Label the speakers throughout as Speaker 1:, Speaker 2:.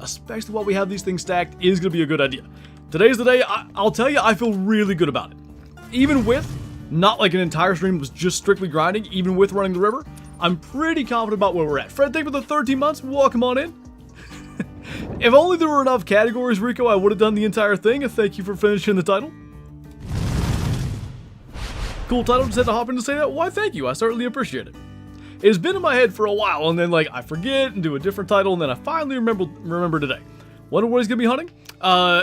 Speaker 1: especially while we have these things stacked, is going to be a good idea. Today's the day. I'll tell you, I feel really good about it. Even with not like an entire stream was just strictly grinding, even with running the river, I'm pretty confident about where we're at. Fred, thank you for the 13 months. Welcome on in. If only there were enough categories, Rico, I would have done the entire thing. Thank you for finishing the title. Cool title, just had to hop in to say that. Why, thank you. I certainly appreciate it. It's been in my head for a while, and then like I forget and do a different title, and then I finally remember today. Wonder what he's gonna be hunting?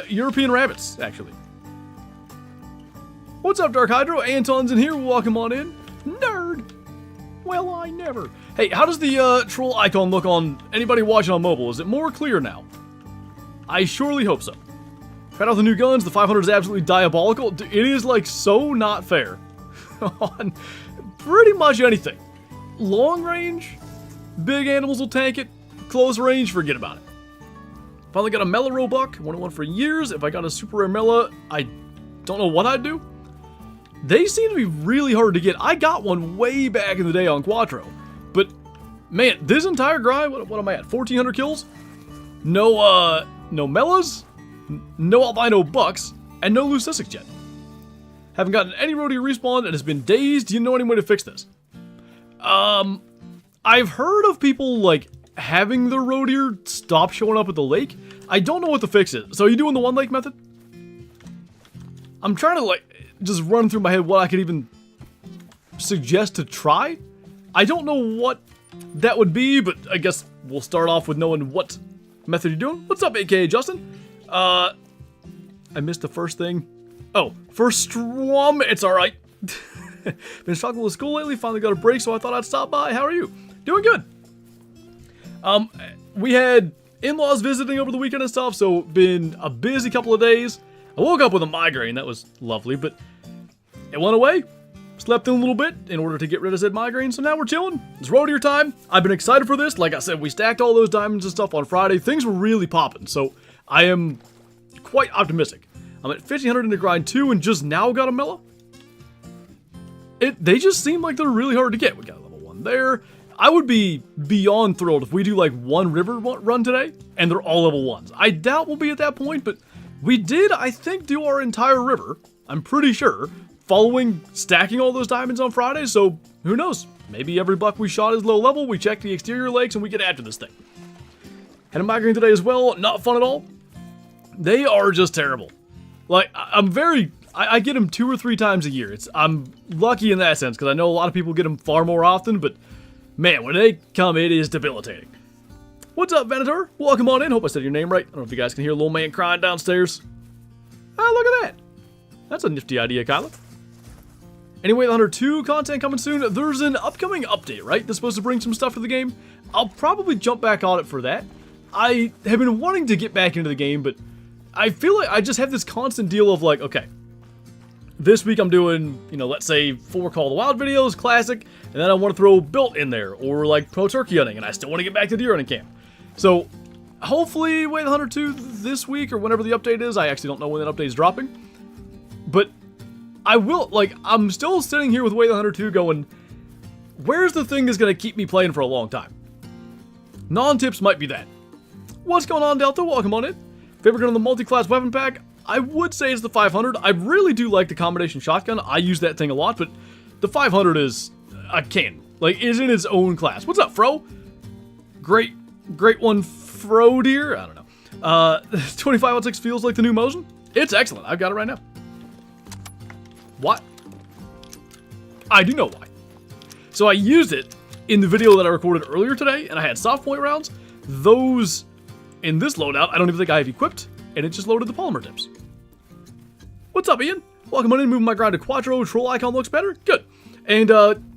Speaker 1: European rabbits, actually. What's up, Dark Hydro? Anton's in here. Welcome on in. Nerd. Well, I never. Hey, how does the troll icon look on anybody watching on mobile? Is it more clear now? I surely hope so. Tried out the new guns. The 500 is absolutely diabolical. It is like so not fair on pretty much anything. Long range, big animals will tank it. Close range, forget about it. Finally got a Mela Roebuck. Wanted one for years. If I got a super rare Mela, I don't know what I'd do. They seem to be really hard to get. I got one way back in the day on Quattro. But, man, this entire grind, what am I at? 1,400 kills? No Melas, no albino bucks, and no Leucistic yet. Haven't gotten any rodeo respawn, and it's been days. Do you know any way to fix this? I've heard of people, like, having their rodeo stop showing up at the lake. I don't know what the fix is. So are you doing the one lake method? I'm trying to, like, just run through my head what I could even suggest to try. I don't know what that would be, but I guess we'll start off with knowing what method you're doing. What's up, aka Justin? I missed the first thing. Oh, first strum. It's alright. Been struggling with school lately, finally got a break, so I thought I'd stop by. How are you? Doing good. We had in-laws visiting over the weekend and stuff, so been a busy couple of days. I woke up with a migraine, that was lovely, but it went away. Slept in a little bit in order to get rid of said migraine, so now we're chilling. It's rodeo time. I've been excited for this. Like I said, we stacked all those diamonds and stuff on Friday. Things were really popping, so I am quite optimistic. I'm at 1,500 into grind 2 and just now got a Mela. They just seem like they're really hard to get. We got a level 1 there. I would be beyond thrilled if we do like one river run today and they're all level 1s. I doubt we'll be at that point, but we did, I think, do our entire river, I'm pretty sure, following stacking all those diamonds on Friday, so who knows? Maybe every buck we shot is low level, we check the exterior lakes, and we get after this thing. Had a migraine today as well, not fun at all. They are just terrible. Like, I get them 2 or 3 times a year. I'm lucky in that sense, because I know a lot of people get them far more often, but man, when they come, it is debilitating. What's up, Venator? Welcome on in. Hope I said your name right. I don't know if you guys can hear little man crying downstairs. Ah, look at that. That's a nifty idea, Kyla. Anyway, the Hunter 2 content coming soon. There's an upcoming update, right? That's supposed to bring some stuff to the game. I'll probably jump back on it for that. I have been wanting to get back into the game, but I feel like I just have this constant deal of like, okay, this week I'm doing, you know, let's say 4 Call of the Wild videos, classic, and then I want to throw built in there, or like pro turkey hunting, and I still want to get back to deer hunting camp. So, hopefully, Way the Hunter 2 this week, or whenever the update is. I actually don't know when that update is dropping. But, I will, like, I'm still sitting here with Way the Hunter 2 going, where's the thing that's going to keep me playing for a long time? Non-tips might be that. What's going on, Delta? Welcome on in. Favorite gun on the multi-class weapon pack? I would say it's the 500. I really do like the combination shotgun. I use that thing a lot, but the 500 is a cannon. Like, is in its own class. What's up, Fro? Great one, Fro dear. I don't know. 2506 feels like the new Mosin. It's excellent. I've got it right now. What? I do know why. So I used it in the video that I recorded earlier today, and I had soft point rounds. Those in this loadout, I don't even think I have equipped, and it just loaded the polymer tips. What's up, Ian? Welcome on in, moving my grind to Quattro. Troll icon looks better. Good. And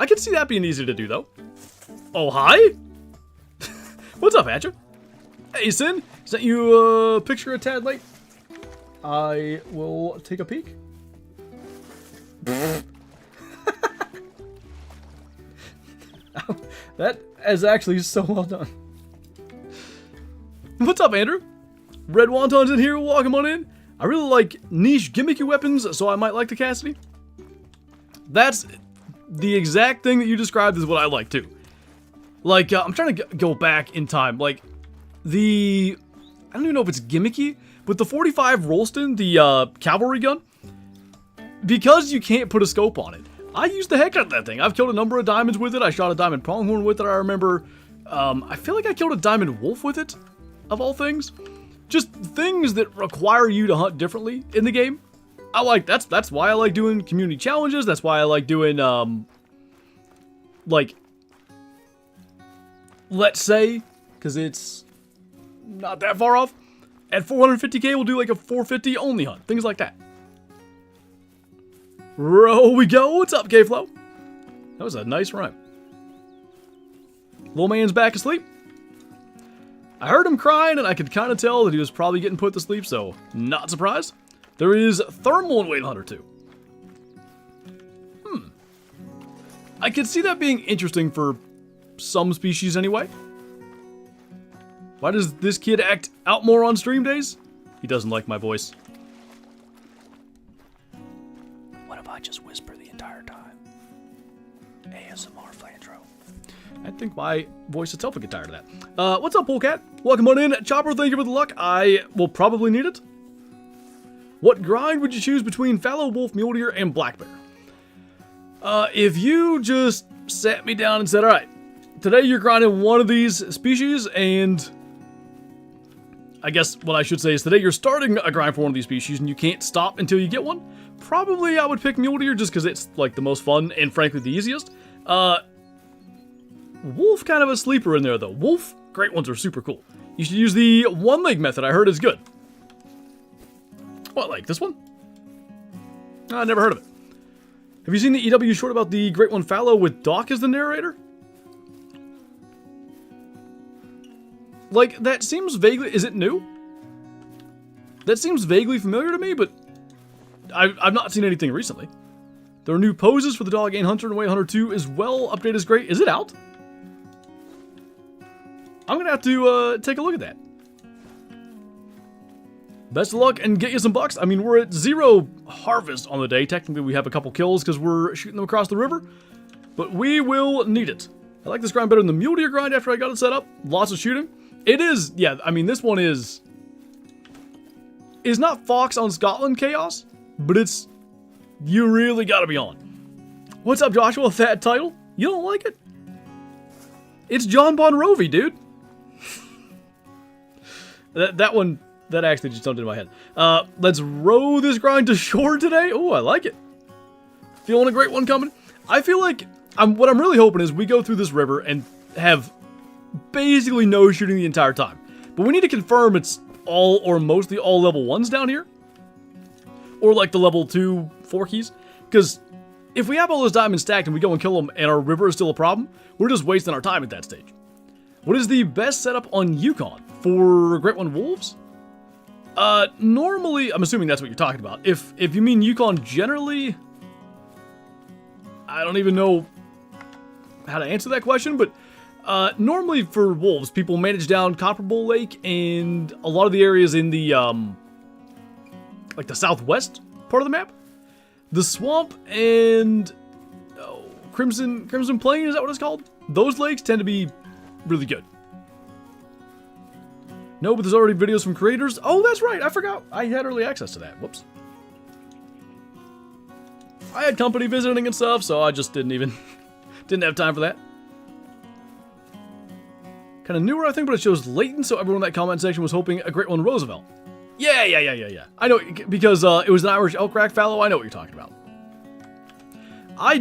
Speaker 1: I can see that being easy to do, though. Oh, hi? What's up, Hatcher? Hey, Sin. Sent you a picture a tad late. I will take a peek. That is actually so well done. What's up, Andrew? Red Wonton's in here. Welcome on in. I really like niche gimmicky weapons, so I might like the Cassidy. That's the exact thing that you described is what I like, too. Like, I'm trying to go back in time. Like, I don't even know if it's gimmicky, but the 45 Rolston, the cavalry gun, because you can't put a scope on it, I used the heck out of that thing. I've killed a number of diamonds with it. I shot a diamond pronghorn with it, I remember. I feel like I killed a diamond wolf with it, of all things. Just things that require you to hunt differently in the game. I like, that's why I like doing community challenges. That's why I like doing, like, let's say, because it's not that far off. At 450k, we'll do like a 450 only hunt. Things like that. Row we go. What's up, K-Flow? That was a nice rhyme. Little man's back asleep. I heard him crying, and I could kind of tell that he was probably getting put to sleep, so not surprised. There is thermal in Whale Hunter 2. I could see that being interesting for some species anyway. Why does this kid act out more on stream days? He doesn't like my voice.
Speaker 2: What if I just whisper the entire time?
Speaker 1: ASMR Flinter. I think my voice itself would get tired of that. What's up, Polecat? Welcome on in. Chopper, thank you for the luck. I will probably need it. What grind would you choose between fallow wolf, mule deer, and black bear? If you just sat me down and said, alright, today you're grinding one of these species, and I guess what I should say is today you're starting a grind for one of these species and you can't stop until you get one, probably I would pick mule deer just because it's like the most fun and frankly the easiest. Wolf kind of a sleeper in there though. Wolf, great ones are super cool. You should use the one leg method, I heard is good. What, like this one? I never heard of it. Have you seen the EW short about the Great One Fallow with Doc as the narrator? Like, that seems vaguely... Is it new? That seems vaguely familiar to me, but I've not seen anything recently. There are new poses for the Dog and Hunter and Way Hunter 2 as well. Update is great. Is it out? I'm going to have to take a look at that. Best of luck and get you some bucks. I mean, we're at 0 harvest on the day. Technically, we have a couple kills because we're shooting them across the river. But we will need it. I like this grind better than the mule deer grind after I got it set up. Lots of shooting. It is, yeah, I mean, this one is not Fox on Scotland chaos, but it's, you really gotta be on. What's up, Joshua, with that title? You don't like it? It's John Bon Jovi, dude. that one... That actually just jumped into my head. Let's row this grind to shore today. Oh, I like it. Feeling a great one coming. I feel like what I'm really hoping is we go through this river and have basically no shooting the entire time. But we need to confirm it's all or mostly all level 1s down here. Or like the level 2 forkies. Because if we have all those diamonds stacked and we go and kill them and our river is still a problem, we're just wasting our time at that stage. What is the best setup on Yukon for Great One Wolves? Normally, I'm assuming that's what you're talking about. If you mean Yukon generally, I don't even know how to answer that question, but normally for wolves, people manage down Copper Bowl Lake and a lot of the areas in the, like the southwest part of the map. The swamp and Crimson Plain, is that what it's called? Those lakes tend to be really good. No, but there's already videos from creators. Oh, that's right. I forgot. I had early access to that. Whoops. I had company visiting and stuff, so I just didn't have time for that. Kind of newer, I think, but it shows Leighton, so everyone in that comment section was hoping a Great One Roosevelt. Yeah. I know, because it was an Irish elk rack fallow. I know what you're talking about. I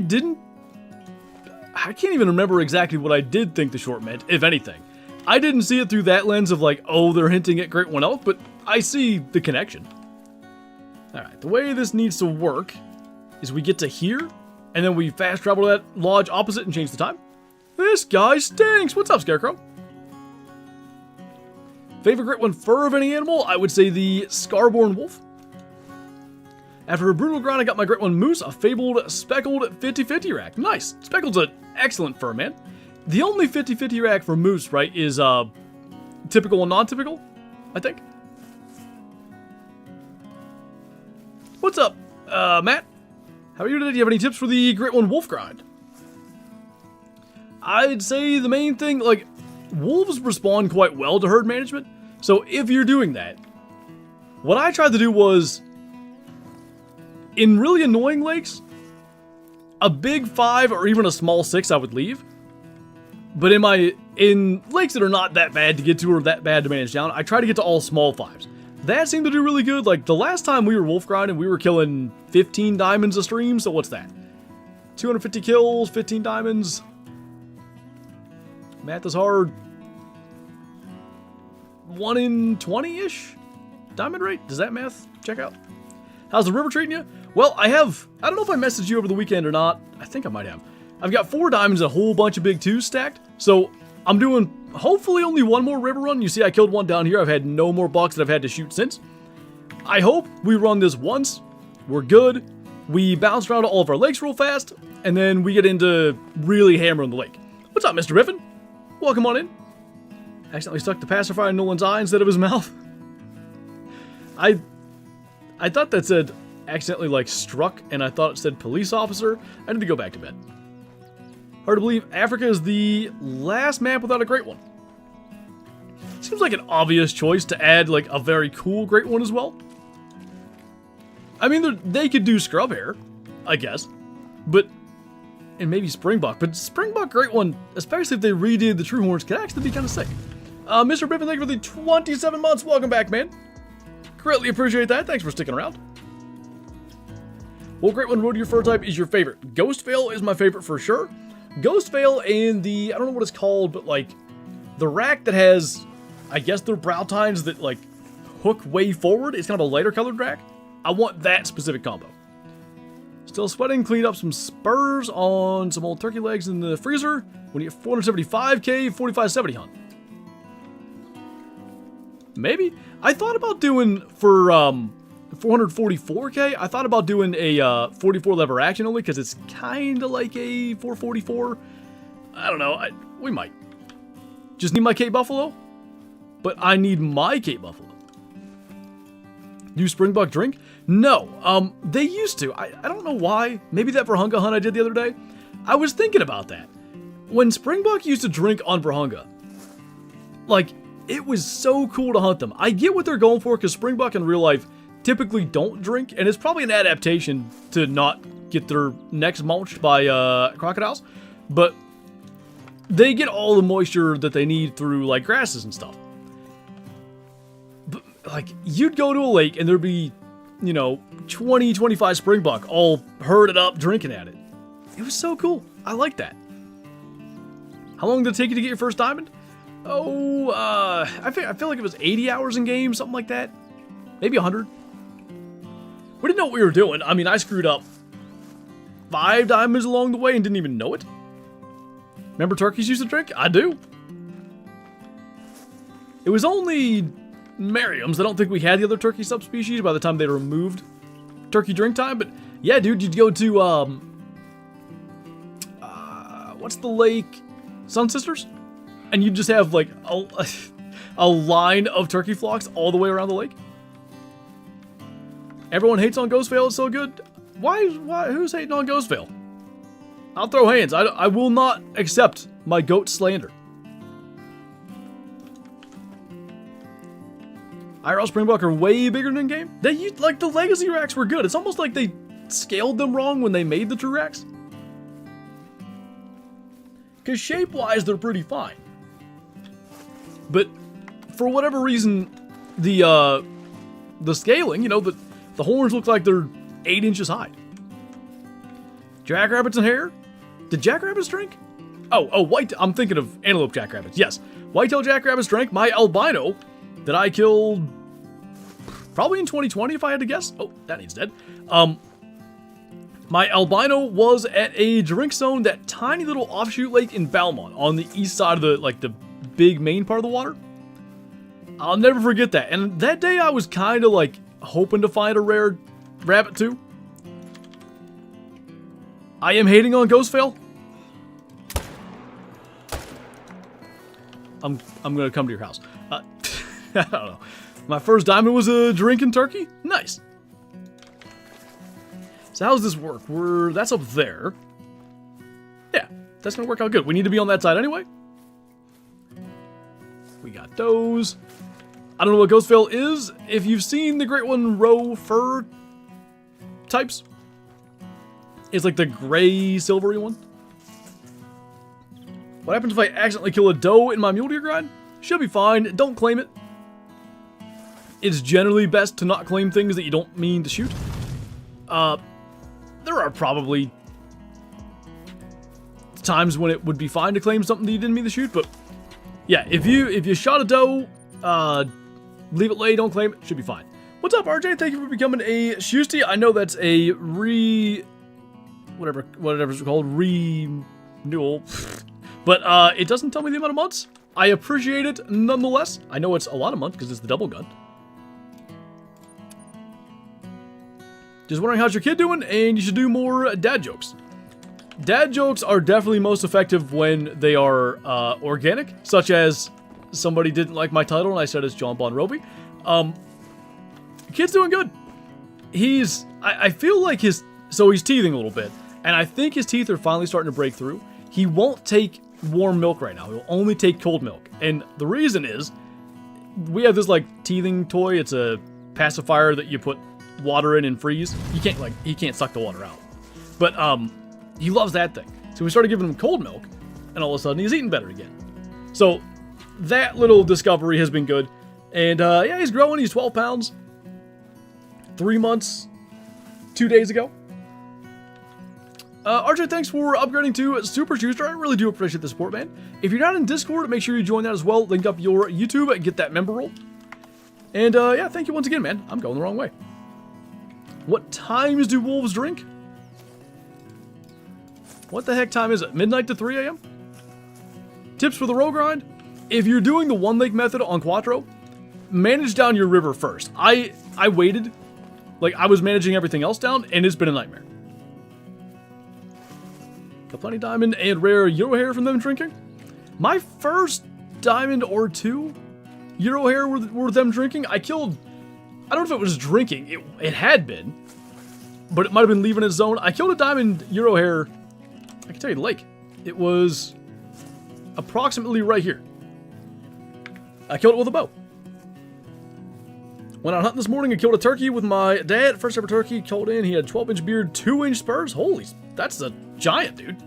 Speaker 1: can't even remember exactly what I did think the short meant, if anything. I didn't see it through that lens of like, oh, they're hinting at Great One Elk, but I see the connection. Alright, the way this needs to work is we get to here, and then we fast travel to that lodge opposite and change the time. This guy stinks! What's up, Scarecrow? Favorite Great One fur of any animal? I would say the Scarborn Wolf. After a brutal grind, I got my Great One Moose, a fabled speckled 50-50 rack. Nice! Speckled's an excellent fur, man. The only 50-50 rack for moose, right, is typical and non-typical, I think. What's up, Matt? How are you today? Do you have any tips for the Great One Wolf grind? I'd say the main thing, like, wolves respond quite well to herd management. So if you're doing that, what I tried to do was, in really annoying lakes, a big 5 or even a small 6 I would leave. But in lakes that are not that bad to get to or that bad to manage down, I try to get to all small 5s. That seemed to do really good. Like, the last time we were wolf grinding, we were killing 15 diamonds a stream, so what's that? 250 kills, 15 diamonds. Math is hard. 1 in 20-ish diamond rate? Does that math check out? How's the river treating you? Well, I don't know if I messaged you over the weekend or not. I think I might have. I've got 4 diamonds and a whole bunch of big 2s stacked. So I'm doing hopefully only one more river run. You see I killed one down here. I've had no more bucks that I've had to shoot since. I hope we run this once. We're good. We bounce around to all of our lakes real fast. And then we get into really hammering the lake. What's up, Mr. Biffin? Welcome on in. Accidentally stuck the pacifier in Nolan's eye instead of his mouth. I thought that said accidentally like struck, and I thought it said police officer. I need to go back to bed. Hard to believe Africa is the last map without a great one. Seems like an obvious choice to add like a very cool great one as well. I mean, they could do scrub hair, I guess, and maybe Springbuck, but Springbuck great one, especially if they redid the True Horns, could actually be kind of sick. Mr. Biffin, thank you for the 27 months. Welcome back, man. Greatly appreciate that. Thanks for sticking around. What great one road to your fur type is your favorite? Ghost Veil is my favorite for sure. Ghost Veil and the, I don't know what it's called, but like the rack that has, I guess they're brow tines that like hook way forward. It's kind of a lighter colored rack. I want that specific combo. Still sweating, cleaned up some spurs on some old turkey legs in the freezer. When you get 475k, 4570 hunt. Maybe. I thought about doing for 444k. I thought about doing a 44 lever action only because it's kind of like a 444. I don't know. We might. Just need my Cape Buffalo, but I need my Cape Buffalo. Do Springbuck drink? No. They used to. I don't know why. Maybe that Virunga hunt I did the other day. I was thinking about that. When Springbuck used to drink on Virunga, like, it was so cool to hunt them. I get what they're going for because Springbuck in real life typically don't drink, and it's probably an adaptation to not get their necks mulched by crocodiles, but they get all the moisture that they need through like grasses and stuff. But like, you'd go to a lake and there'd be, you know, 20, 25 Springbuck all herded up drinking at it. It was so cool. I like that. How long did it take you to get your first diamond? Oh, I feel like it was 80 hours in game, something like that. Maybe 100. We didn't know what we were doing. I mean, I screwed up 5 diamonds along the way and didn't even know it. Remember turkeys used to drink? I do. It was only Merriam's. I don't think we had the other turkey subspecies by the time they removed turkey drink time. But yeah, dude, you'd go to, what's the lake? Sun Sisters? And you'd just have like a line of turkey flocks all the way around the lake. Everyone hates on Ghost Veil. It's so good. Why? Who's hating on Ghost Veil? I'll throw hands. I will not accept my goat slander. IRL Springbuck are way bigger than game. They like the legacy racks were good. It's almost like they scaled them wrong when they made the true racks. Because shape-wise, they're pretty fine. But for whatever reason, the scaling, you know, the horns look like they're 8 inches high. Jackrabbits and hare? Did jackrabbits drink? Oh, white. I'm thinking of antelope jackrabbits. Yes, whitetail jackrabbits drank. My albino that I killed probably in 2020, if I had to guess. Oh, that needs dead. My albino was at a drink zone, that tiny little offshoot lake in Balmont on the east side of the big main part of the water. I'll never forget that. And that day I was kind of like hoping to find a rare rabbit too. I am hating on Ghost Veil. I'm gonna come to your house. I don't know. My first diamond was a drinking turkey. Nice. So how does this work? That's up there. Yeah, that's gonna work out good. We need to be on that side anyway. We got those. I don't know what Ghost Veil is. If you've seen the Great One Roe fur types, it's like the gray silvery one. What happens if I accidentally kill a doe in my mule deer grind? Should be fine. Don't claim it. It's generally best to not claim things that you don't mean to shoot. There are probably times when it would be fine to claim something that you didn't mean to shoot, but yeah, if you shot a doe, leave it lay, don't claim it, should be fine. What's up, RJ? Thank you for becoming a Shusty. I know that's a whatever it's called, renewal, but it doesn't tell me the amount of months. I appreciate it nonetheless. I know it's a lot of months because it's the double gun. Just wondering how's your kid doing, and you should do more dad jokes. Dad jokes are definitely most effective when they are organic, such as somebody didn't like my title and I said it's John Bon Roby. Kid's doing good. I feel like he's teething a little bit, and I think his teeth are finally starting to break through. he won't take warm milk right now. He'll only take cold milk. And the reason is, we have this like teething toy. It's a pacifier that you put water in and freeze. He can't suck the water out. But he loves that thing. So we started giving him cold milk, and all of a sudden he's eating better again. So that little discovery has been good. And yeah, he's growing. He's 12 pounds. 3 months, 2 days ago. RJ, thanks for upgrading to Super Juicer. I really do appreciate the support, man. If you're not in Discord, make sure you join that as well. Link up your YouTube and get that member role. And yeah, thank you once again, man. I'm going the wrong way. What times do wolves drink? What the heck time is it? Midnight to 3 a.m.? Tips for the row grind? If you're doing the one lake method on Quattro, manage down your river first. I waited. Like, I was managing everything else down, and it's been a nightmare. Got plenty diamond and rare Euro hair from them drinking. My first diamond or 2 Euro hair were them drinking. I don't know if it was drinking. It had been, but it might have been leaving its zone. I killed a diamond Euro hair. I can tell you the lake. It was approximately right here. I killed it with a bow. Went out hunting this morning and killed a turkey with my dad. First ever turkey, killed in. He had 12-inch beard, 2-inch spurs. Holy, that's a giant, dude.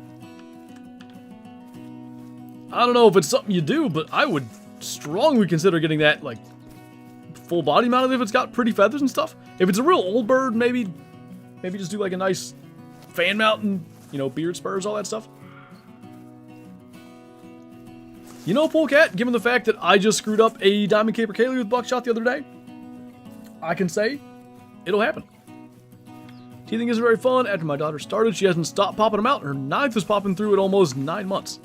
Speaker 1: I don't know if it's something you do, but I would strongly consider getting that, like, full body mounted if it's got pretty feathers and stuff. If it's a real old bird, maybe just do like a nice fan mount and, you know, beard spurs, all that stuff. You know, Polecat, given the fact that I just screwed up a diamond caper Kaylee with buckshot the other day, I can say it'll happen. Teething is very fun. After my daughter started, she hasn't stopped popping them out. Her 9th is popping through at almost 9 months.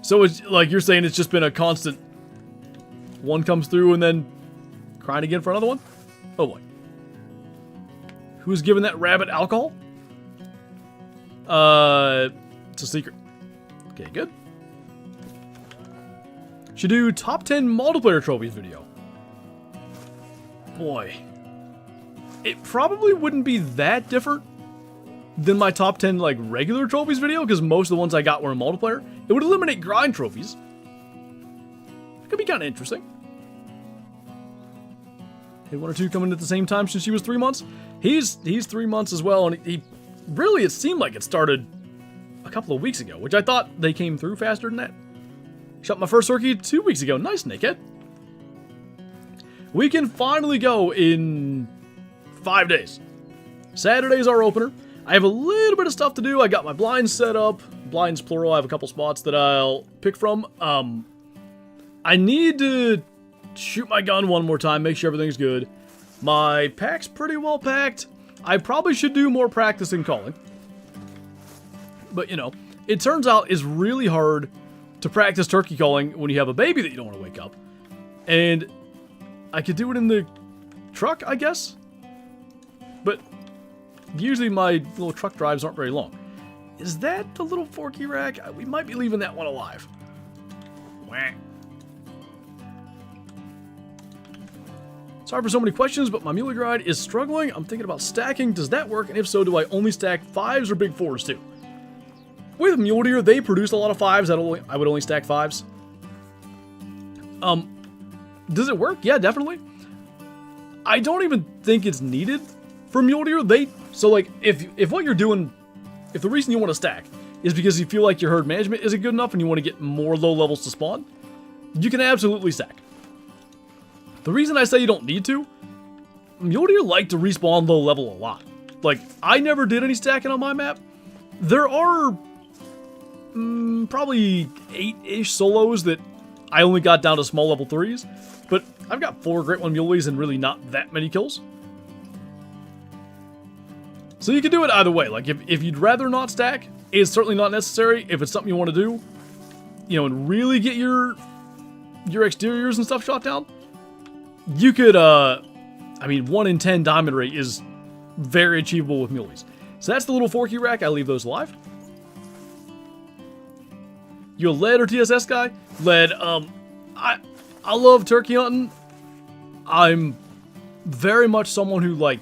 Speaker 1: So it's like you're saying, it's just been a constant. One comes through and then crying again for another one. Oh boy. Who's giving that rabbit alcohol? It's a secret. Okay, good. Should do top 10 multiplayer trophies video. Boy. It probably wouldn't be that different than my top 10 like regular trophies video, because most of the ones I got were in multiplayer. It would eliminate grind trophies. It could be kind of interesting. Had 1 or 2 coming at the same time since she was 3 months. He's 3 months as well, and he really, it seemed like it started a couple of weeks ago, which I thought they came through faster than that. Shot my first turkey 2 weeks ago. Nice, Nickhead. We can finally go in 5 days. Saturday's our opener. I have a little bit of stuff to do. I got my blinds set up. Blinds plural. I have a couple spots that I'll pick from. I need to shoot my gun one more time, make sure everything's good. My pack's pretty well packed. I probably should do more practice in calling. But, you know, it turns out it's really hard to practice turkey calling when you have a baby that you don't want to wake up. And I could do it in the truck, I guess. But usually my little truck drives aren't very long. Is that the little forky rack? We might be leaving that one alive. Wah. Sorry for so many questions, but my muley grind is struggling. I'm thinking about stacking. Does that work? And if so, do I only stack 5s or big 4s too? With mule deer, they produce a lot of 5s. I would only stack 5s. Does it work? Yeah, definitely. I don't even think it's needed for mule deer. So like, if what you're doing, if the reason you want to stack is because you feel like your herd management isn't good enough and you want to get more low levels to spawn, you can absolutely stack. The reason I say you don't need to, mule deer like to respawn low level a lot. Like, I never did any stacking on my map. There are probably 8-ish solos that I only got down to small level 3s, but I've got 4 Great One Muleys and really not that many kills. So you can do it either way. Like, if you'd rather not stack, it's certainly not necessary. If it's something you want to do, you know, and really get your exteriors and stuff shot down, you could, I mean, 1 in 10 diamond rate is very achievable with muleys. So that's the little forky rack. I leave those alive. You a lead or TSS guy? Lead. I love turkey hunting. I'm very much someone who, like,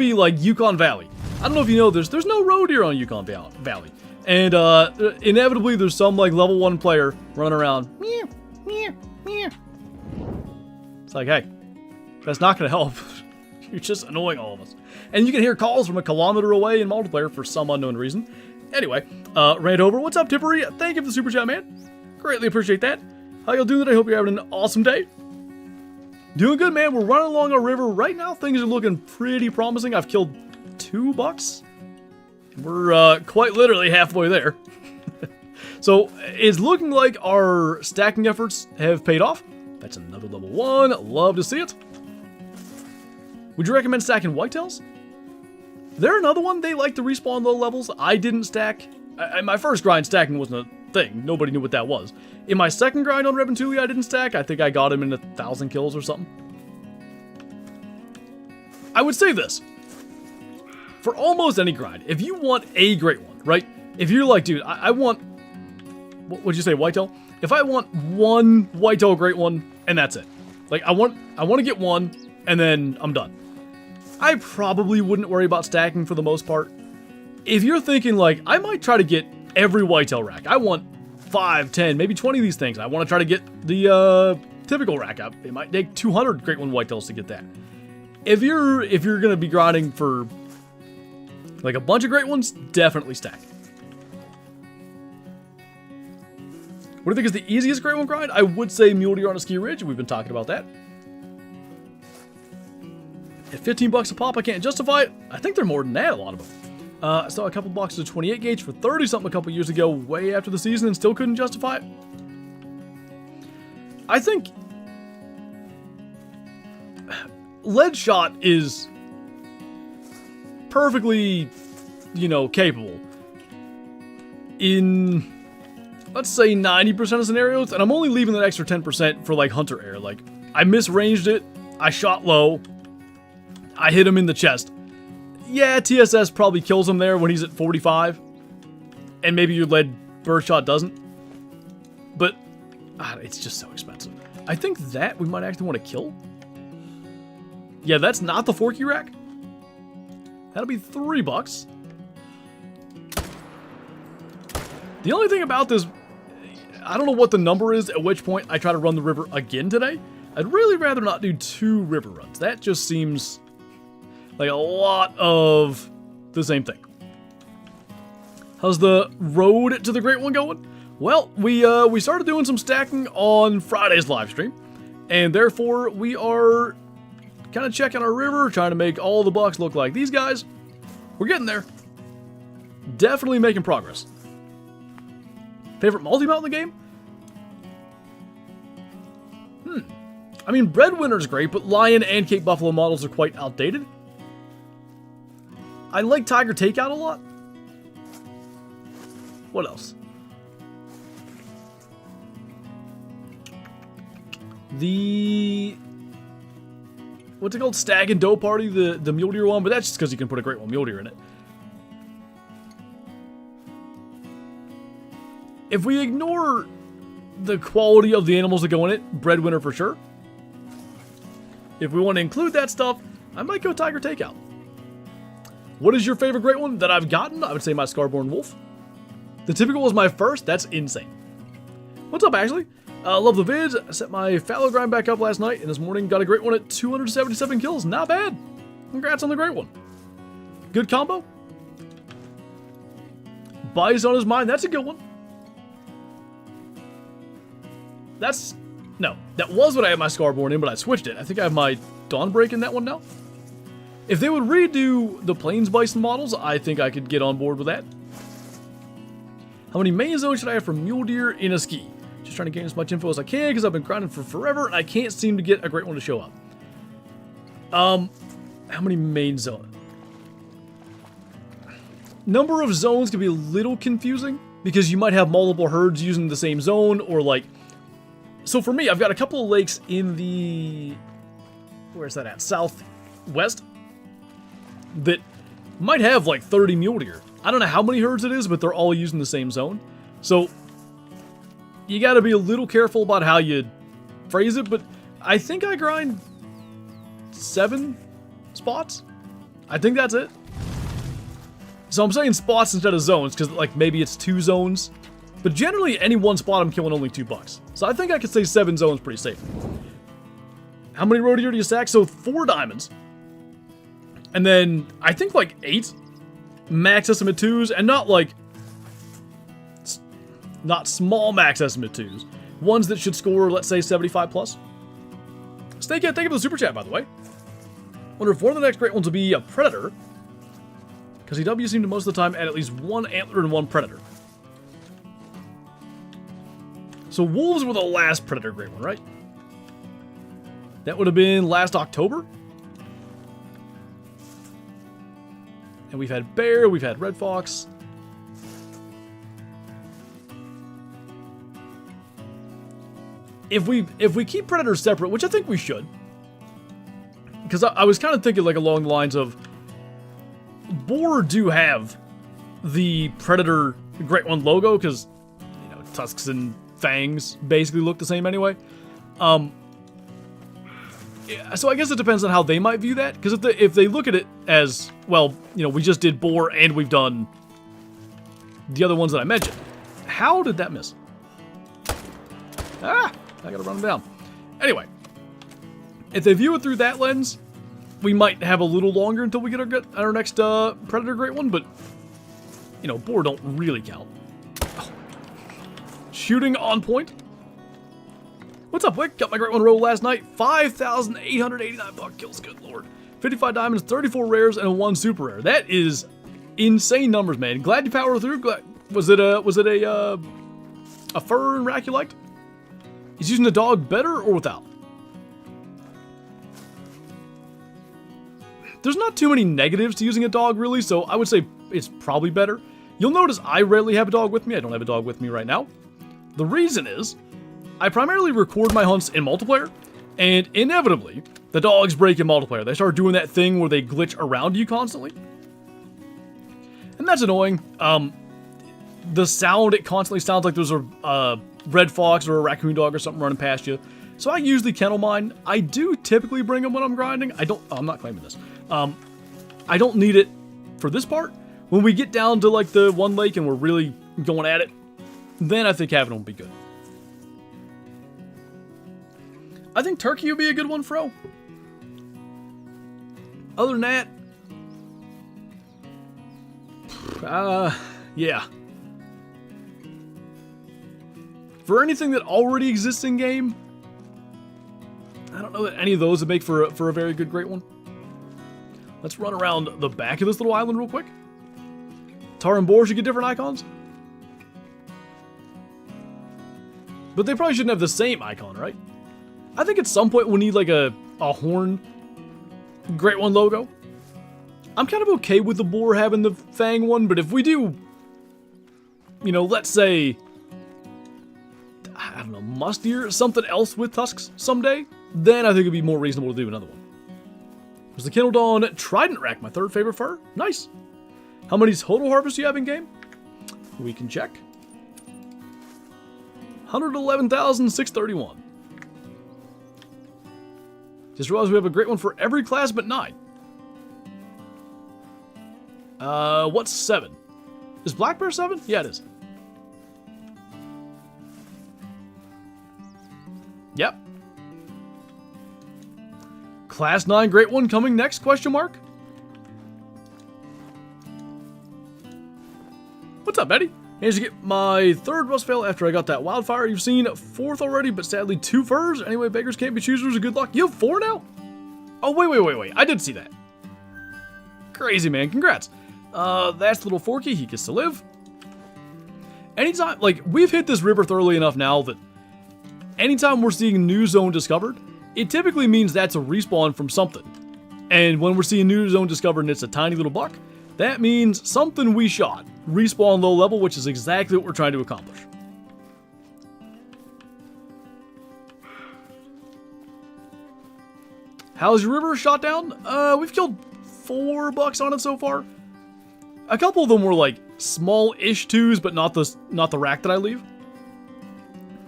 Speaker 1: be like Yukon Valley. I don't know if you know this, there's no road here on Yukon Valley. And inevitably there's some like level 1 player running around.
Speaker 3: Meow, meow, meow.
Speaker 1: It's like, hey, that's not going to help. You're just annoying all of us. And you can hear calls from a kilometer away in multiplayer for some unknown reason. Anyway, Rant Over, what's up, Tippery? Thank you for the super chat, man. Greatly appreciate that. How y'all doing today? Hope you're having an awesome day. Doing good, man. We're running along our river. Right now, things are looking pretty promising. I've killed 2 bucks. We're quite literally halfway there. So, it's looking like our stacking efforts have paid off. That's another level 1. Love to see it. Would you recommend stacking whitetails? They're another one. They like to respawn low levels. I didn't stack. In my first grind, stacking wasn't a thing. Nobody knew what that was. In my second grind on Rebentuli, I didn't stack. I think I got him in 1,000 kills or something. I would say this. For almost any grind, if you want a great one, right? If you're like, dude, I want... What would you say, whitetail? If I want one whitetail great one, and that's it. Like, I want to get one, and then I'm done. I probably wouldn't worry about stacking for the most part. If you're thinking like, I might try to get every whitetail rack. I want 5, 10, maybe 20 of these things. I want to try to get the typical rack up. It might take 200 great one whitetails to get that. If you're gonna be grinding for like a bunch of great ones, definitely stack. What do you think is the easiest great one grind? I would say Mule Deer on a Ski Ridge. We've been talking about that. At 15 bucks a pop, I can't justify it. I think they're more than that, a lot of them. I saw a couple boxes of 28 gauge for 30 something a couple years ago, way after the season, and still couldn't justify it. I think lead shot is perfectly, capable in, let's say, 90% of scenarios, and I'm only leaving that extra 10% for like hunter air. Like, I misranged it, I shot low, I hit him in the chest. Yeah, TSS probably kills him there when he's at 45. And maybe your lead burst shot doesn't. But it's just so expensive. I think that we might actually want to kill. Yeah, that's not the Forky rack. That'll be $3. The only thing about this, I don't know what the number is, at which point I try to run the river again today. I'd really rather not do 2 river runs. That just seems like a lot of the same thing. How's the road to the Great One going? Well, we started doing some stacking on Friday's live stream, and therefore we are kind of checking our river, trying to make all the bucks look like these guys. We're getting there. Definitely making progress. Favorite multi-mount in the game? I mean, Breadwinner's great, but Lion and Cape Buffalo models are quite outdated. I like Tiger Takeout a lot. What else? What's it called? Stag and Doe Party, the Mule Deer one, but that's just because you can put a great one Mule Deer in it. If we ignore the quality of the animals that go in it, Breadwinner for sure. If we want to include that stuff, I might go Tiger Takeout. What is your favorite great one that I've gotten? I would say my Scarborn Wolf. The typical was my first. That's insane. What's up, Ashley? Love the vids. I set my fallow grind back up last night, and this morning got a great one at 277 kills. Not bad. Congrats on the great one. Good combo. Bias on his mind. That's a good one. No, that was what I had my Scarborn in, but I switched it. I think I have my Dawnbreak in that one now. If they would redo the Plains Bison models, I think I could get on board with that. How many main zones should I have for mule deer in a ski? Just trying to gain as much info as I can because I've been grinding for forever and I can't seem to get a great one to show up. How many main zones? Number of zones can be a little confusing because you might have multiple herds using the same zone or like... So for me, I've got a couple of lakes in the... Where's that at? Southwest? That might have like 30 mule deer. I don't know how many herds it is, but they're all using the same zone. So you got to be a little careful about how you phrase it, but I think I grind 7 spots. I think that's it. So I'm saying spots instead of zones because like maybe it's 2 zones, but generally any one spot I'm killing only $2. So I think I could say 7 zones pretty safe. How many roe deer do you stack? So 4 diamonds. And then I think like 8 max estimate 2s, and not like not small max estimate 2s. Ones that should score, let's say, 75 plus. Snake, thank you for the super chat, by the way. Wonder if one of the next great ones will be a predator, because EW seem to most of the time add at least 1 antler and 1 predator. So wolves were the last predator great one, right? That would have been last October. And we've had bear, we've had red fox. If we keep predators separate, which I think we should, because I was kind of thinking like along the lines of boar do have the predator great one logo because you know tusks and fangs basically look the same anyway. So I guess it depends on how they might view that, because if they look at it as, well, you know, we just did boar and we've done the other ones that I mentioned. How did that miss? Ah, I gotta run them down. Anyway, if they view it through that lens, we might have a little longer until we get our next predator great one, but, you know, boar don't really count. Oh. Shooting on point. What's up, Wick? Got my great one roll last night. 5,889 buck kills. Good lord. 55 diamonds, 34 rares, and 1 super rare. That is insane numbers, man. Glad you powered through. Was it a fur and rack you liked? Is using the dog better or without? There's not too many negatives to using a dog, really, so I would say it's probably better. You'll notice I rarely have a dog with me. I don't have a dog with me right now. The reason is, I primarily record my hunts in multiplayer, and inevitably, the dogs break in multiplayer. They start doing that thing where they glitch around you constantly. And that's annoying. The sound, it constantly sounds like there's a red fox or a raccoon dog or something running past you. So I usually kennel mine. I do typically bring them when I'm grinding. I'm not claiming this. I don't need it for this part. When we get down to like the one lake and we're really going at it, then I think having them would be good. I think turkey would be a good one, Fro. Other than that, yeah. For anything that already exists in game, I don't know that any of those would make for a very good great one. Let's run around the back of this little island real quick. Tar and boar should get different icons. But they probably shouldn't have the same icon, right? I think at some point we'll need like a horn great one logo. I'm kind of okay with the boar having the fang one, but if we do, you know, let's say, I don't know, musk deer or something else with tusks someday, then I think it'd be more reasonable to do another one. Was the Kindle Dawn Trident Rack my 3rd favorite fur? Nice. How many total harvests do you have in game? We can check. 111,631. Just realized we have a great one for every class but 9. What's 7? Is Black Bear 7? Yeah, it is. Yep. Class 9 great one coming next, question mark? What's up, Eddie? Managed to get my 3rd rust fail after I got that wildfire. You've seen 4th already, but sadly 2 furs. Anyway, beggars can't be choosers. Good luck. You have 4 now? Oh, wait. I did see that. Crazy, man. Congrats. That's little Forky. He gets to live. Anytime, like, we've hit this river thoroughly enough now that anytime we're seeing a new zone discovered, it typically means that's a respawn from something. And when we're seeing a new zone discovered and it's a tiny little buck, that means something we shot. Respawn low level, which is exactly what we're trying to accomplish. How's your river shot down? We've killed 4 bucks on it so far. A couple of them were like small-ish 2s, but not the rack that I leave.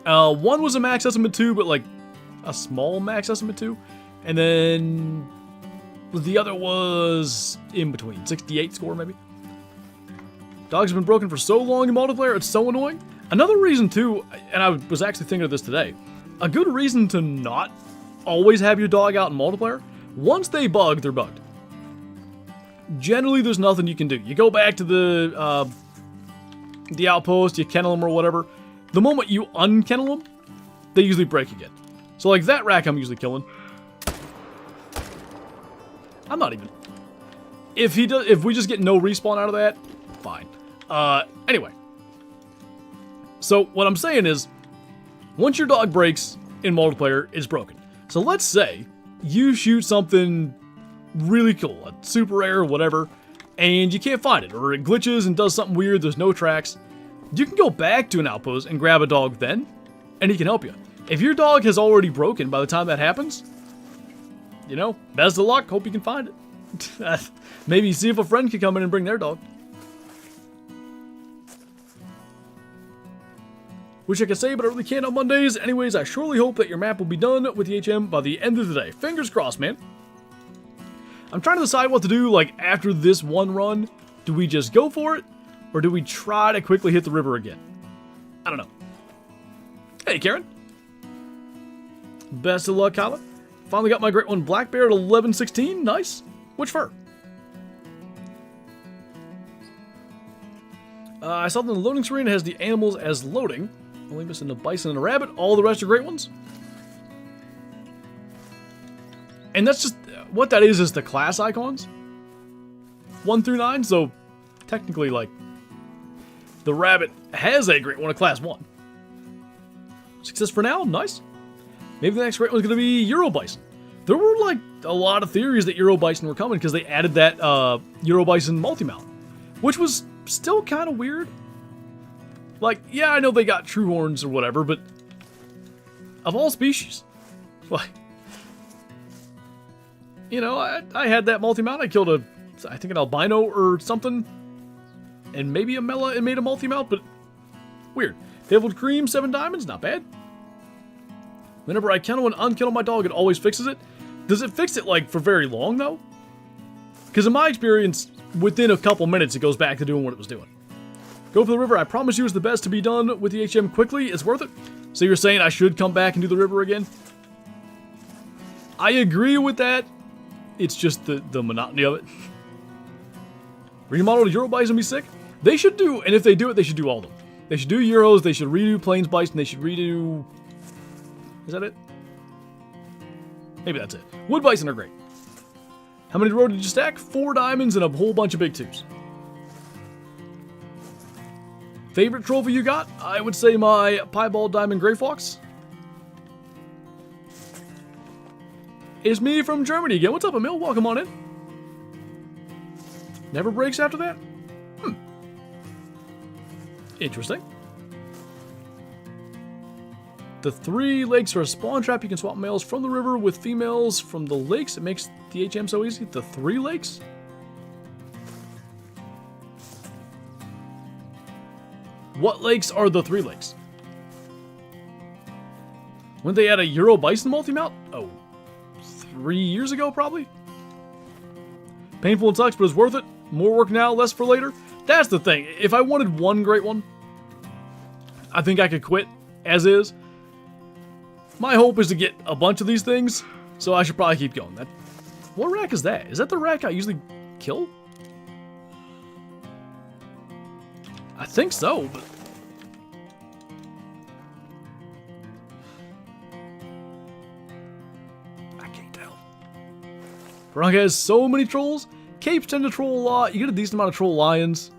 Speaker 1: One was a max estimate 2, but like a small max estimate 2. And then the other was in between, 68 score maybe. Dogs have been broken for so long in multiplayer, it's so annoying. Another reason too, and I was actually thinking of this today, a good reason to not always have your dog out in multiplayer, once they bug, they're bugged. Generally, there's nothing you can do. You go back to the outpost, you kennel them or whatever. The moment you unkennel them, they usually break again. So like that rack I'm usually killing. I'm not even. If we just get no respawn out of that, fine. Anyway. So what I'm saying is, once your dog breaks in multiplayer, it's broken. So let's say you shoot something really cool, a super rare or whatever, and you can't find it, or it glitches and does something weird, there's no tracks. You can go back to an outpost and grab a dog then, and he can help you. If your dog has already broken by the time that happens, you know, best of luck, hope you can find it. Maybe see if a friend can come in and bring their dog. Wish I could say, but I really can't on Mondays. Anyways, I surely hope that your map will be done with the HM by the end of the day. Fingers crossed, man. I'm trying to decide what to do, like, after this one run. Do we just go for it? Or do we try to quickly hit the river again? I don't know. Hey, Karen. Best of luck, Kyla. Finally got my great one, Black Bear at 11:16. Nice. Which fur? I saw that the loading screen has the animals as loading. Only missing a bison and a rabbit. All the rest are great ones. And that's just, what that is the class icons. 1 through 9, so technically, like, the rabbit has a great one, a class 1. Success for now, nice. Maybe the next great one's going to be Euro Bison. There were, like, a lot of theories that Euro Bison were coming because they added that Euro Bison multi-mount, which was still kind of weird. Like, yeah, I know they got true horns or whatever, but of all species, like, you know, I had that multi-mount. I killed I think an albino or something, and maybe a Mela and made a multi-mount, but weird. Fabled Cream, 7 diamonds, not bad. Whenever I kennel and unkennel my dog, it always fixes it. Does it fix it, like, for very long, though? Because in my experience, within a couple minutes, it goes back to doing what it was doing. Go for the river. I promise you it's the best to be done with the HM quickly. It's worth it. So you're saying I should come back and do the river again? I agree with that. It's just the monotony of it. Remodel Euro Bison be sick? They should do, and if they do it, they should do all of them. They should do Euros, they should redo Plains Bison, they should redo... Is that it? Maybe that's it. Wood Bison are great. How many road did you stack? 4 diamonds and a whole bunch of big 2s. Favorite trophy you got? I would say my Piebald Diamond Gray Fox. It's me from Germany again. What's up, Emil? Welcome on in. Never breaks after that? Interesting. The 3 lakes are a spawn trap. You can swap males from the river with females from the lakes. It makes the HM so easy. The 3 lakes? What lakes are the 3 lakes? When they had a Euro Bison multi-mount? Oh, 3 years ago, probably? Painful and sucks, but it's worth it. More work now, less for later. That's the thing. If I wanted one great one, I think I could quit as is. My hope is to get a bunch of these things, so I should probably keep going. What rack is that? Is that the rack I usually kill? I think so, but... I can't tell. Veronica has so many trolls. Capes tend to troll a lot. You get a decent amount of troll lions.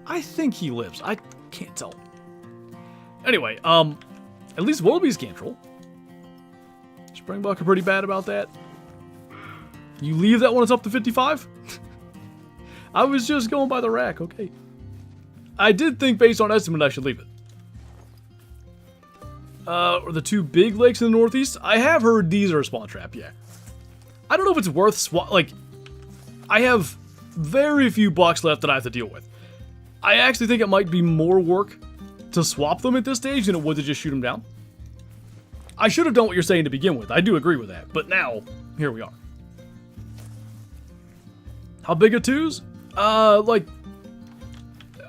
Speaker 1: I think he lives. I can't tell. Anyway, at least Willoughby's can't troll. Springbuck are pretty bad about that. You leave that when it's up to 55? I was just going by the rack, okay. I did think based on estimate I should leave it. Or the 2 big lakes in the northeast. I have heard these are a spawn trap, yeah. I don't know if it's worth like, I have very few bucks left that I have to deal with. I actually think it might be more work to swap them at this stage than it would to just shoot them down. I should have done what you're saying to begin with. I do agree with that. But now, here we are. How big are 2s? Like,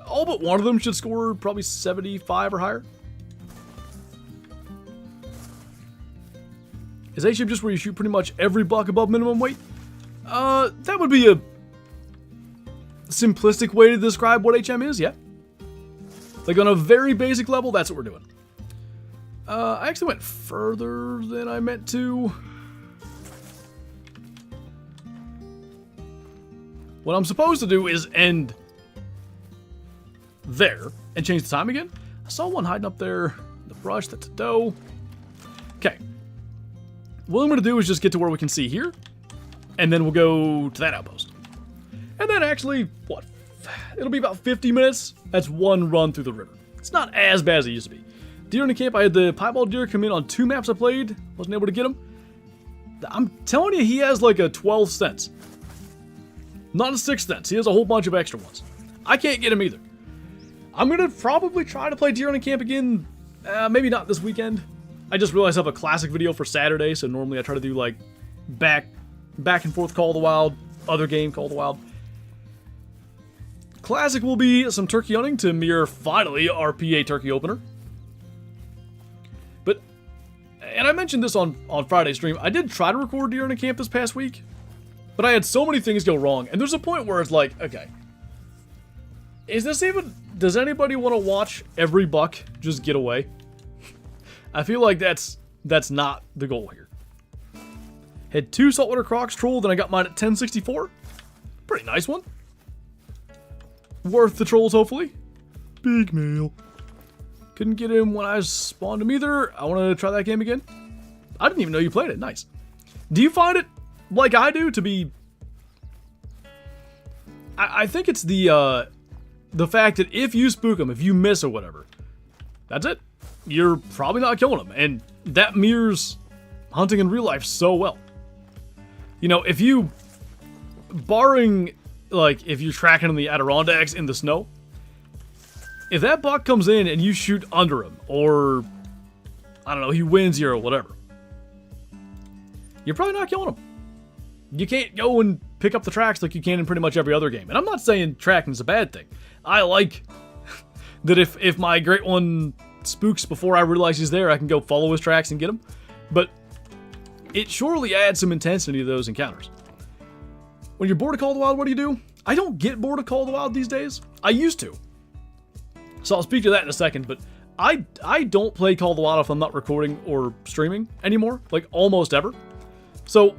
Speaker 1: all but one of them should score probably 75 or higher. Is A-ship just where you shoot pretty much every buck above minimum weight? That would be a simplistic way to describe what HM is, yeah. Like on a very basic level, that's what we're doing. I actually went further than I meant to. What I'm supposed to do is end there and change the time again. I saw one hiding up there in the brush. That's a doe. Okay. What I'm going to do is just get to where we can see here, and then we'll go to that outpost. And then actually, what? It'll be about 50 minutes. That's one run through the river. It's not as bad as it used to be. Deer in the camp, I had the piebald deer come in on 2 maps I played. Wasn't able to get him. I'm telling you, he has like a 12 cents. Not a 6 cents. He has a whole bunch of extra ones. I can't get him either. I'm going to probably try to play deer in the camp again. Maybe not this weekend. I just realized I have a classic video for Saturday, so normally I try to do like back and forth Call of the Wild, other game Call of the Wild. Classic will be some turkey hunting to mirror finally our PA turkey opener. But, and I mentioned this on Friday's stream, I did try to record deer in a camp this past week, but I had so many things go wrong, and there's a point where it's like, okay, is this even, does anybody want to watch every buck just get away? I feel like that's not the goal here. Had 2 saltwater crocs trolled, and I got mine at 1064. Pretty nice one. Worth the trolls, hopefully. Big male. Couldn't get him when I spawned him either. I want to try that game again. I didn't even know you played it. Nice. Do you find it, like I do, to be... I think it's the fact that if you spook them, if you miss or whatever, that's it. You're probably not killing them. And that mirrors hunting in real life so well. You know, if you... barring... like, if you're tracking in the Adirondacks in the snow, if that buck comes in and you shoot under him, or, I don't know, he wins you or whatever, you're probably not killing him. You can't go and pick up the tracks like you can in pretty much every other game. And I'm not saying tracking is a bad thing. I like that if my great one spooks before I realize he's there, I can go follow his tracks and get him. But it surely adds some intensity to those encounters. When you're bored of Call of the Wild, what do? I don't get bored of Call of the Wild these days. I used to. So I'll speak to that in a second, but I don't play Call of the Wild if I'm not recording or streaming anymore, like almost ever. So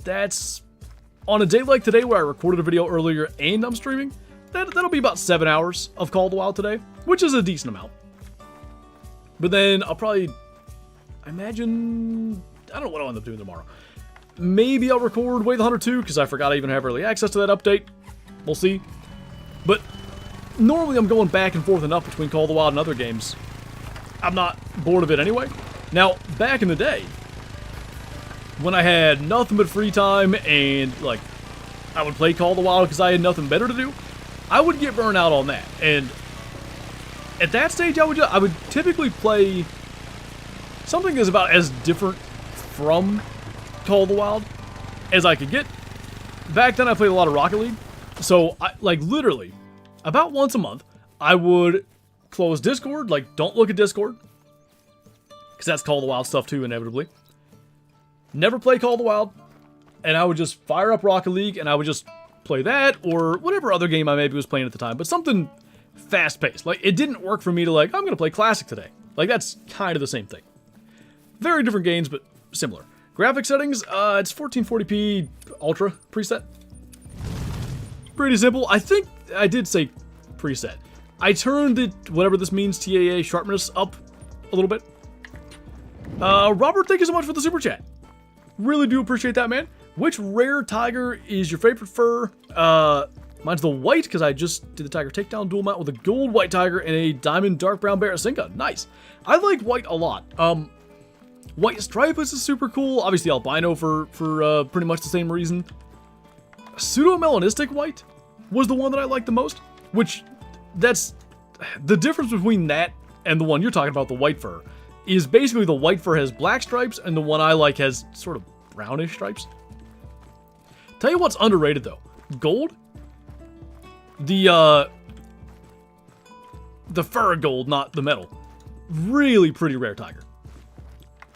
Speaker 1: that's on a day like today where I recorded a video earlier and I'm streaming, that'll be about 7 hours of Call of the Wild today, which is a decent amount. But then I'll probably, I imagine, I don't know what I'll end up doing tomorrow. Maybe I'll record Way the Hunter 2, because I forgot I even have early access to that update. We'll see. But normally I'm going back and forth enough between Call of the Wild and other games. I'm not bored of it anyway. Now, back in the day, when I had nothing but free time and, like, I would play Call of the Wild because I had nothing better to do, I would get burned out on that. And at that stage, I would typically play something that's about as different from Call of the Wild as I could get. Back then I played a lot of Rocket League, so like literally about once a month I would close Discord, like don't look at Discord, because that's Call of the Wild stuff too, inevitably. Never play Call of the Wild, and I would just fire up Rocket League and I would just play that or whatever other game I maybe was playing at the time, but something fast paced. Like it didn't work for me to like, I'm gonna play Classic today. Like that's kind of the same thing. Very different games, but similar. Graphic settings, it's 1440p Ultra preset. Pretty simple. I think I did say preset. I turned it, whatever this means, TAA sharpness up a little bit. Robert, thank you so much for the super chat. Really do appreciate that, man. Which rare tiger is your favorite fur? Mine's the white, because I just did the tiger takedown dual mount with a gold white tiger and a diamond dark brown Barrasinga. Nice. I like white a lot. White stripeless is super cool. Obviously albino for pretty much the same reason. Pseudo-melanistic white was the one that I liked the most, which that's the difference between that and the one you're talking about, the white fur, is basically the white fur has black stripes and the one I like has sort of brownish stripes. Tell you what's underrated though, gold. The fur gold, not the metal. Really pretty rare tiger.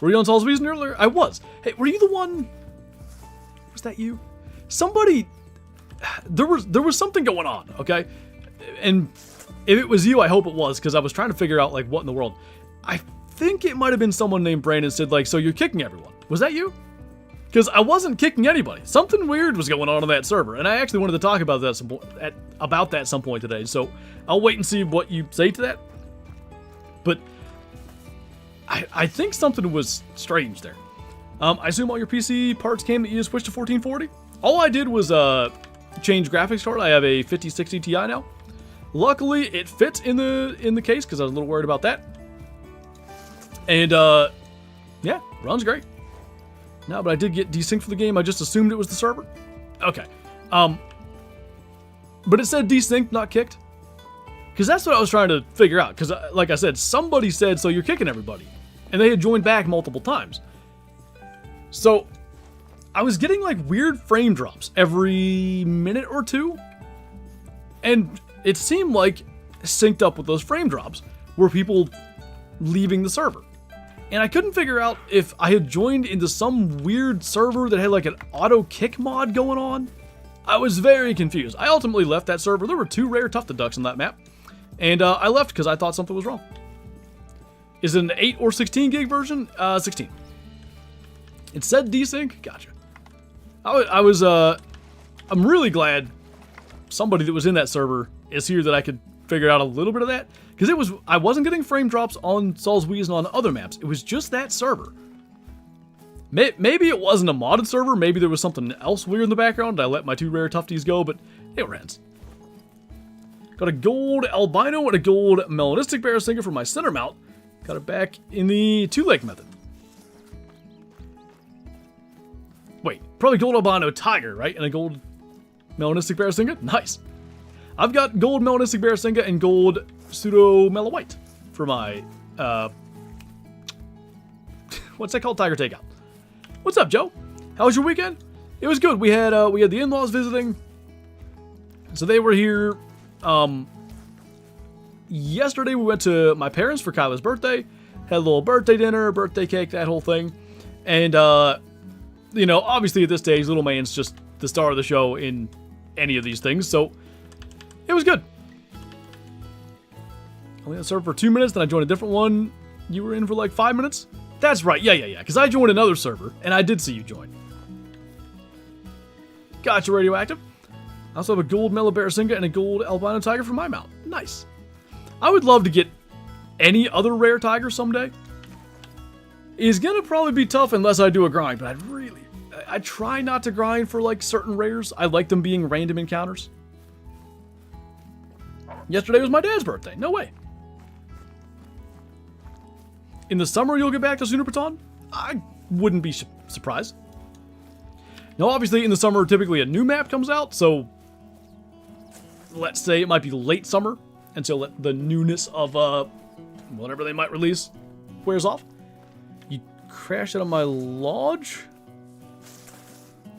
Speaker 1: Were you on Saul's Reason earlier? I was. Hey, were you the one? Was that you? Somebody. There was something going on, okay? And if it was you, I hope it was, because I was trying to figure out like what in the world. I think it might have been someone named Brandon said like, so you're kicking everyone. Was that you? Because I wasn't kicking anybody. Something weird was going on that server, and I actually wanted to talk about that some point today. So I'll wait and see what you say to that. But I think something was strange there. I assume all your PC parts came that you just switched to 1440. All I did was change graphics card. I have a 5060 Ti now. Luckily, it fits in the case because I was a little worried about that. And yeah, runs great. No, but I did get desynced for the game. I just assumed it was the server. Okay. But it said desynced, not kicked. Because that's what I was trying to figure out. Because, like I said, somebody said, so you're kicking everybody. And they had joined back multiple times. So, I was getting, like, weird frame drops every minute or two. And it seemed like, synced up with those frame drops, were people leaving the server. And I couldn't figure out if I had joined into some weird server that had like an auto kick mod going on. I was very confused. I ultimately left that server. There were 2 rare tufted ducks on that map. And I left because I thought something was wrong. Is it an 8 or 16 gig version? 16. It said desync. Gotcha. I'm really glad somebody that was in that server is here that I could figure out a little bit of that. Because I wasn't getting frame drops on Saul's Wheeze and on other maps. It was just that server. Maybe it wasn't a modded server. Maybe there was something else weird in the background. I let my 2 rare tufties go, but they were ends. Got a gold albino and a gold melanistic Barrasinga for my center mount. Got it back in the 2-leg method. Wait, probably gold albino tiger, right? And a gold melanistic Barrasinga? Nice. I've got gold melanistic Barrasinga and gold pseudo mellow white for my what's that called? Tiger takeout. What's up, Joe? How was your weekend? It was good. We had the in-laws visiting, so they were here. Yesterday we went to my parents for Kyla's birthday. Had a little birthday dinner, birthday cake, that whole thing, and you know, obviously at this stage, little man's just the star of the show in any of these things, so it was good. Only on the server for 2 minutes, then I joined a different one. You were in for like 5 minutes? That's right, yeah. Because I joined another server, and I did see you join. Gotcha, Radioactive. I also have a gold Mellow Barrasinga and a gold albino tiger for my mount. Nice. I would love to get any other rare tiger someday. It's gonna probably be tough unless I do a grind, but I try not to grind for like certain rares. I like them being random encounters. Yesterday was my dad's birthday. No way. In the summer, you'll get back to Sooner Baton? I wouldn't be surprised. Now, obviously, in the summer, typically a new map comes out, so let's say it might be late summer until the newness of whatever they might release wears off. You crashed out of my lodge?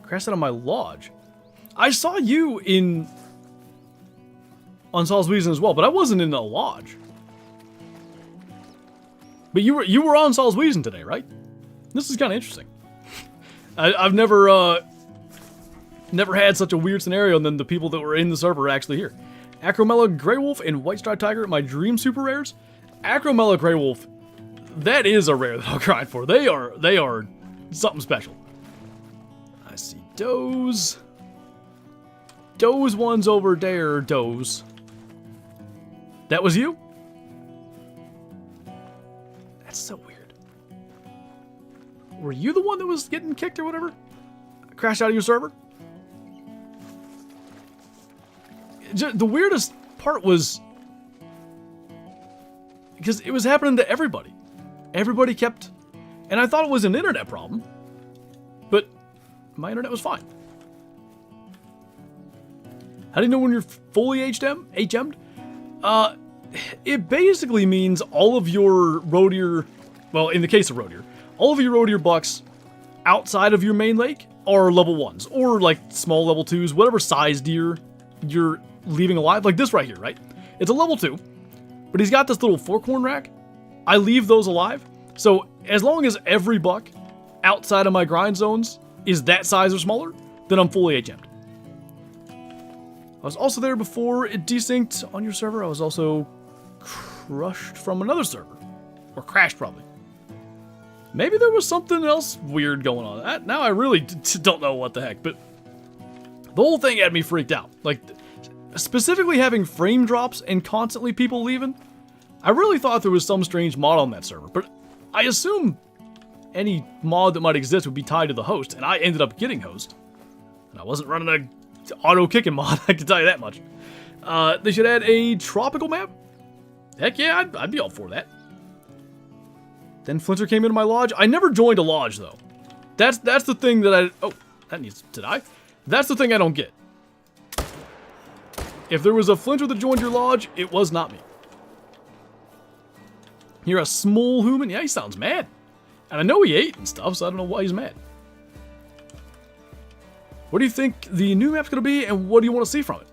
Speaker 1: Crashed out of my lodge? I saw you on Saul's Reason as well, but I wasn't in a lodge. But you were on Saul's Reason today, right? This is kind of interesting. I've never had such a weird scenario, and then the people that were in the server are actually here. Acromella Grey Wolf and White Striped Tiger, my dream super rares. Acromella Grey Wolf, that is a rare that I'll grind for. They are something special. I see does. those ones over there, those. That was you? That's so weird. Were you the one that was getting kicked or whatever? Crashed out of your server? The weirdest part was because it was happening to everybody. Everybody kept, and I thought it was an internet problem, but my internet was fine. How do you know when you're fully HM'd? It basically means all of your roe deer, well, in the case of roe deer, all of your roe deer bucks outside of your main lake are level 1s, or like small level 2s, whatever size deer you're leaving alive. Like this right here, right? It's a level 2, but he's got this little forkhorn rack. I leave those alive. So as long as every buck outside of my grind zones is that size or smaller, then I'm fully HM'd. I was also there before it desynced on your server. I was also crushed from another server. Or crashed, probably. Maybe there was something else weird going on. Now I really don't know what the heck, but the whole thing had me freaked out. Like, specifically having frame drops and constantly people leaving. I really thought there was some strange mod on that server, but I assume any mod that might exist would be tied to the host, and I ended up getting host. And I wasn't running a auto kicking mod, I can tell you that much. They should add a tropical map. Heck yeah, I'd be all for that. Then Flinter came into my lodge. I never joined a lodge though. That's the thing that I, oh, that needs to die. That's the thing I don't get. If there was a Flinter that joined your lodge, it was not me. You're a small human? Yeah, he sounds mad. And I know he ate and stuff, so I don't know why he's mad. What do you think the new map's going to be, and what do you want to see from it?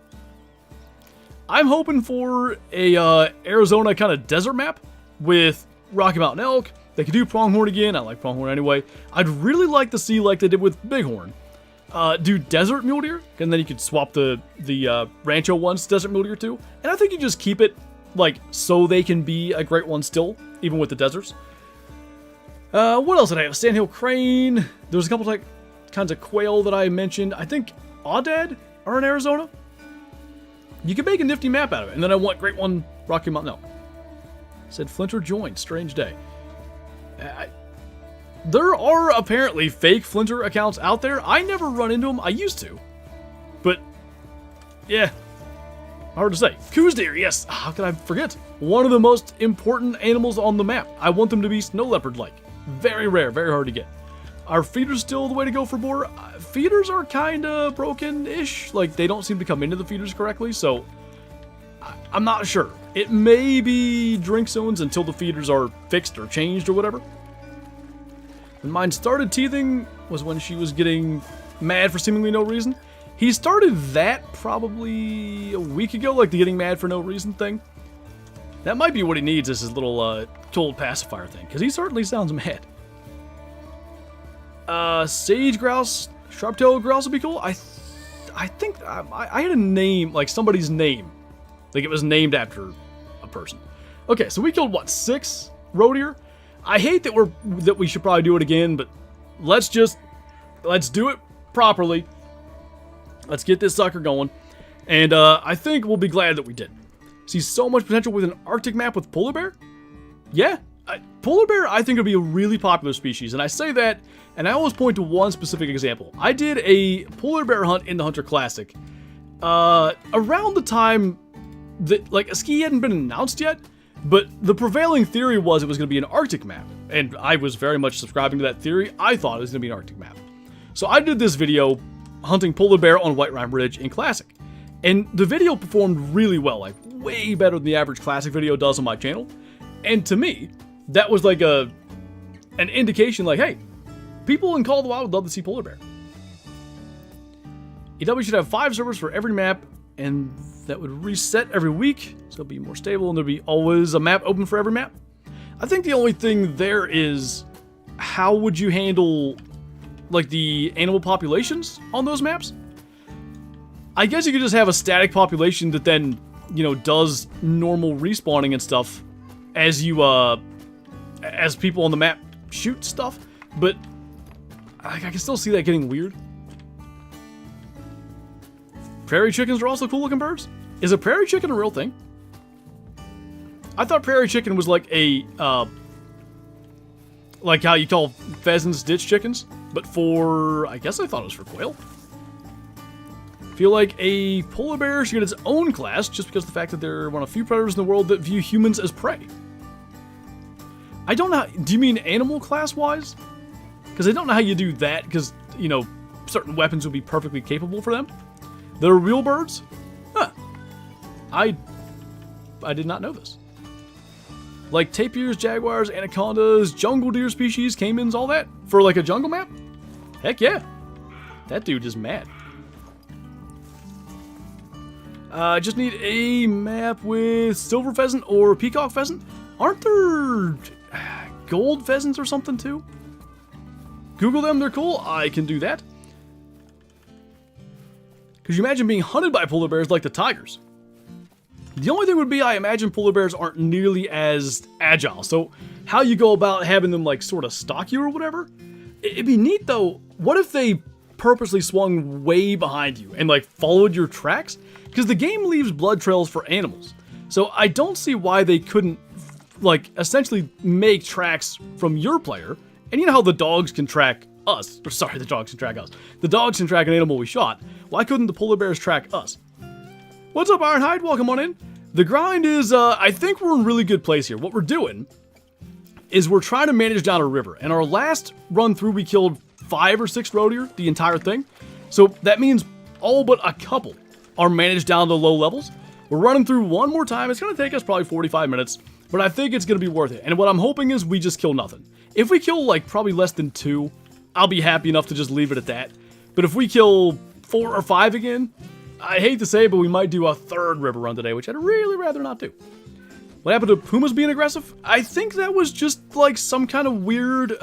Speaker 1: I'm hoping for a Arizona kind of desert map with Rocky Mountain elk. They could do pronghorn again. I like pronghorn anyway. I'd really like to see, like they did with bighorn, do desert mule deer, and then you could swap the Rancho ones to desert mule deer too. And I think you just keep it like so they can be a great one still, even with the deserts. What else did I have? Sandhill crane. There's a couple like kinds of quail that I mentioned. I think Aoudad are in Arizona. You can make a nifty map out of it. And then I want Great One Rocky Mountain. No. Said Flinter joined. Strange day. There are apparently fake Flinter accounts out there. I never run into them. I used to. But, yeah. Hard to say. Coos deer, yes. How could I forget? One of the most important animals on the map. I want them to be snow leopard-like. Very rare. Very hard to get. Are feeders still the way to go for boar? Feeders are kind of broken-ish. Like, they don't seem to come into the feeders correctly, so I'm not sure. It may be drink zones until the feeders are fixed or changed or whatever. When mine started teething was when she was getting mad for seemingly no reason. He started that probably a week ago, like the getting mad for no reason thing. That might be what he needs, is his little cold pacifier thing, because he certainly sounds mad. Sage grouse, sharp-tailed grouse would be cool. I think I had a name, like somebody's name. Like it was named after a person. Okay, so we killed, what, 6 roe deer? I hate that we should probably do it again, but let's do it properly. Let's get this sucker going. And I think we'll be glad that we did. See so much potential with an Arctic map with polar bear? Yeah. Polar bear, I think, would be a really popular species, and I say that, and I always point to one specific example. I did a polar bear hunt in the Hunter Classic around the time that, like, a ski hadn't been announced yet, but the prevailing theory was it was going to be an Arctic map, and I was very much subscribing to that theory. I thought it was going to be an Arctic map. So I did this video hunting polar bear on White Rime Ridge in Classic, and the video performed really well, like way better than the average Classic video does on my channel, and to me, that was like an indication like, hey, people in Call of the Wild would love to see polar bear. EW should have 5 servers for every map, and that would reset every week, so it'll be more stable, and there'll be always a map open for every map. I think the only thing there is, how would you handle, like, the animal populations on those maps? I guess you could just have a static population that then, you know, does normal respawning and stuff as you, as people on the map shoot stuff, but I can still see that getting weird. Prairie chickens are also cool looking birds? Is a prairie chicken a real thing? I thought prairie chicken was like a, like how you call pheasants ditch chickens, but for, I guess I thought it was for quail. Feel like a polar bear should get its own class just because of the fact that they're one of the few predators in the world that view humans as prey. I don't know, do you mean animal class-wise? Because I don't know how you do that, because, you know, certain weapons would be perfectly capable for them. They're real birds? Huh. I did not know this. Like tapirs, jaguars, anacondas, jungle deer species, caimans, all that? For like a jungle map? Heck yeah. That dude is mad. I just need a map with silver pheasant or peacock pheasant. Aren't there gold pheasants or something too? Google them, they're cool. I can do that. Could you imagine being hunted by polar bears like the tigers? The only thing would be, I imagine polar bears aren't nearly as agile. So how you go about having them like sort of stalk you or whatever? It'd be neat though. What if they purposely swung way behind you and like followed your tracks? Because the game leaves blood trails for animals. So I don't see why they couldn't like essentially make tracks from your player. And you know how the dogs can track us. Or sorry, the dogs can track us. The dogs can track an animal we shot. Why couldn't the polar bears track us? What's up, Ironhide? Welcome on in. The grind is, I think we're in a really good place here. What we're doing is we're trying to manage down a river. And our last run through, we killed 5 or 6 roe deer, the entire thing. So that means all but a couple are managed down to low levels. We're running through one more time. It's going to take us probably 45 minutes, but I think it's going to be worth it. And what I'm hoping is we just kill nothing. If we kill like probably less than 2, I'll be happy enough to just leave it at that. But if we kill 4 or 5 again, I hate to say it, but we might do a 3rd river run today, which I'd really rather not do. What happened to pumas being aggressive? I think that was just like some kind of weird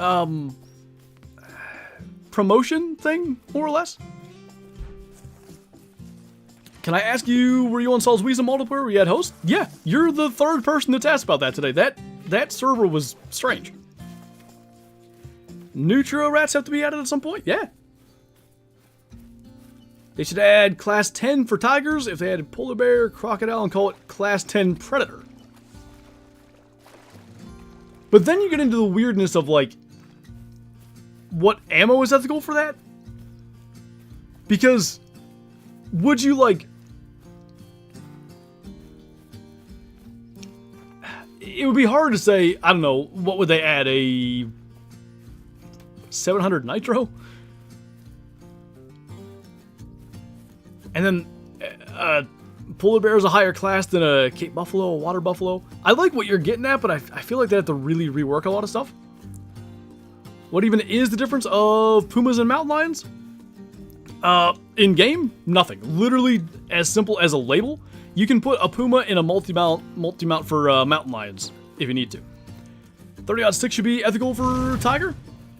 Speaker 1: promotion thing, more or less. Can I ask you, were you on Saul's Weasel multiplayer where you had host? Yeah, you're the 3rd person that's asked about that today. That server was strange. Neutro rats have to be added at some point? Yeah. They should add class 10 for tigers if they added polar bear, crocodile, and call it class 10 predator. But then you get into the weirdness of like, what ammo is ethical for that? Because would you like, it would be hard to say, I don't know, what would they add, a 700 nitro? And then polar bear is a higher class than a Cape buffalo, a water buffalo. I like what you're getting at, but I feel like they have to really rework a lot of stuff. What even is the difference of pumas and mountain lions? In game, nothing. Literally as simple as a label. You can put a puma in a multi-mount for mountain lions if you need to. 30-6 should be ethical for tiger.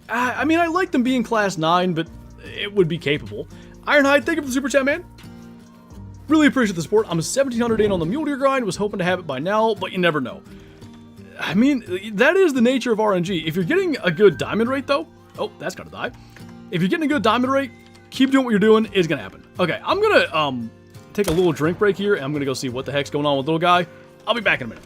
Speaker 1: I mean, I like them being class 9, but it would be capable. Ironhide, thank you for the super chat, man. Really appreciate the support. I'm 1,700 in on the mule deer grind. Was hoping to have it by now, but you never know. I mean, that is the nature of RNG. If you're getting a good diamond rate, though... Oh, that's gonna die. If you're getting a good diamond rate, keep doing what you're doing. It's gonna happen. Okay, I'm gonna take a little drink break here, and I'm gonna go see what the heck's going on with little guy. I'll be back in a minute.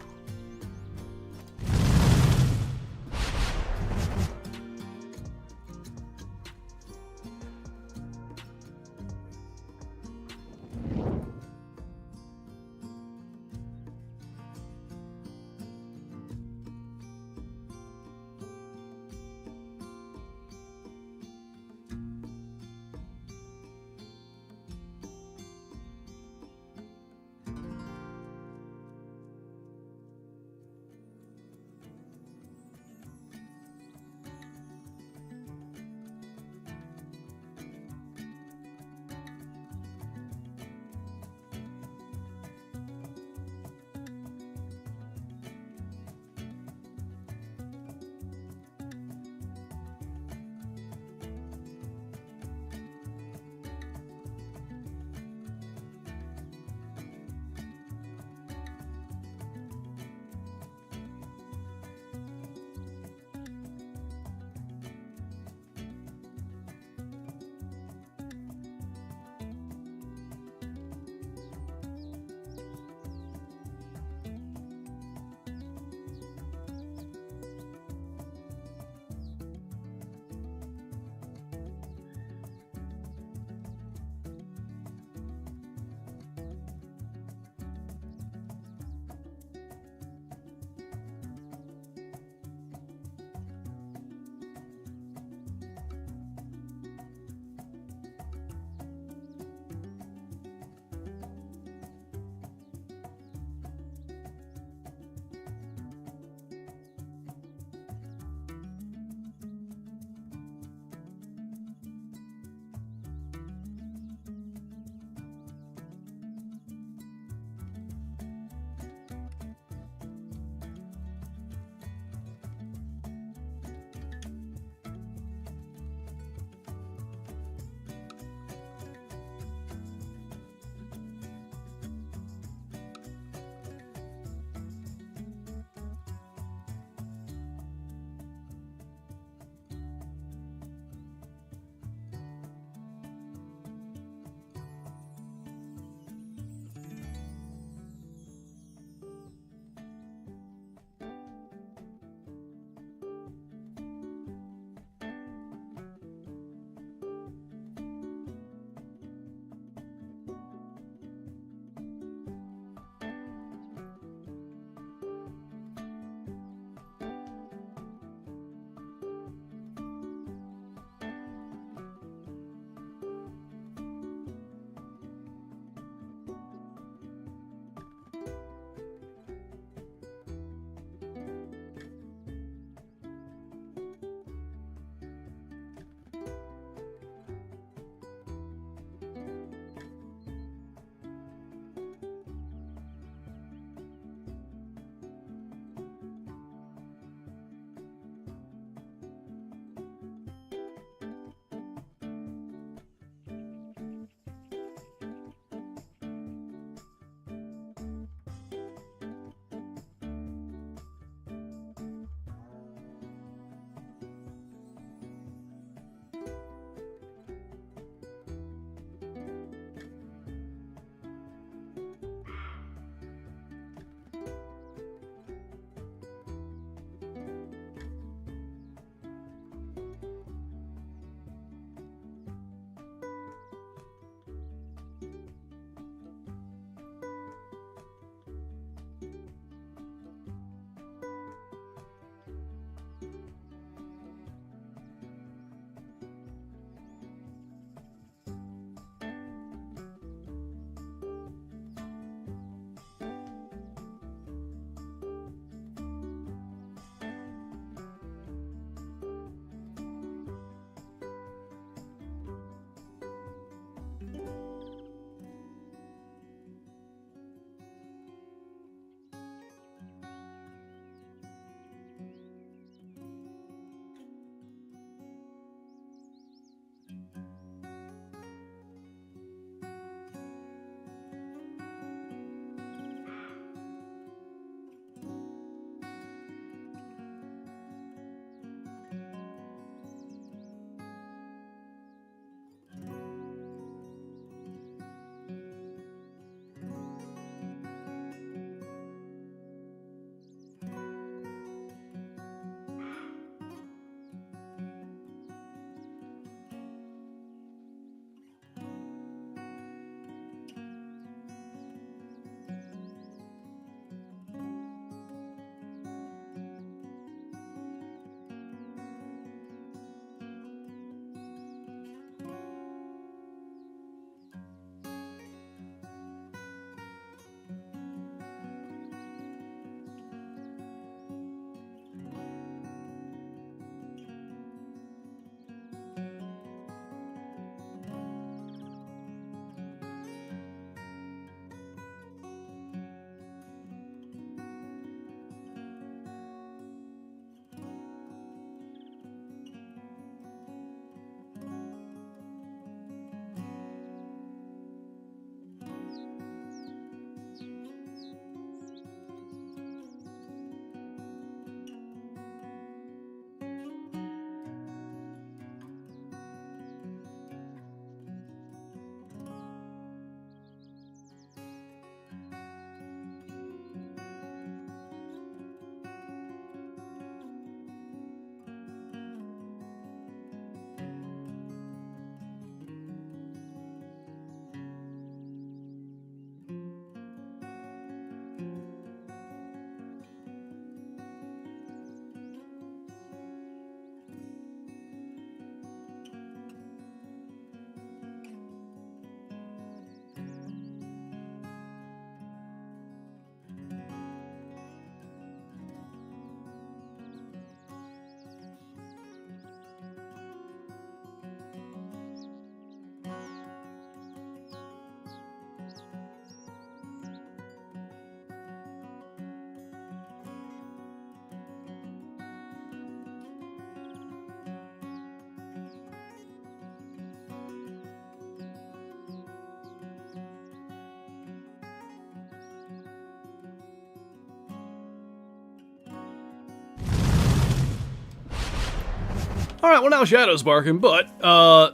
Speaker 1: Alright, well now Shadow's barking, but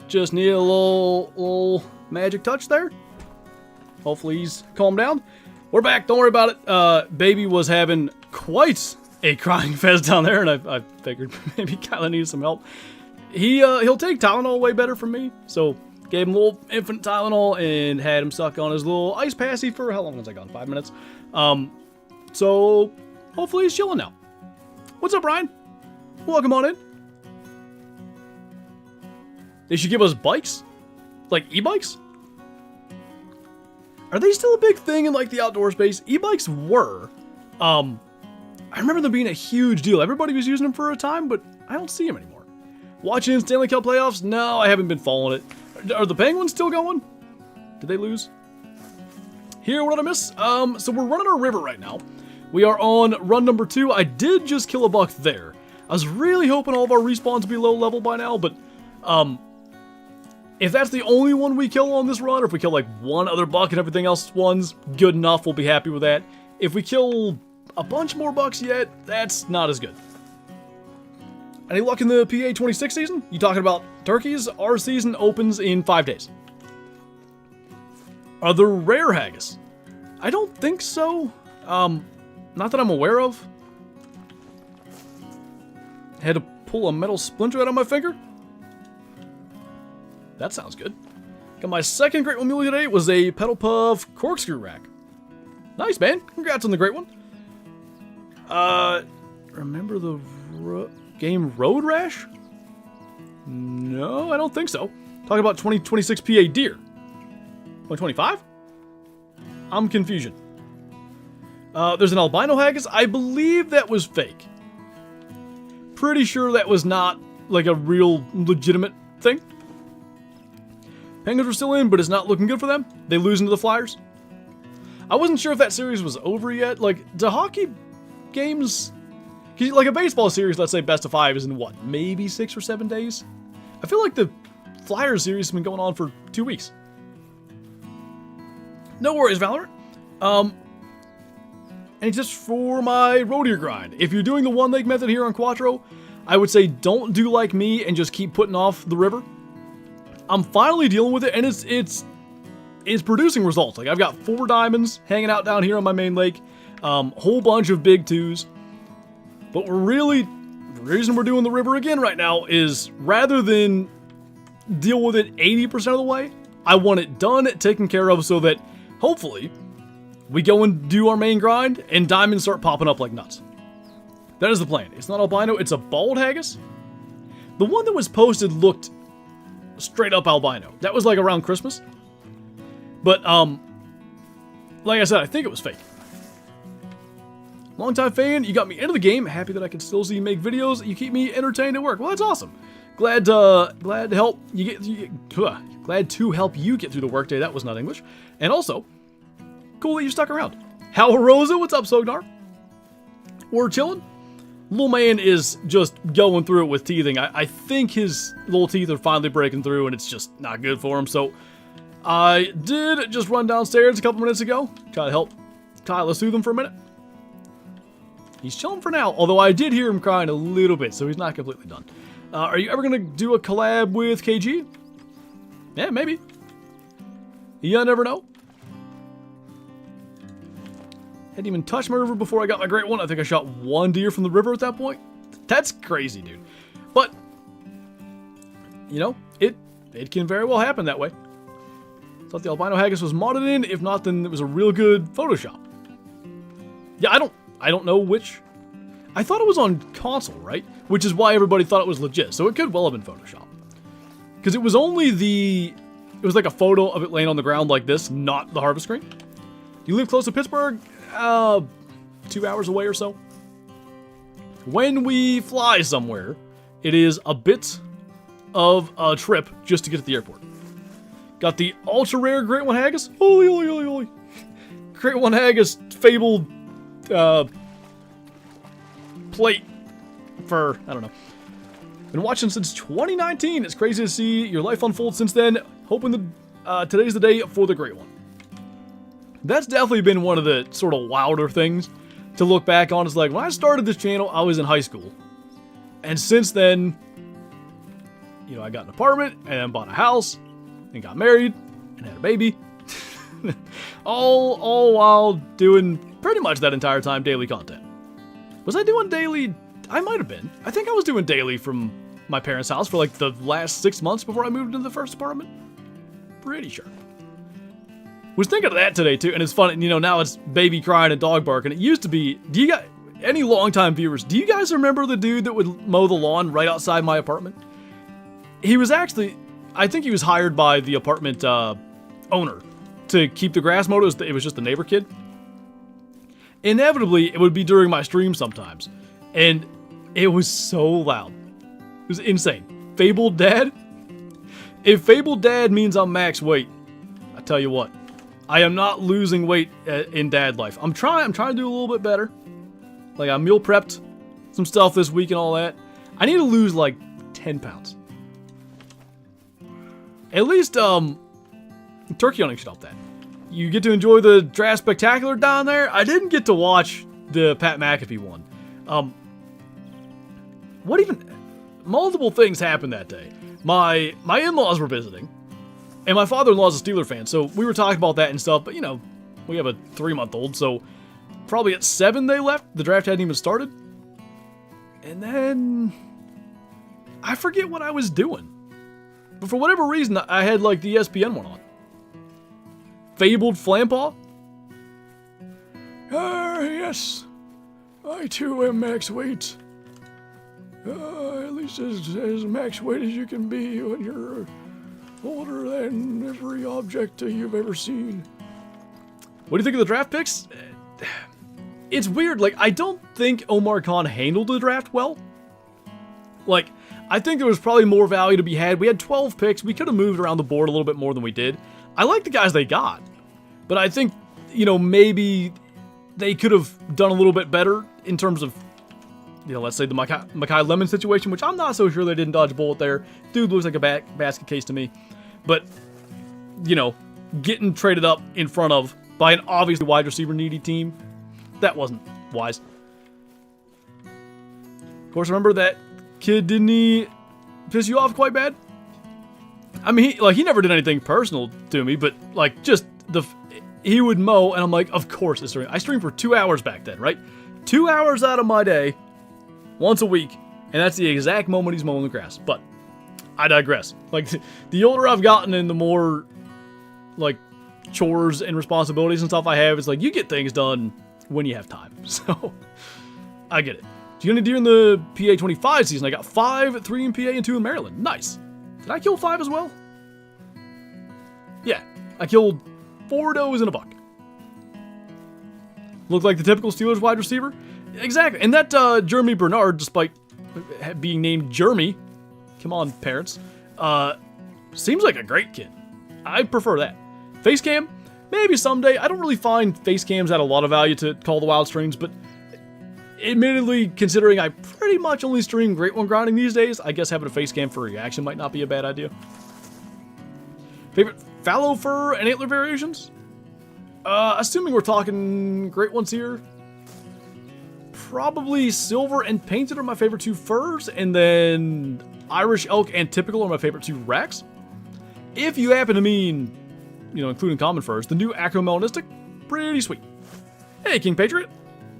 Speaker 1: just need a little magic touch there. Hopefully he's calmed down. We're back, don't worry about it. Baby was having quite a crying fest down there, and I figured maybe Kyla needs some help. He'll take Tylenol way better from me, so gave him a little infant Tylenol and had him suck on his little ice passy for how long was I gone? 5 minutes. So hopefully he's chilling now. What's up, Ryan? Welcome on in. They should give us bikes? Like e-bikes? Are they still a big thing in like the outdoor space? E-bikes were. I remember them being a huge deal. Everybody was using them for a time, but I don't see them anymore. Watching Stanley Cup playoffs? No, I haven't been following it. Are the Penguins still going? Did they lose? Here, what did I miss? So we're running our river right now. We are on run number 2. I did just kill a buck there. I was really hoping all of our respawns would be low level by now, but if that's the only one we kill on this run, or if we kill like one other buck and everything else one's good enough, we'll be happy with that. If we kill a bunch more bucks yet, that's not as good. Any luck in the PA 26 season? You talking about turkeys? Our season opens in 5 days. Are there rare haggis? I don't think so. Not that I'm aware of. Had to pull a metal splinter out of my finger. That sounds good. Got my second Great One Muley today. It was a Pedal Puff corkscrew rack. Nice, man. Congrats on the great one. Remember the game Road Rash? No, I don't think so. Talking about 2026 PA Deer. 2025? I'm confusion. There's an albino haggis. I believe that was fake. Pretty sure that was not like a real legitimate thing. Penguins were still in, but it's not looking good for them. They lose into the Flyers. I wasn't sure if that series was over yet. Like, do hockey games... Like a baseball series, let's say best of 5 is in what? Maybe 6 or 7 days? I feel like the Flyers series has been going on for 2 weeks. No worries, Valorant. And just for my road deer grind. If you're doing the one leg method here on Quattro, I would say don't do like me and just keep putting off the river. I'm finally dealing with it, and it's producing results. Like, I've got 4 diamonds hanging out down here on my main lake, whole bunch of big 2s. But the reason we're doing the river again right now is rather than deal with it 80% of the way, I want it done, taken care of, so that hopefully we go and do our main grind and diamonds start popping up like nuts. That is the plan. It's not albino, it's a bald haggis. The one that was posted looked straight up albino. That was like around Christmas. But, like I said, I think it was fake. Longtime fan, you got me into the game. Happy that I can still see you make videos. You keep me entertained at work. Well, that's awesome. Glad to help glad to help you get through the workday. That was not English. And also, cool that you stuck around. How Rosa? What's up, Sognar? We're chilling. Little man is just going through it with teething. I think his little teeth are finally breaking through, and it's just not good for him. So I did just run downstairs a couple minutes ago. Try to help Kyla soothe him for a minute. He's chilling for now, although I did hear him crying a little bit, so he's not completely done. Are you ever going to do a collab with KG? Yeah, maybe. You never know. Hadn't even touched my river before I got my great one. I think I shot 1 deer from the river at that point. That's crazy, dude. But, you know, it can very well happen that way. Thought the albino haggis was modded in. If not, then it was a real good Photoshop. Yeah, I don't know which. I thought it was on console, right? Which is why everybody thought it was legit. So it could well have been Photoshop. Because it was only it was like a photo of it laying on the ground like this, not the harvest screen. You live close to Pittsburgh? 2 hours away or so. When we fly somewhere, it is a bit of a trip just to get to the airport. Got the ultra rare Great One Haggis. Holy, holy, holy, holy. Great One Haggis fabled plate for, I don't know. Been watching since 2019. It's crazy to see your life unfold since then. Hoping today's the day for the Great One. That's definitely been one of the sort of wilder things to look back on. It's like, when I started this channel, I was in high school. And since then, you know, I got an apartment and then bought a house and got married and had a baby. all while doing pretty much that entire time daily content. Was I doing daily? I might have been. I think I was doing daily from my parents' house for like the last 6 months before I moved into the first apartment. Pretty sure. Was thinking of that today too, and it's funny, you know, now it's baby crying and dog barking. It used to be, do you guys, any longtime viewers, do you guys remember the dude that would mow the lawn right outside my apartment? He was actually, I think he was hired by the apartment owner to keep the grass mowed. It was just a neighbor kid. Inevitably, it would be during my stream sometimes, and it was so loud. It was insane. Fabled Dad? If Fabled Dad means I'm max weight, I tell you what, I am not losing weight in dad life. I'm trying to do a little bit better. Like, I meal prepped some stuff this week and all that. I need to lose like 10 pounds. At least, turkey hunting should help that. You get to enjoy the Draft Spectacular down there. I didn't get to watch the Pat McAfee one. Multiple things happened that day. My in-laws were visiting, and my father-in-law's a Steeler fan, so we were talking about that and stuff, but you know, we have a 3-month-old, so probably at 7 they left. The draft hadn't even started. And then I forget what I was doing. But for whatever reason, I had like the ESPN one on. Fabled Flampaw? Yes. I too am max weight. At least as max weight as you can be when you're older than every object you've ever seen. What do you think of the draft picks? It's weird. Like, I don't think Omar Khan handled the draft well. Like, I think there was probably more value to be had. We had 12 picks. We could have moved around the board a little bit more than we did. I like the guys they got. But I think, you know, maybe they could have done a little bit better in terms of, you know, let's say the Makai Lemon situation, which I'm not so sure they didn't dodge a bullet there. Dude looks like a basket case to me. But, you know, getting traded up in front of by an obviously wide receiver needy team, that wasn't wise. Of course, remember that kid, didn't he piss you off quite bad? I mean, he never did anything personal to me, but like just he would mow, and I'm like, of course it's stream. I streamed for 2 hours back then, right? 2 hours out of my day, once a week, and that's the exact moment he's mowing the grass. But I digress. Like, the older I've gotten and the more like chores and responsibilities and stuff I have, it's like you get things done when you have time. So I get it. You're gonna do in the PA 25 season. I got 5, 3 in PA and 2 in Maryland. Nice. Did I kill 5 as well? Yeah, I killed 4 does and a buck. Looked like the typical Steelers wide receiver. Exactly. And that Jeremy Bernard, despite being named Jeremy, come on parents, seems like a great kid. I prefer that. Face cam, maybe someday. I don't really find face cams add a lot of value to Call the Wild streams, but admittedly, considering I pretty much only stream Great One grinding these days, I guess having a face cam for reaction might not be a bad idea. Favorite fallow fur and antler variations? Assuming we're talking Great Ones here, probably silver and painted are my favorite 2 furs, and then Irish elk and typical are my favorite 2 racks. If you happen to mean, you know, including common furs, the new acromelanistic, pretty sweet. Hey, King Patriot.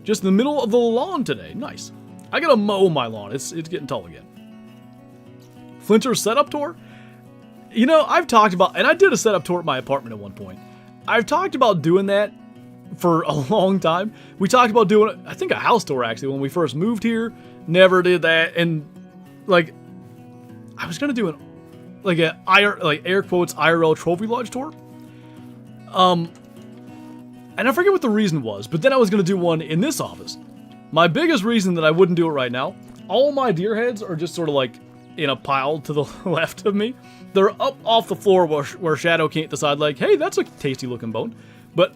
Speaker 1: Just in the middle of the lawn today. Nice. I gotta mow my lawn. It's getting tall again. Flinter setup tour? You know, I've talked about, and I did a setup tour at my apartment at one point. I've talked about doing that for a long time. We talked about doing, I think, a house tour actually when we first moved here. Never did that. And like, I was gonna do an air quotes IRL trophy lodge tour. And I forget what the reason was, but then I was going to do one in this office. My biggest reason that I wouldn't do it right now, all my deer heads are just sort of like in a pile to the left of me. They're up off the floor where Shadow can't decide like, hey, that's a tasty looking bone. But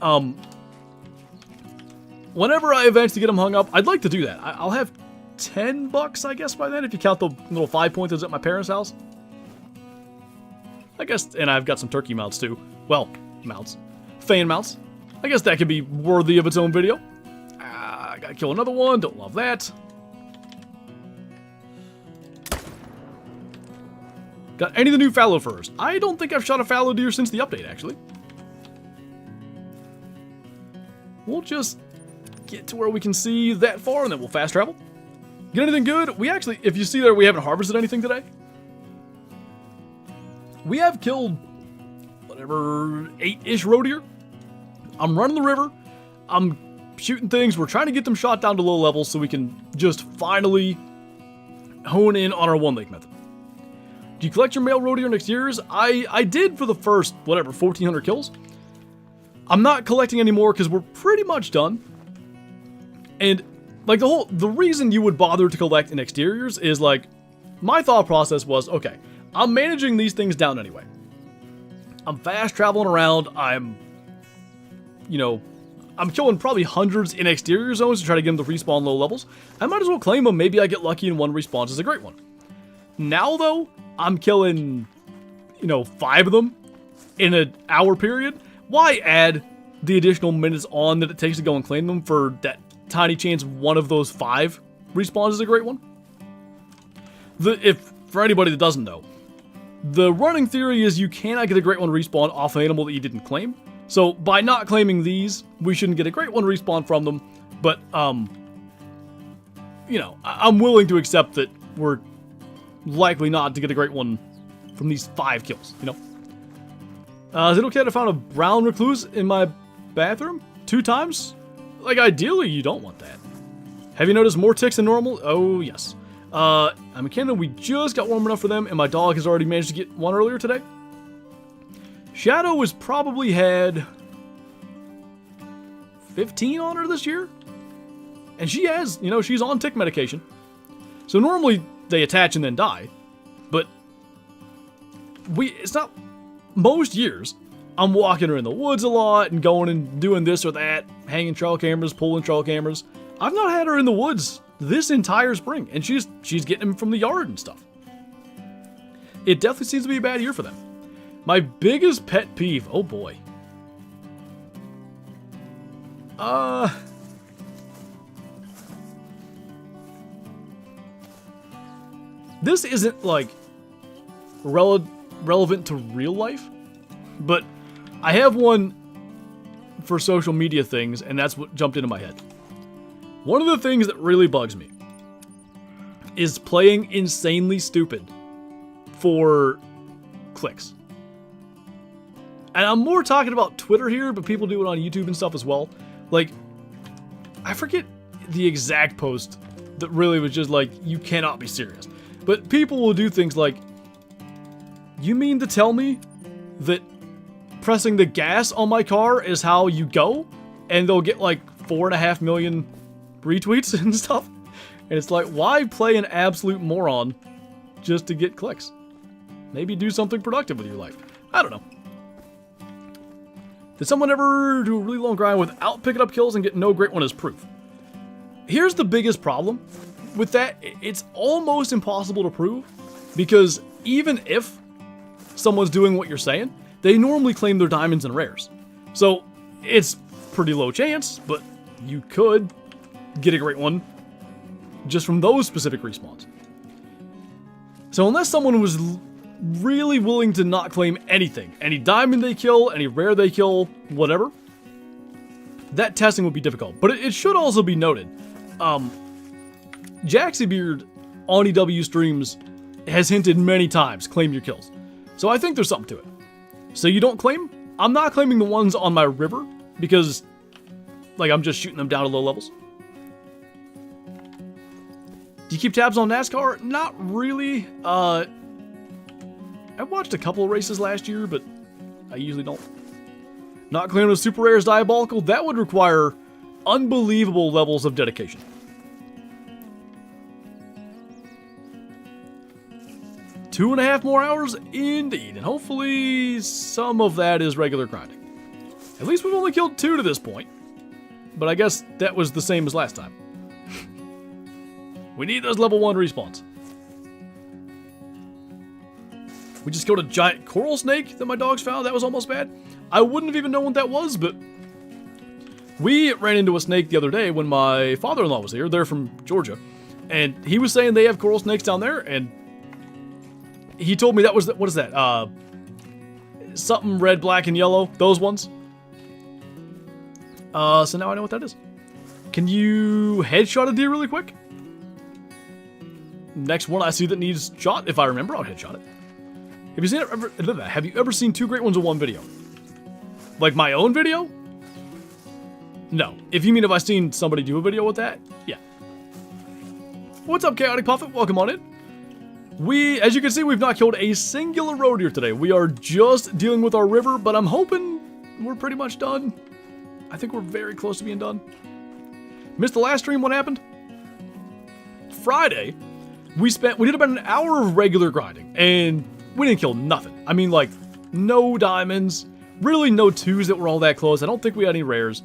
Speaker 1: whenever I eventually get them hung up, I'd like to do that. I'll have 10 bucks, I guess, by then, if you count the little 5-pointers at my parents' house. I guess, and I've got some turkey mounts too. Well, mounts. Fan mounts. I guess that could be worthy of its own video. I gotta kill another one. Don't love that. Got any of the new fallow furs? I don't think I've shot a fallow deer since the update, actually. We'll just get to where we can see that far, and then we'll fast travel. Get anything good? We actually, if you see there, we haven't harvested anything today. We have killed, whatever, 8-ish roe deer. I'm running the river. I'm shooting things. We're trying to get them shot down to low levels so we can just finally hone in on our one lake method. Do you collect your male roe deer next year's? I did for the first, whatever, 1,400 kills. I'm not collecting anymore because we're pretty much done. And like the reason you would bother to collect in exteriors is like, my thought process was, okay, I'm managing these things down anyway. I'm fast traveling around. I'm killing probably hundreds in exterior zones to try to get them to respawn low levels. I might as well claim them. Maybe I get lucky and one respawns is a great one. Now though, I'm killing, 5 of them in an hour period. Why add the additional minutes on that it takes to go and claim them for that tiny chance one of those 5 respawns is a great one? For anybody that doesn't know, the running theory is you cannot get a great one respawn off an animal that you didn't claim. So by not claiming these, we shouldn't get a great one respawn from them. But, I'm willing to accept that we're likely not to get a great one from these 5 kills, Is it okay that I found a brown recluse in my bathroom 2 times? Like, ideally, you don't want that. Have you noticed more ticks than normal? Oh, yes. I'm in Canada, we just got warm enough for them, and my dog has already managed to get one earlier today. Shadow has probably had 15 on her this year. And she has, she's on tick medication. So normally they attach and then die. But it's not, most years, I'm walking her in the woods a lot and going and doing this or that, hanging trail cameras, pulling trail cameras. I've not had her in the woods this entire spring, and she's getting them from the yard and stuff. It definitely seems to be a bad year for them. My biggest pet peeve, oh boy. This isn't like relevant to real life, but I have one for social media things, and that's what jumped into my head. One of the things that really bugs me is playing insanely stupid for clicks. And I'm more talking about Twitter here, but people do it on YouTube and stuff as well. Like, I forget the exact post that really was just like, you cannot be serious. But people will do things like, you mean to tell me that pressing the gas on my car is how you go? And they'll get like 4.5 million retweets and stuff. And it's like, why play an absolute moron just to get clicks? Maybe do something productive with your life. I don't know. Did someone ever do a really long grind without picking up kills and get no great one as proof? Here's the biggest problem with that. It's almost impossible to prove, because even if someone's doing what you're saying, they normally claim their diamonds and rares. So it's pretty low chance, but you could get a great one just from those specific respawns. So unless someone was really willing to not claim anything, any diamond they kill, any rare they kill, whatever, that testing would be difficult. But it should also be noted, JaxyBeard on EW streams has hinted many times, claim your kills. So I think there's something to it. So you don't claim? I'm not claiming the ones on my river because, like, I'm just shooting them down to low levels. Do you keep tabs on NASCAR? Not really. I watched a couple of races last year, but I usually don't. Not claiming a super rare is diabolical. That would require unbelievable levels of dedication. Two and a half more hours? Indeed. And hopefully some of that is regular grinding. At least we've only killed 2 to this point. But I guess that was the same as last time. We need those level 1 respawns. We just killed a giant coral snake that my dogs found. That was almost bad. I wouldn't have even known what that was, but we ran into a snake the other day when my father-in-law was here. They're from Georgia. And he was saying they have coral snakes down there, and he told me that was, what is that? Something red, black, and yellow. Those ones. So now I know what that is. Can you headshot a deer really quick? Next one I see that needs shot, if I remember, I'll headshot it. Have you ever seen two great ones in one video? Like my own video? No. If you mean have I seen somebody do a video with that? Yeah. What's up, Chaotic Puffet? Welcome on in. As you can see, we've not killed a singular roe deer today. We are just dealing with our river, but I'm hoping we're pretty much done. I think we're very close to being done. Missed the last stream, what happened? Friday, we did about an hour of regular grinding, and we didn't kill nothing. I mean, like, no diamonds, really no twos that were all that close. I don't think we had any rares.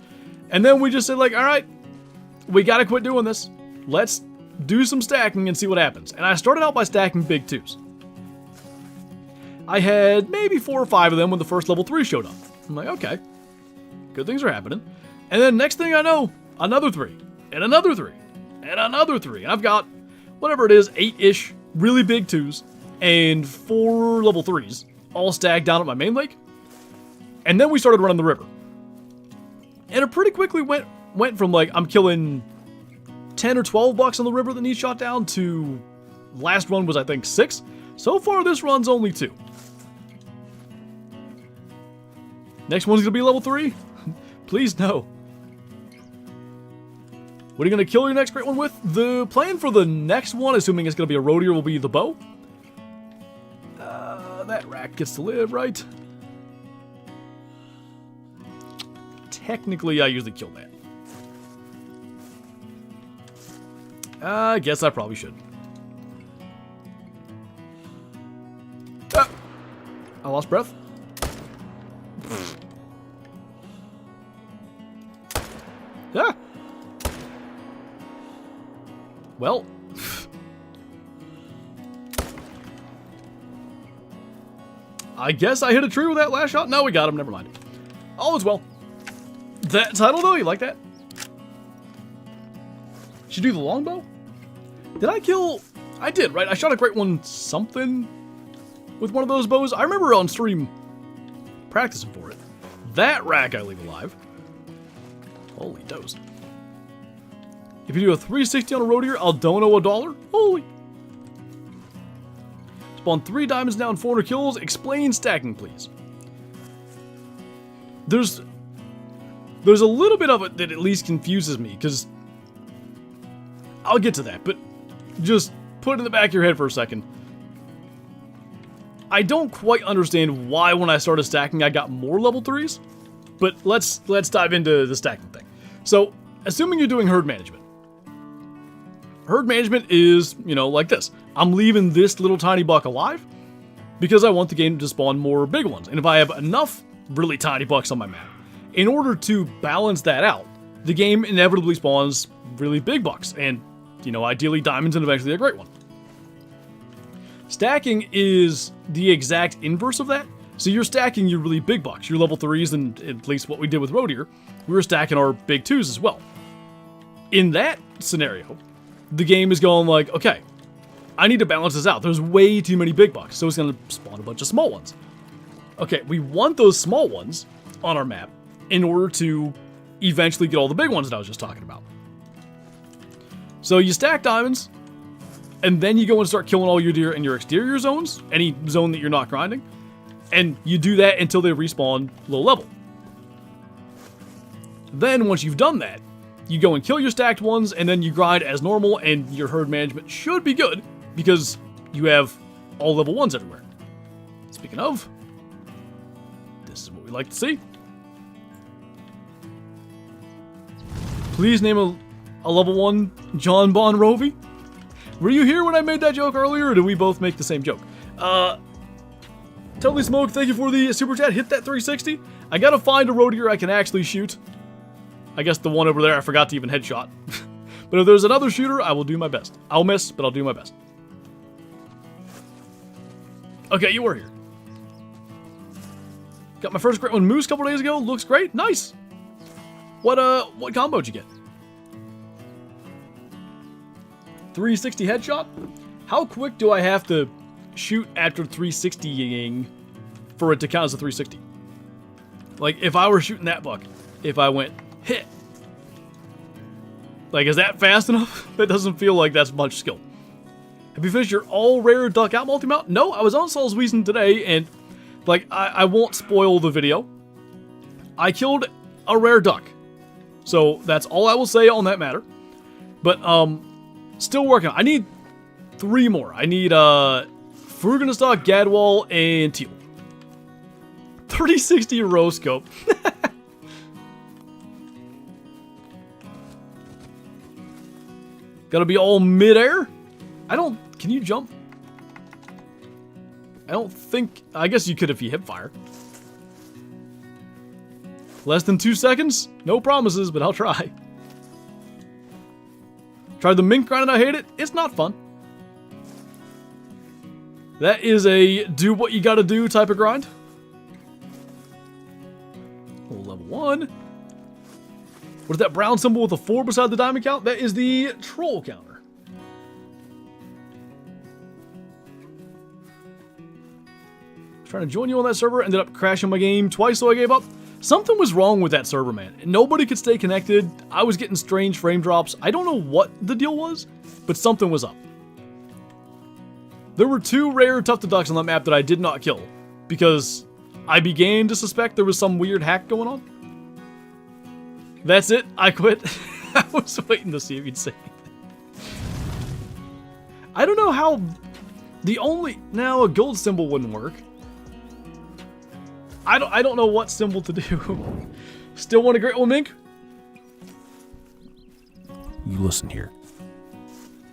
Speaker 1: And then we just said, like, all right, we gotta quit doing this. Let's do some stacking and see what happens. And I started out by stacking big twos. I had maybe 4 or 5 of them when the first level 3 showed up. I'm like, okay, good things are happening. And then next thing I know, another 3, and another 3, and another 3. And I've got, whatever it is, 8-ish really big 2s and 4 level 3s all stacked down at my main lake. And then we started running the river. And it pretty quickly went from like, I'm killing 10 or 12 bucks on the river that needs shot down to last run was I think 6. So far this run's only 2. Next one's gonna be level 3. Please no. What are you gonna kill your next great one with? The plan for the next one, assuming it's gonna be a roe deer, will be the bow. That rack gets to live, right? Technically, I usually kill that. I guess I probably should. Ah! I lost breath. Ah! Well. I guess I hit a tree with that last shot. No, we got him. Never mind. All is well. That title, though, you like that? Should do the longbow? Did I kill... I did, right? I shot a great one something with one of those bows. I remember on stream practicing for it. That rack I leave alive. Holy toast. If you do a 360 on a roe deer, I'll dono $1. Holy. Spawn 3 diamonds now and 400 kills. Explain stacking, please. There's a little bit of it that at least confuses me, because I'll get to that, but just put it in the back of your head for a second. I don't quite understand why when I started stacking I got more level 3s, but let's dive into the stacking thing. So, assuming you're doing herd management. Herd management is, you know, like this. I'm leaving this little tiny buck alive because I want the game to spawn more big ones. And if I have enough really tiny bucks on my map, in order to balance that out, the game inevitably spawns really big bucks and, you know, ideally diamonds and eventually a great one. Stacking is the exact inverse of that. So you're stacking your really big bucks, your level 3s, and at least what we did with roe deer, we were stacking our big 2s as well. In that scenario, the game is going like, okay, I need to balance this out. There's way too many big bucks, so it's going to spawn a bunch of small ones. Okay, we want those small ones on our map in order to eventually get all the big ones that I was just talking about. So you stack diamonds, and then you go and start killing all your deer in your exterior zones, any zone that you're not grinding, and you do that until they respawn low level. Then once you've done that, you go and kill your stacked ones, and then you grind as normal, and your herd management should be good, because you have all level 1s everywhere. Speaking of, this is what we like to see. Please name a level 1 John Bon Jovi. Were you here when I made that joke earlier, or did we both make the same joke? Totally Smoke, thank you for the super chat. Hit that 360. I gotta find a roe deer I can actually shoot. I guess the one over there I forgot to even headshot. But if there's another shooter, I will do my best. I'll miss, but I'll do my best. Okay, you were here. Got my first great one moose a couple days ago. Looks great. Nice. What combo did you get? 360 headshot? How quick do I have to shoot after 360ing for it to count as a 360. Like, if I were shooting that buck, if I went hit, like, is that fast enough? That doesn't feel like that's much skill. Have you finished your all-rare duck out multi-mount? No, I was on Saul's Weason today, and, like, I won't spoil the video. I killed a rare duck. So, that's all I will say on that matter. But, still working on it. I need 3 more. I need, Fruganistock, Gadwall, and Teal. 3060 row scope. Gotta be all mid-air? Can you jump? I don't think, I guess you could if you hip fire. Less than 2 seconds? No promises, but I'll try. Tried the mink grind and I hate it. It's not fun. That is a do what you gotta do type of grind. Level 1. What is that brown symbol with a 4 beside the diamond count? That is the troll counter. Trying to join you on that server, ended up crashing my game twice, so I gave up. Something was wrong with that server, man. Nobody could stay connected. I was getting strange frame drops. I don't know what the deal was, but something was up. There were 2 rare tufted ducks on that map that I did not kill, because I began to suspect there was some weird hack going on. That's it. I quit. I was waiting to see if you'd say anything. I don't know how... Now a gold symbol wouldn't work. I don't know what symbol to do. Still want a great one, Mink?
Speaker 3: You listen here.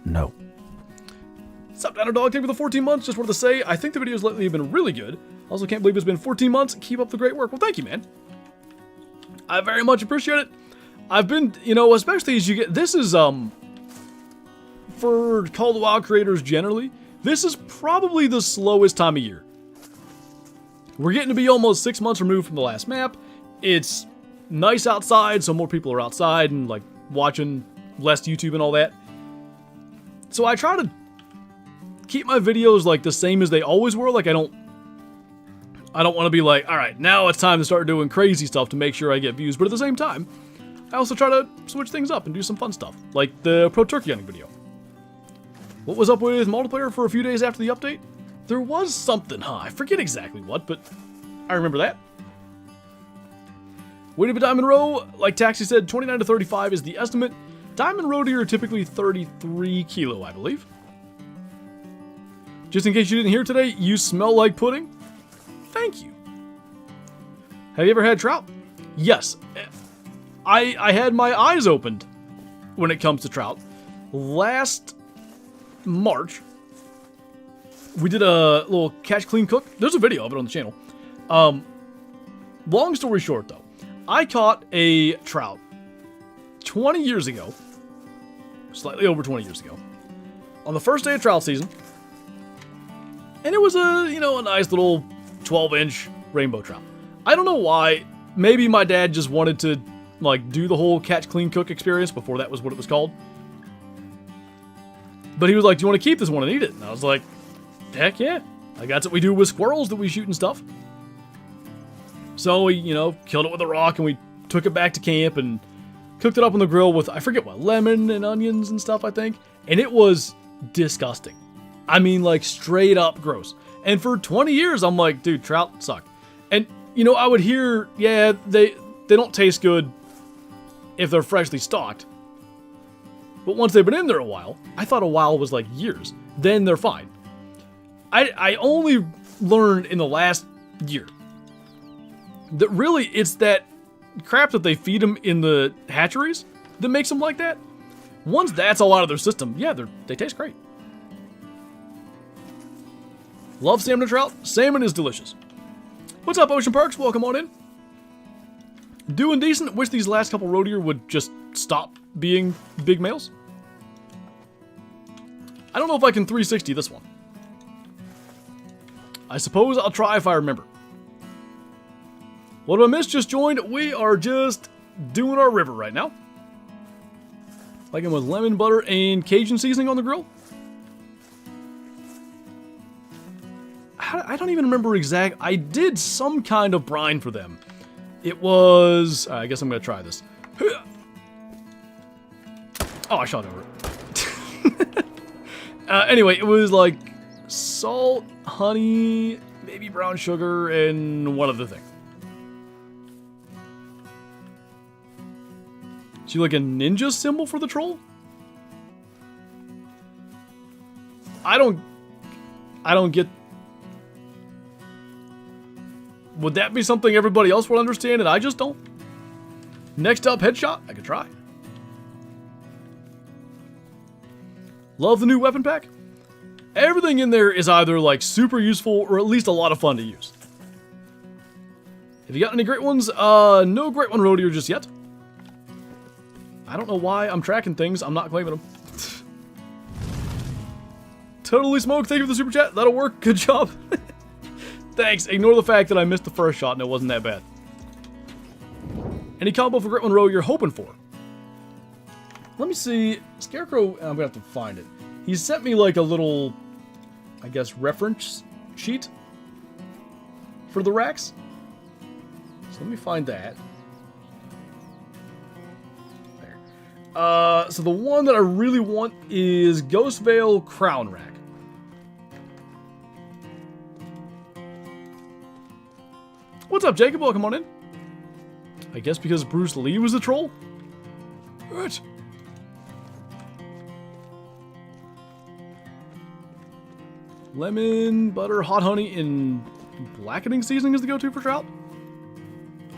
Speaker 3: No.
Speaker 1: What's up, Dino Dog? Thank you for the 14 months. Just wanted to say, I think the videos lately have been really good. Also, can't believe it's been 14 months. Keep up the great work. Well, thank you, man. I very much appreciate it. I've been, especially as you get... This is, for Call of the Wild creators generally, this is probably the slowest time of year. We're getting to be almost 6 months removed from the last map. It's nice outside, so more people are outside and, like, watching less YouTube and all that. So I try to keep my videos, like, the same as they always were. Like, I don't want to be like, all right, now it's time to start doing crazy stuff to make sure I get views. But at the same time, I also try to switch things up and do some fun stuff, like the pro turkey hunting video. What was up with multiplayer for a few days after the update? There was something, huh? I forget exactly what, but I remember that. Weight of a diamond roe, like Taxi said, 29 to 35 is the estimate. Diamond roe deer are typically 33 kilo, I believe. Just in case you didn't hear today, you smell like pudding. Thank you. Have you ever had trout? Yes. I had my eyes opened when it comes to trout. Last March, we did a little catch, clean, cook. There's a video of it on the channel. Long story short, though, I caught a trout 20 years ago, slightly over 20 years ago, on the first day of trout season. And it was a nice little 12-inch rainbow trout. I don't know why. Maybe my dad just wanted to, like, do the whole catch, clean, cook experience before that was what it was called. But he was like, do you want to keep this one and eat it? And I was like, heck yeah. Like, that's what we do with squirrels that we shoot and stuff. So we, killed it with a rock and we took it back to camp and cooked it up on the grill with, I forget what, lemon and onions and stuff, I think. And it was disgusting. I mean, like, straight up gross. And for 20 years, I'm like, dude, trout suck. And, I would hear, yeah, they don't taste good if they're freshly stocked. But once they've been in there a while, I thought a while was like years, then they're fine. I only learned in the last year that really it's that crap that they feed them in the hatcheries that makes them like that. Once that's all out of their system, yeah, they taste great. Love salmon and trout. Salmon is delicious. What's up, Ocean Parks? Welcome on in. Doing decent. Wish these last couple roe deer would just stop being big males. I don't know if I can 360 this one. I suppose I'll try if I remember. What I missed just joined. We are just doing our river right now. Like it with lemon butter and Cajun seasoning on the grill. I don't even remember exact. I did some kind of brine for them. It was. I guess I'm gonna try this. Oh, I shot over it. Anyway, it was like salt, honey, maybe brown sugar, and one other thing. See, like a ninja symbol for the troll? I don't get. Would that be something everybody else would understand and I just don't? Next up, headshot. I could try. Love the new weapon pack. Everything in there is either like super useful or at least a lot of fun to use. Have you got any great ones? No great one roadier just yet. I don't know why I'm tracking things. I'm not claiming them. Totally Smoke, thank you for the super chat. That'll work. Good job. Thanks. Ignore the fact that I missed the first shot and it wasn't that bad. Any combo for Great One Row you're hoping for? Let me see. Scarecrow, I'm going to have to find it. He sent me like a little, I guess, reference sheet for the racks. So let me find that. There. So the one that I really want is Ghost Veil Crown Rack. What's up, Jacob? Welcome on in. I guess because Bruce Lee was the troll? What? Lemon, butter, hot honey, and blackening seasoning is the go-to for trout.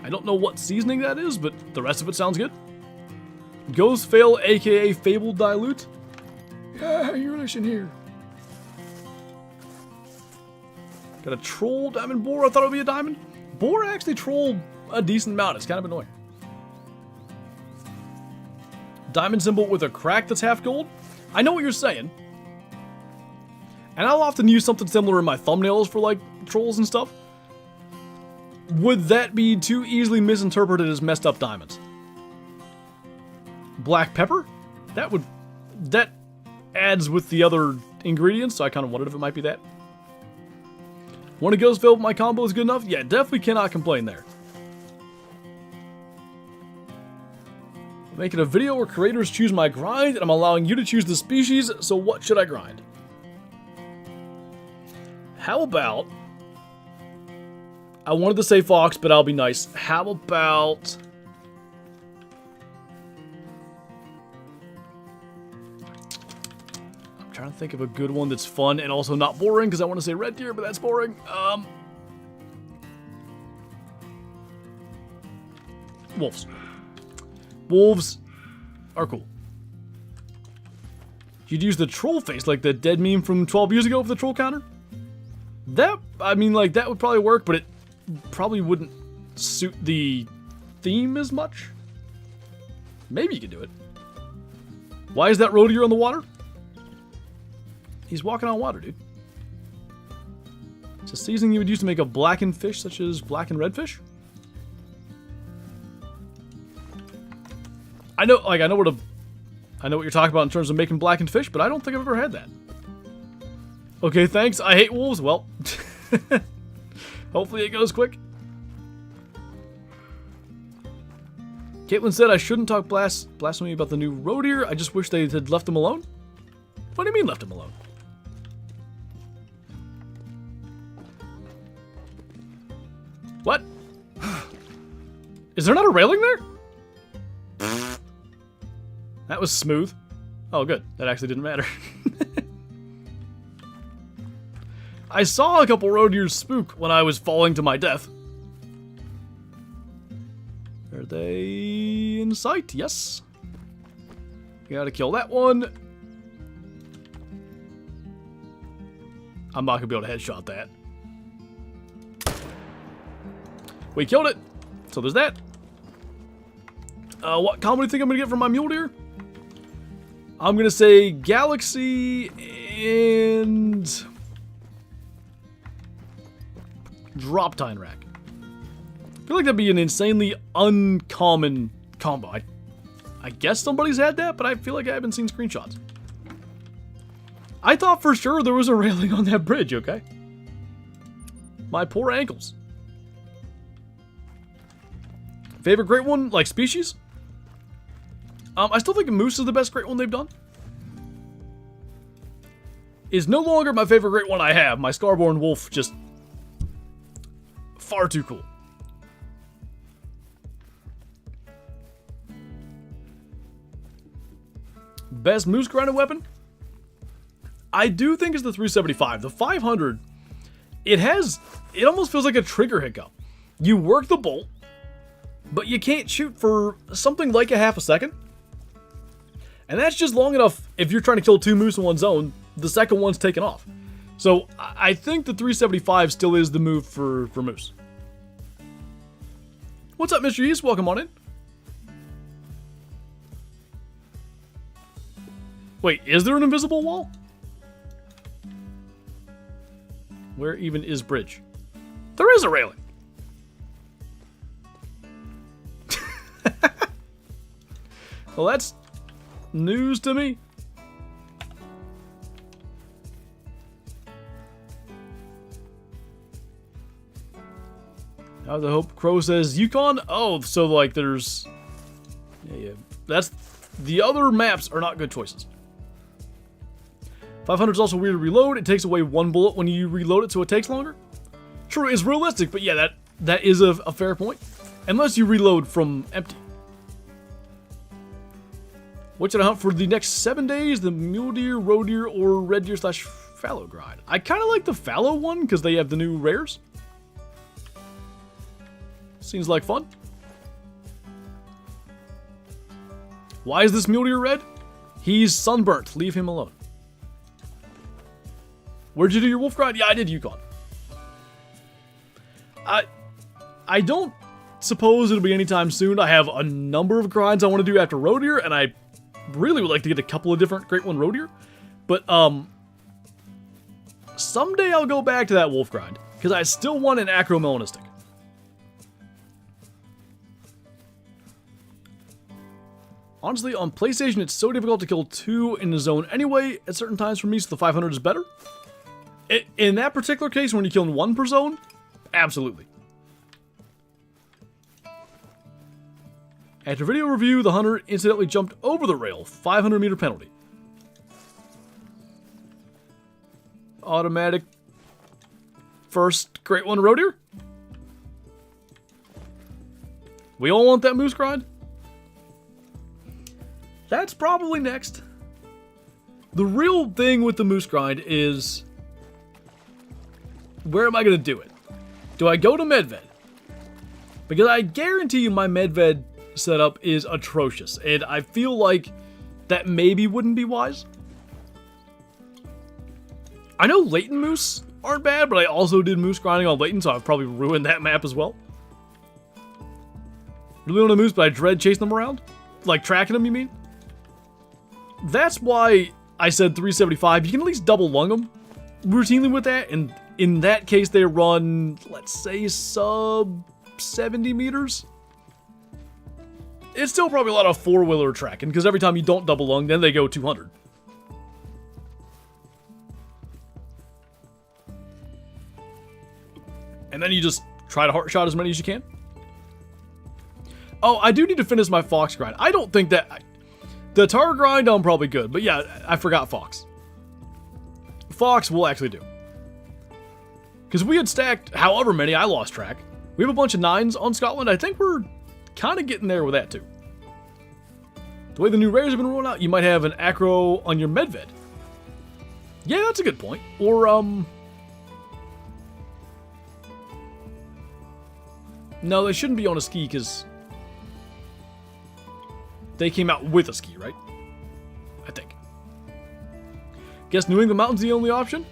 Speaker 1: I don't know what seasoning that is, but the rest of it sounds good. Ghost Veil, aka Fabled Dilute. Yeah, your relation here. Got a troll diamond boar. I thought it would be a diamond. Boar actually trolled a decent amount. It's kind of annoying. Diamond symbol with a crack that's half gold. I know what you're saying. And I'll often use something similar in my thumbnails for like trolls and stuff. Would that be too easily misinterpreted as messed up diamonds? Black pepper? That adds with the other ingredients, so I kind of wondered if it might be that. Want to Ghost Veil, my combo is good enough? Yeah, definitely cannot complain there. I'm making a video where creators choose my grind, and I'm allowing you to choose the species, so what should I grind? How about... I wanted to say fox, but I'll be nice. How about... I'm trying to think of a good one that's fun and also not boring, because I want to say red deer, but that's boring. Wolves. Wolves are cool. You'd use the troll face, like the dead meme from 12 years ago for the troll counter? That, I mean, like, that would probably work, but it probably wouldn't suit the theme as much. Maybe you could do it. Why is that roe deer on the water? He's walking on water, dude. It's a seasoning you would use to make a blackened fish, such as black and red fish. I know what you're talking about in terms of making blackened fish, but I don't think I've ever had that. Okay, thanks. I hate wolves. Well, hopefully it goes quick. Caitlin said I shouldn't talk blasphemy about the new roe deer. I just wish they had left him alone. What do you mean left him alone? What? Is there not a railing there? That was smooth. Oh, good. That actually didn't matter. I saw a couple roe deer spook when I was falling to my death. Are they in sight? Yes. Gotta kill that one. I'm not gonna be able to headshot that. We killed it. So there's that. What combo do you think I'm gonna get from my mule deer? I'm gonna say Galaxy and Drop Tine Rack. I feel like that'd be an insanely uncommon combo. I guess somebody's had that, but I feel like I haven't seen screenshots. I thought for sure there was a railing on that bridge, okay? My poor ankles. Favorite great one, like species? I still think moose is the best great one they've done. Is no longer my favorite great one I have. My Scarborn wolf just far too cool. Best moose grinding weapon? I do think it's the 375. The 500, it almost feels like a trigger hiccup. You work the bolt, but you can't shoot for something like a half a second. And that's just long enough if you're trying to kill 2 moose in one zone, the second one's taken off. So I think the 375 still is the move for moose. What's up, Mr. East? Welcome on in. Wait, is there an invisible wall? Where even is bridge? There is a railing. Well, that's news to me. How's the hope? Crow says Yukon. Oh, so like there's... Yeah. That's... The other maps are not good choices. 500 is also weird to reload. It takes away 1 bullet when you reload it, so it takes longer. True, it's realistic, but yeah, that is a fair point. Unless you reload from empty. What should I hunt for the next 7 days? The mule deer, roe deer, or red deer / fallow grind? I kind of like the fallow one because they have the new rares. Seems like fun. Why is this mule deer red? He's sunburnt. Leave him alone. Where'd you do your wolf grind? Yeah, I did Yukon. I don't suppose it'll be anytime soon. I have a number of grinds I want to do after roe deer, and I really would like to get a couple of different Great One roe deer. But someday I'll go back to that wolf grind because I still want an acromelanistic. Honestly, on PlayStation, it's so difficult to kill 2 in the zone anyway at certain times for me, so the 500 is better. In that particular case, when you're killing 1 per zone, absolutely. After video review, the hunter incidentally jumped over the rail. 500 meter penalty. Automatic first Great One roe deer. We all want that moose grind. That's probably next. The real thing with the moose grind is, where am I going to do it? Do I go to Medved? Because I guarantee you my Medved setup is atrocious, and I feel like that maybe wouldn't be wise. I know Leighton moose aren't bad, but I also did moose grinding on Leighton, so I've probably ruined that map as well. Really want a moose, but I dread chasing them around? Like tracking them, you mean? That's why I said 375. You can at least double lung them routinely with that, and in that case they run, let's say, sub 70 meters. It's still probably a lot of 4-wheeler tracking, because every time you don't double lung, then they go 200. And then you just try to heart shot as many as you can. Oh, I do need to finish my fox grind. I don't think that... The tar grind, I'm probably good. But yeah, I forgot fox. Fox we'll actually do. Because we had stacked however many, I lost track. We have a bunch of 9s on Scotland. I think we're kind of getting there with that too. The way the new rares have been rolling out, you might have an acro on your Medved. Yeah, that's a good point. Or, no, they shouldn't be on a ski because they came out with a ski, right? I think. Guess New England Mountain's the only option?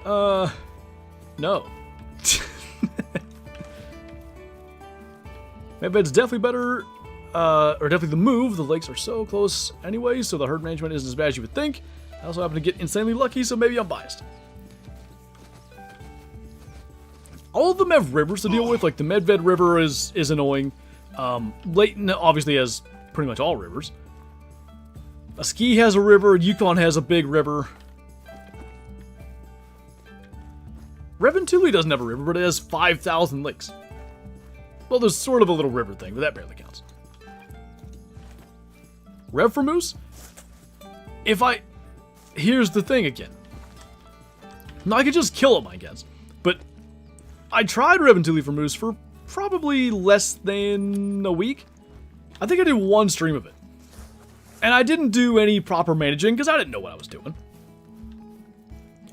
Speaker 1: No. Medved's definitely better, or definitely the move. The lakes are so close anyway, so the herd management isn't as bad as you would think. I also happen to get insanely lucky, so maybe I'm biased. All of them have rivers to deal with, like the Medved River is annoying. Leighton obviously has pretty much all rivers. A ski has a river, Yukon has a big river. Reventuly doesn't have a river, but it has 5,000 lakes. Well, there's sort of a little river thing, but that barely counts. Rev for Moose? Here's the thing again. Now, I could just kill him, I guess. But I tried Reventuly for Moose for probably less than a week. I think I did one stream of it. And I didn't do any proper managing because I didn't know what I was doing.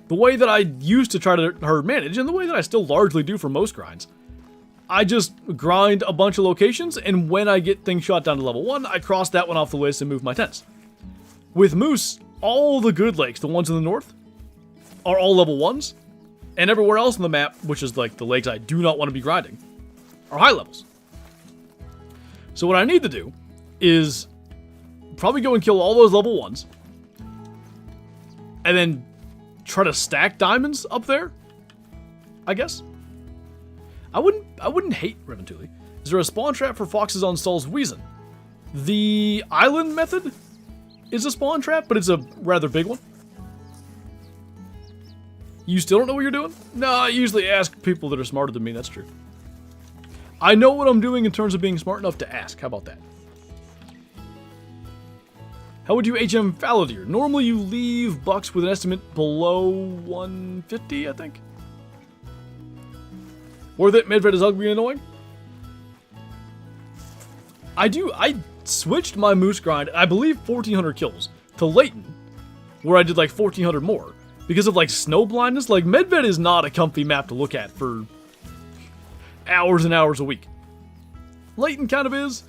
Speaker 1: The way that I used to try to herd manage, and the way that I still largely do for most grinds, I just grind a bunch of locations, and when I get things shot down to level 1, I cross that one off the list and move my tents. With Moose, all the good lakes, the ones in the north, are all level 1s, and everywhere else on the map, which is like the lakes I do not want to be grinding, are high levels. So what I need to do is probably go and kill all those level 1s, and then try to stack diamonds up there, I guess. I wouldn't hate Reventuly. Is there a spawn trap for foxes on Sol's Weazen? The island method is a spawn trap, but it's a rather big one. You still don't know what you're doing? No, I usually ask people that are smarter than me, that's true. I know what I'm doing in terms of being smart enough to ask. How about that? How would you HM fallow deer? Normally you leave bucks with an estimate below 150, I think. Worth it? Medved is ugly and annoying? I switched my moose grind, I believe 1,400 kills, to Layton, where I did like 1,400 more. Because of like snow blindness, like Medved is not a comfy map to look at for hours and hours a week. Layton kind of is,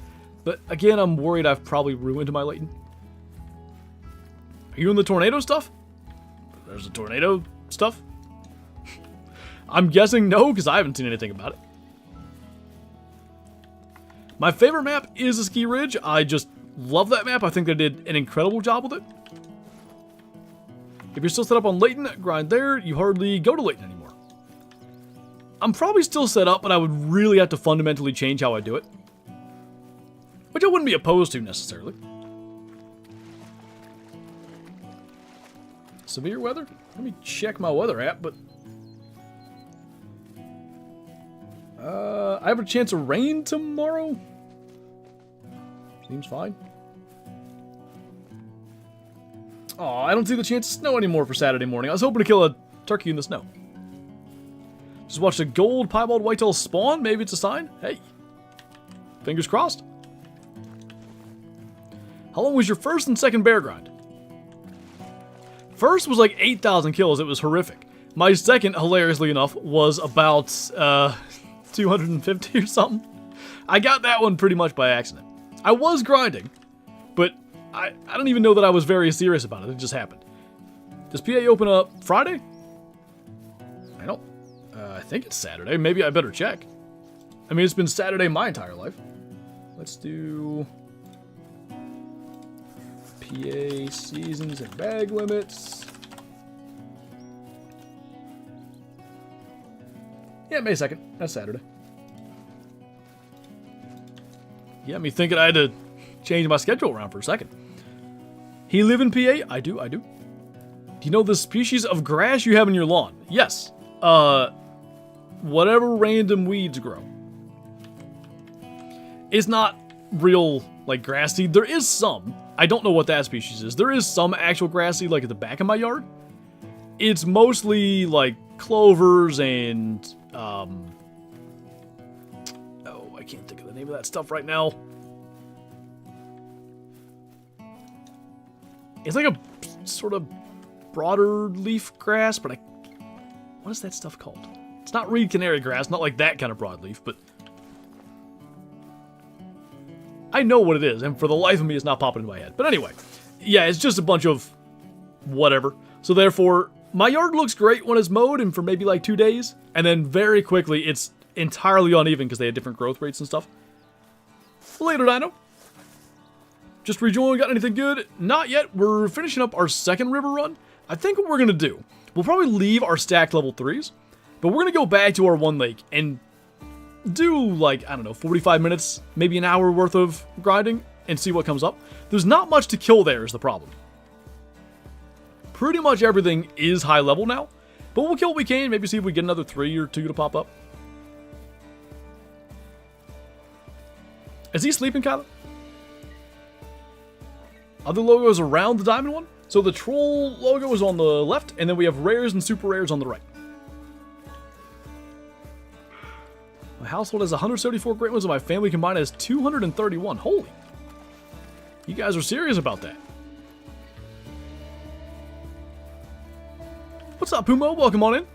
Speaker 1: but again, I'm worried I've probably ruined my Layton. Are you in the tornado stuff? There's a tornado stuff? I'm guessing no, because I haven't seen anything about it. My favorite map is a Ski Ridge. I just love that map. I think they did an incredible job with it. If you're still set up on Layton, grind there, you hardly go to Layton anymore. I'm probably still set up, but I would really have to fundamentally change how I do it. Which I wouldn't be opposed to, necessarily. Severe weather? Let me check my weather app, but... I have a chance of rain tomorrow? Seems fine. Oh, I don't see the chance of snow anymore for Saturday morning. I was hoping to kill a turkey in the snow. Just watched a gold piebald whitetail spawn. Maybe it's a sign. Hey. Fingers crossed. How long was your first and second bear grind? First was like 8,000 kills. It was horrific. My second, hilariously enough, was about 250 or something. I got that one pretty much by accident. I was grinding, but I don't even know that I was very serious about it. It just happened. Does PA open up Friday? I don't. I think it's Saturday. Maybe I better check. I mean, it's been Saturday my entire life. Let's do PA seasons and bag limits. Yeah, May 2nd. That's Saturday. You got me thinking I had to change my schedule around for a second. He live in PA? I do. Do you know the species of grass you have in your lawn? Yes. Whatever random weeds grow. It's not real, like, grass seed. There is some. I don't know what that species is. There is some actual grass seed, like, at the back of my yard. It's mostly, like, clovers and, oh, I can't think of the name of that stuff right now. It's like a sort of broader leaf grass, but what is that stuff called? It's not reed canary grass, not like that kind of broadleaf, but I know what it is, and for the life of me, it's not popping into my head. But anyway, yeah, it's just a bunch of whatever. So therefore, my yard looks great when it's mowed, and for maybe like 2 days, and then very quickly, it's entirely uneven because they had different growth rates and stuff. Later, Dino. Just rejoined, got anything good? Not yet. We're finishing up our second river run. I think what we're going to do, we'll probably leave our stacked level 3s, but we're going to go back to our one lake and do, like, I don't know, 45 minutes, maybe an hour worth of grinding and see what comes up. There's not much to kill there is the problem. Pretty much everything is high level now, But we'll kill what we can. Maybe see if we get another 3 or 2 to pop up. Is he sleeping, Kyler? Other logos around the diamond one? So the troll logo is on the left, and then we have rares and super rares on the right. My household has 174 great ones, and my family combined has 231. Holy. You guys are serious about that. What's up, Pumo? Welcome on in.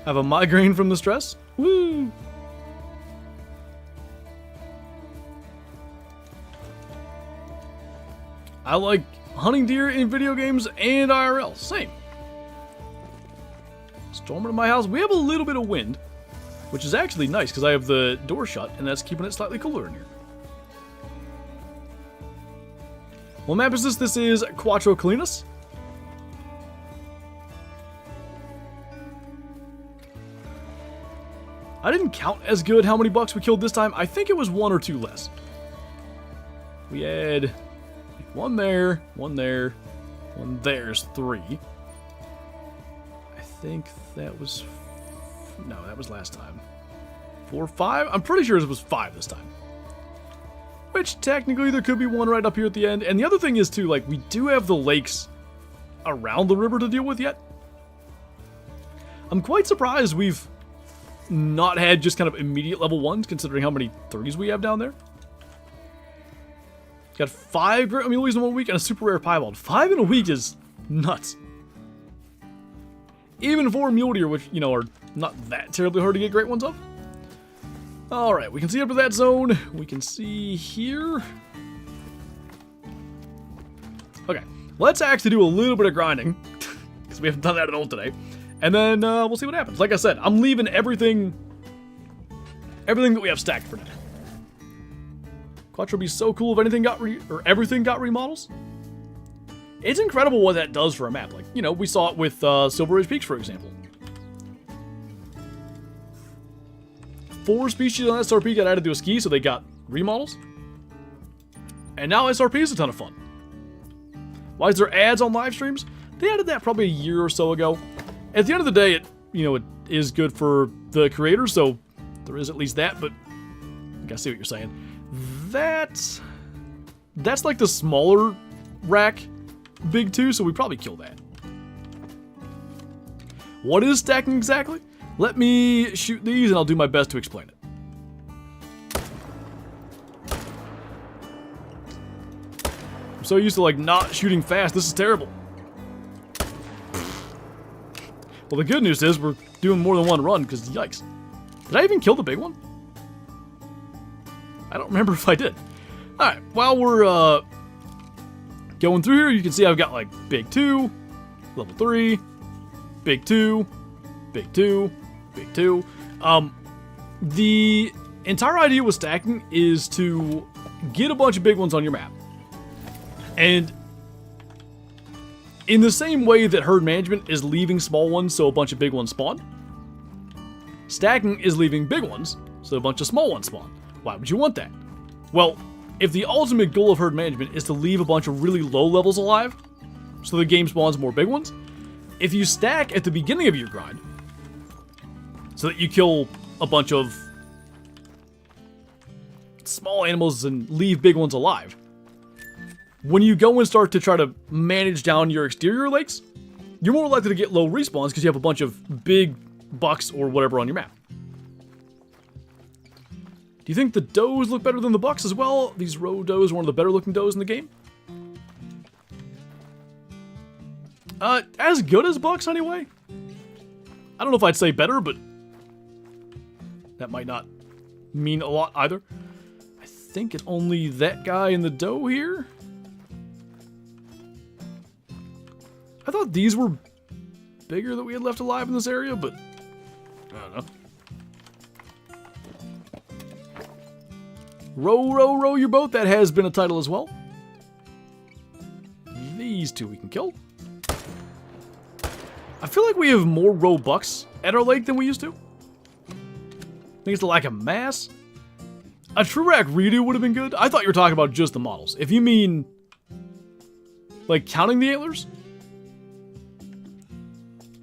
Speaker 1: Have a migraine from the stress? Woo! I like hunting deer in video games and IRL. Same. Storming in my house. We have a little bit of wind, which is actually nice because I have the door shut, and that's keeping it slightly cooler in here. What map is this? This is Quattro Colinas. I didn't count as good how many bucks we killed this time. I think it was 1 or 2 less. We had one there, one there, one there's 3. I think that was... No, that was last time. 4, 5? I'm pretty sure it was 5 this time. Which, technically, there could be one right up here at the end. And the other thing is, too, like, we do have the lakes around the river to deal with yet. I'm quite surprised we've not had just kind of immediate level 1s, considering how many 3s we have down there. Got 5 great muleys in 1 week and a super rare piebald. 5 in a week is nuts. Even for mule deer, which, you know, are not that terribly hard to get great ones of. Alright, we can see up to that zone. We can see here. Okay, let's actually do a little bit of grinding, because we haven't done that at all today. And then we'll see what happens. Like I said, I'm leaving everything that we have stacked for now. Quattro would be so cool if anything got everything got remodels. It's incredible what that does for a map. Like, you know, we saw it with Silver Ridge Peaks, for example. 4 species on SRP got added to a ski, so they got remodels. And now SRP is a ton of fun. Why is there ads on live streams? They added that probably a year or so ago. At the end of the day, it is good for the creators, so there is at least that, but I gotta see what you're saying. That's like the smaller rack big 2, so we probably kill that. What is stacking exactly? Let me shoot these and I'll do my best to explain it. I'm so used to like not shooting fast, this is terrible. Well, the good news is we're doing more than 1 run, because yikes. Did I even kill the big one? I don't remember if I did. Alright, while we're going through here, you can see I've got like big 2, level 3, big 2, big 2, big 2. The entire idea with stacking is to get a bunch of big ones on your map. And in the same way that herd management is leaving small ones so a bunch of big ones spawn, stacking is leaving big ones so a bunch of small ones spawn. Why would you want that? Well, if the ultimate goal of herd management is to leave a bunch of really low levels alive, so the game spawns more big ones, if you stack at the beginning of your grind, so that you kill a bunch of small animals and leave big ones alive, when you go and start to try to manage down your exterior lakes, you're more likely to get low respawns because you have a bunch of big bucks or whatever on your map. Do you think the does look better than the bucks as well? These roe does are one of the better looking does in the game. As good as bucks anyway. I don't know if I'd say better, but that might not mean a lot either. I think it's only that guy in the doe here. I thought these were bigger that we had left alive in this area, but I don't know. Row your boat. That has been a title as well. These 2 we can kill. I feel like we have more roe bucks at our lake than we used to. I think it's the lack of mass. A true rack redo would have been good. I thought you were talking about just the models. If you mean like counting the antlers,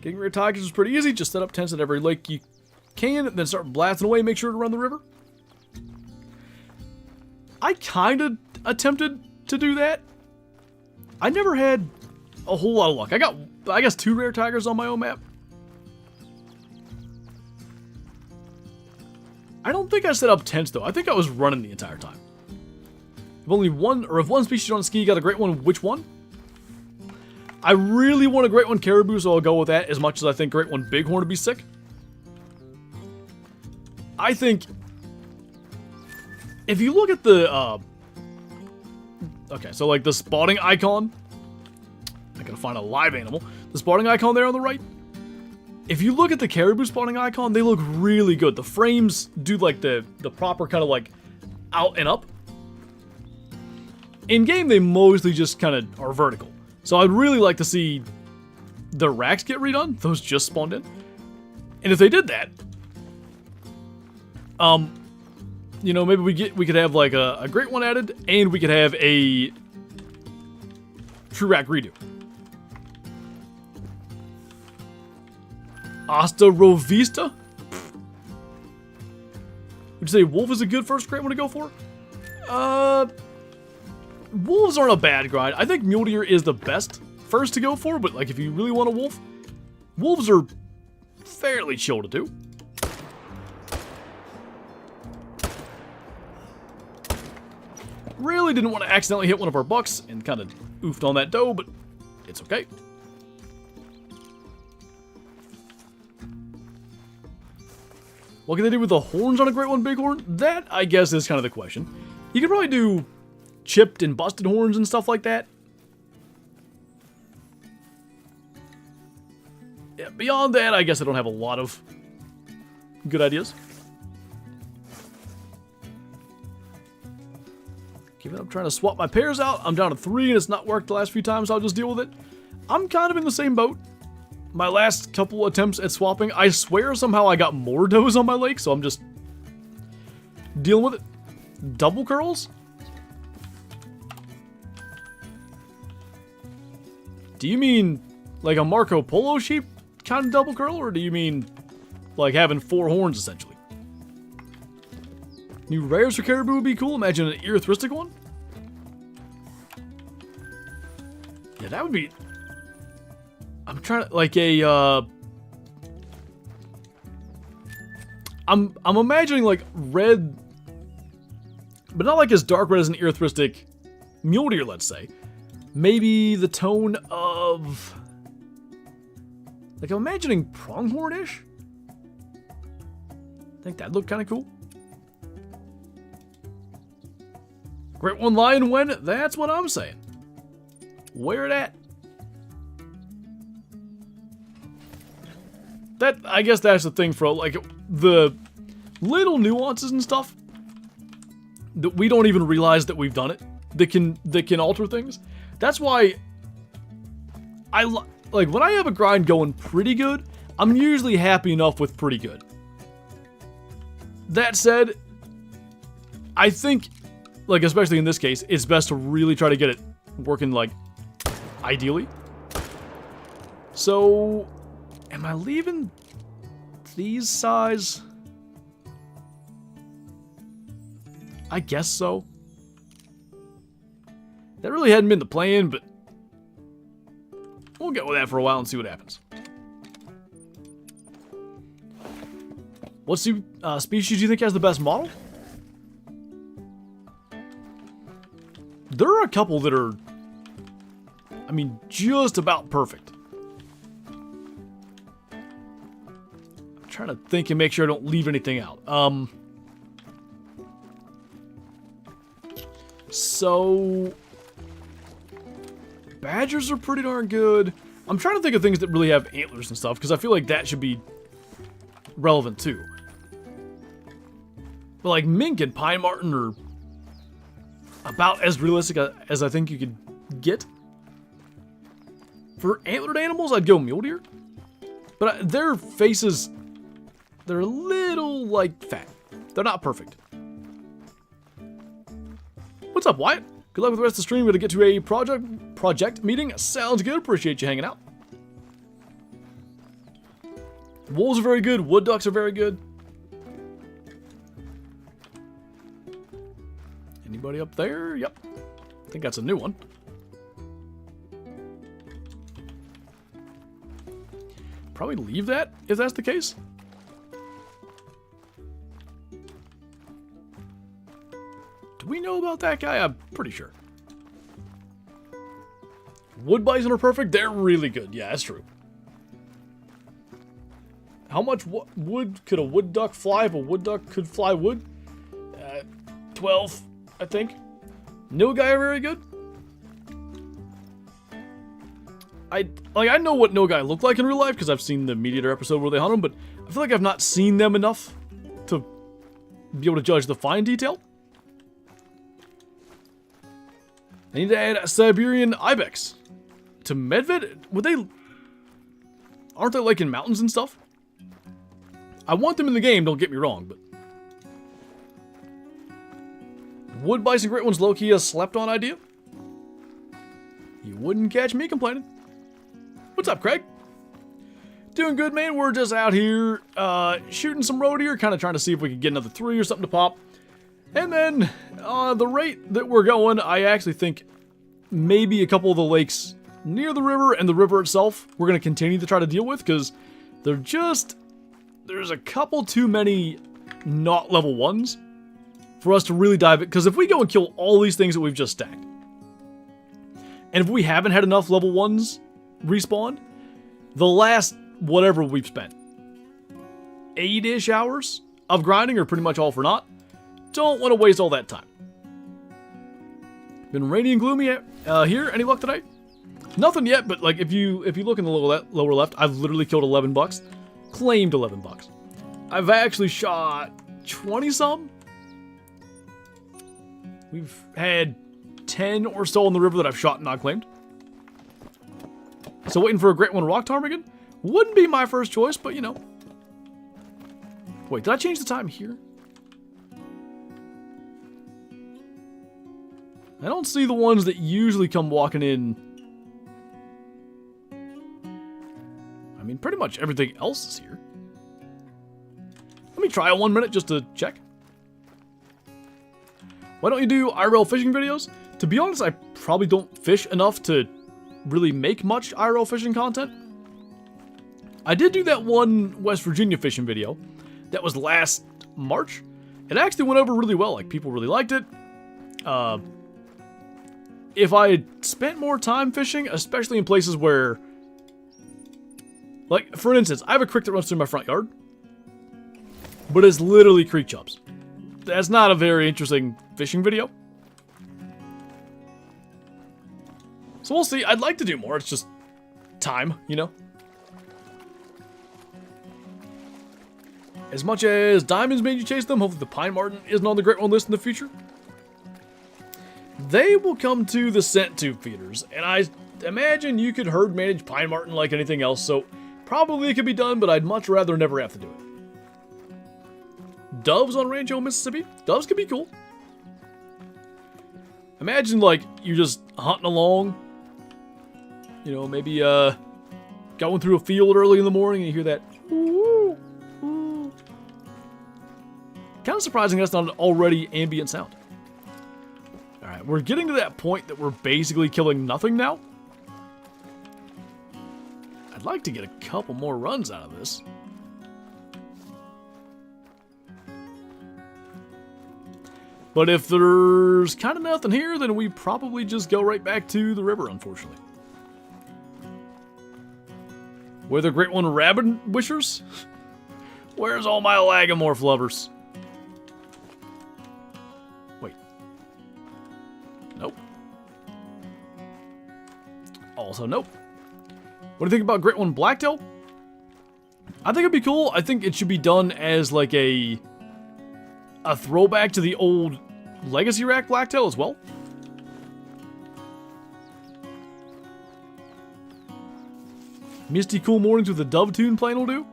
Speaker 1: Getting rare tigers is pretty easy. Just set up tents at every lake you can, then start blasting away. Make sure to run the river. I kind of attempted to do that. I never had a whole lot of luck. I got, I guess, 2 rare tigers on my own map. I don't think I set up tents, though. I think I was running the entire time. If only one, or if one species on a ski got a great one, which one? I really want a great one caribou, so I'll go with that as much as I think great one bighorn would be sick. I think if you look at the, okay, so like the spawning icon, I gotta find a live animal. The spawning icon there on the right. If you look at the caribou spawning icon, they look really good. The frames do like the proper kind of like out and up. In game, they mostly just kind of are vertical. So I'd really like to see the racks get redone. Those just spawned in. And if they did that, you know, maybe we could have like a great one added, and we could have a true rack redo. Hasta Rovista? Would you say wolf is a good first great one to go for? Wolves aren't a bad grind. I think mule deer is the best first to go for, but like if you really want a wolf, wolves are fairly chill to do. Really didn't want to accidentally hit one of our bucks and kind of oofed on that doe, but it's okay. What can they do with the horns on a great one bighorn? That, I guess, is kind of the question. You could probably do chipped and busted horns and stuff like that. Yeah, beyond that, I guess I don't have a lot of good ideas. Giving up trying to swap my pairs out. I'm down to 3 and it's not worked the last few times, so I'll just deal with it. I'm kind of in the same boat. My last couple attempts at swapping, I swear somehow I got more does on my lake, so I'm just dealing with it. Double curls? Do you mean like a Marco Polo sheep kind of double curl, or do you mean like having 4 horns essentially? New rares for caribou would be cool. Imagine an erythristic one. Yeah, that would be... I'm trying to, like a, I'm imagining like red, but not like as dark red as an erythristic mule deer, let's say. Maybe the tone of, like I'm imagining pronghorn-ish. I think that'd look kind of cool. Great one lion when? That's what I'm saying. Where it at? That, I guess that's the thing for, like, the little nuances and stuff that we don't even realize that we've done it, that can alter things. That's why like, when I have a grind going pretty good, I'm usually happy enough with pretty good. That said, I think, like, especially in this case, it's best to really try to get it working, like, ideally. So... am I leaving these size? I guess so. That really hadn't been the plan, but we'll go with that for a while and see what happens. What species do you think has the best model? There are a couple that are, I mean, just about perfect. Trying to think and make sure I don't leave anything out. So badgers are pretty darn good. I'm trying to think of things that really have antlers and stuff, because I feel like that should be relevant too. But like mink and pine marten are about as realistic as I think you could get For antlered animals, I'd go mule deer. But their faces, they're a little, like, fat. They're not perfect. What's up, Wyatt? Good luck with the rest of the stream. We're going to get to a project meeting. Sounds good. Appreciate you hanging out. Wolves are very good. Wood ducks are very good. Anybody up there? Yep. I think that's a new one. Probably leave that if that's the case. Do we know about that guy? I'm pretty sure. Wood bison are perfect. They're really good. Yeah, that's true. How much wood could a wood duck fly if a wood duck could fly wood? 12, I think. Nilgai are very good. I know what Nilgai look like in real life because I've seen the Meat Eater episode where they hunt them, but I feel like I've not seen them enough to be able to judge the fine detail. I need to add Siberian Ibex to Medved. Would they... Aren't they like in mountains and stuff? I want them in the game, don't get me wrong, but... Wood bison great ones low-key a slept-on idea. You wouldn't catch me complaining. What's up, Craig? Doing good, man. We're just out here shooting some roe deer, kind of trying to see if we could get another 3 or something to pop. And then, the rate that we're going, I actually think maybe a couple of the lakes near the river and the river itself we're going to continue to try to deal with, because they're just... There's a couple too many not level 1s for us to really dive it. Because if we go and kill all these things that we've just stacked, and if we haven't had enough level 1s respawn, the last whatever we've spent, 8-ish hours of grinding are pretty much all for naught. Don't want to waste all that time. Been rainy and gloomy here. Any luck today? Nothing yet, but like if you look in the lower left, I've literally killed 11 bucks. Claimed 11 bucks. I've actually shot 20 some. We've had 10 or so on the river that I've shot and not claimed. So waiting for a great one rock ptarmigan wouldn't be my first choice, but you know. Wait, did I change the time here? I don't see the ones that usually come walking in. I mean, pretty much everything else is here. Let me try it 1 minute just to check. Why don't you do IRL fishing videos? To be honest, I probably don't fish enough to really make much IRL fishing content. I did do that one West Virginia fishing video. That was last March. It actually went over really well. Like, people really liked it. If I had spent more time fishing, especially in places where... Like, for instance, I have a creek that runs through my front yard. But it's literally creek chubs. That's not a very interesting fishing video. So we'll see. I'd like to do more. It's just time, you know? As much as diamonds made you chase them, hopefully the pine marten isn't on the great one list in the future. They will come to the scent tube feeders, and I imagine you could herd manage pine marten like anything else, so probably it could be done, but I'd much rather never have to do it. Doves on Rancho, Mississippi. Doves could be cool. Imagine, like, you're just hunting along. You know, maybe, going through a field early in the morning and you hear that. Ooh, ooh. Kind of surprising that's not an already ambient sound. Alright, we're getting to that point that we're basically killing nothing now. I'd like to get a couple more runs out of this. But if there's kind of nothing here, then we probably just go right back to the river, unfortunately. Were the great one rabbit wishers? Where's all my lagomorph lovers? Wait. Nope. Also nope. What do you think about great one blacktail? I think it'd be cool. I think it should be done as like a throwback to the old Legacy Rack blacktail as well. Misty cool mornings with a dove tune playing will do.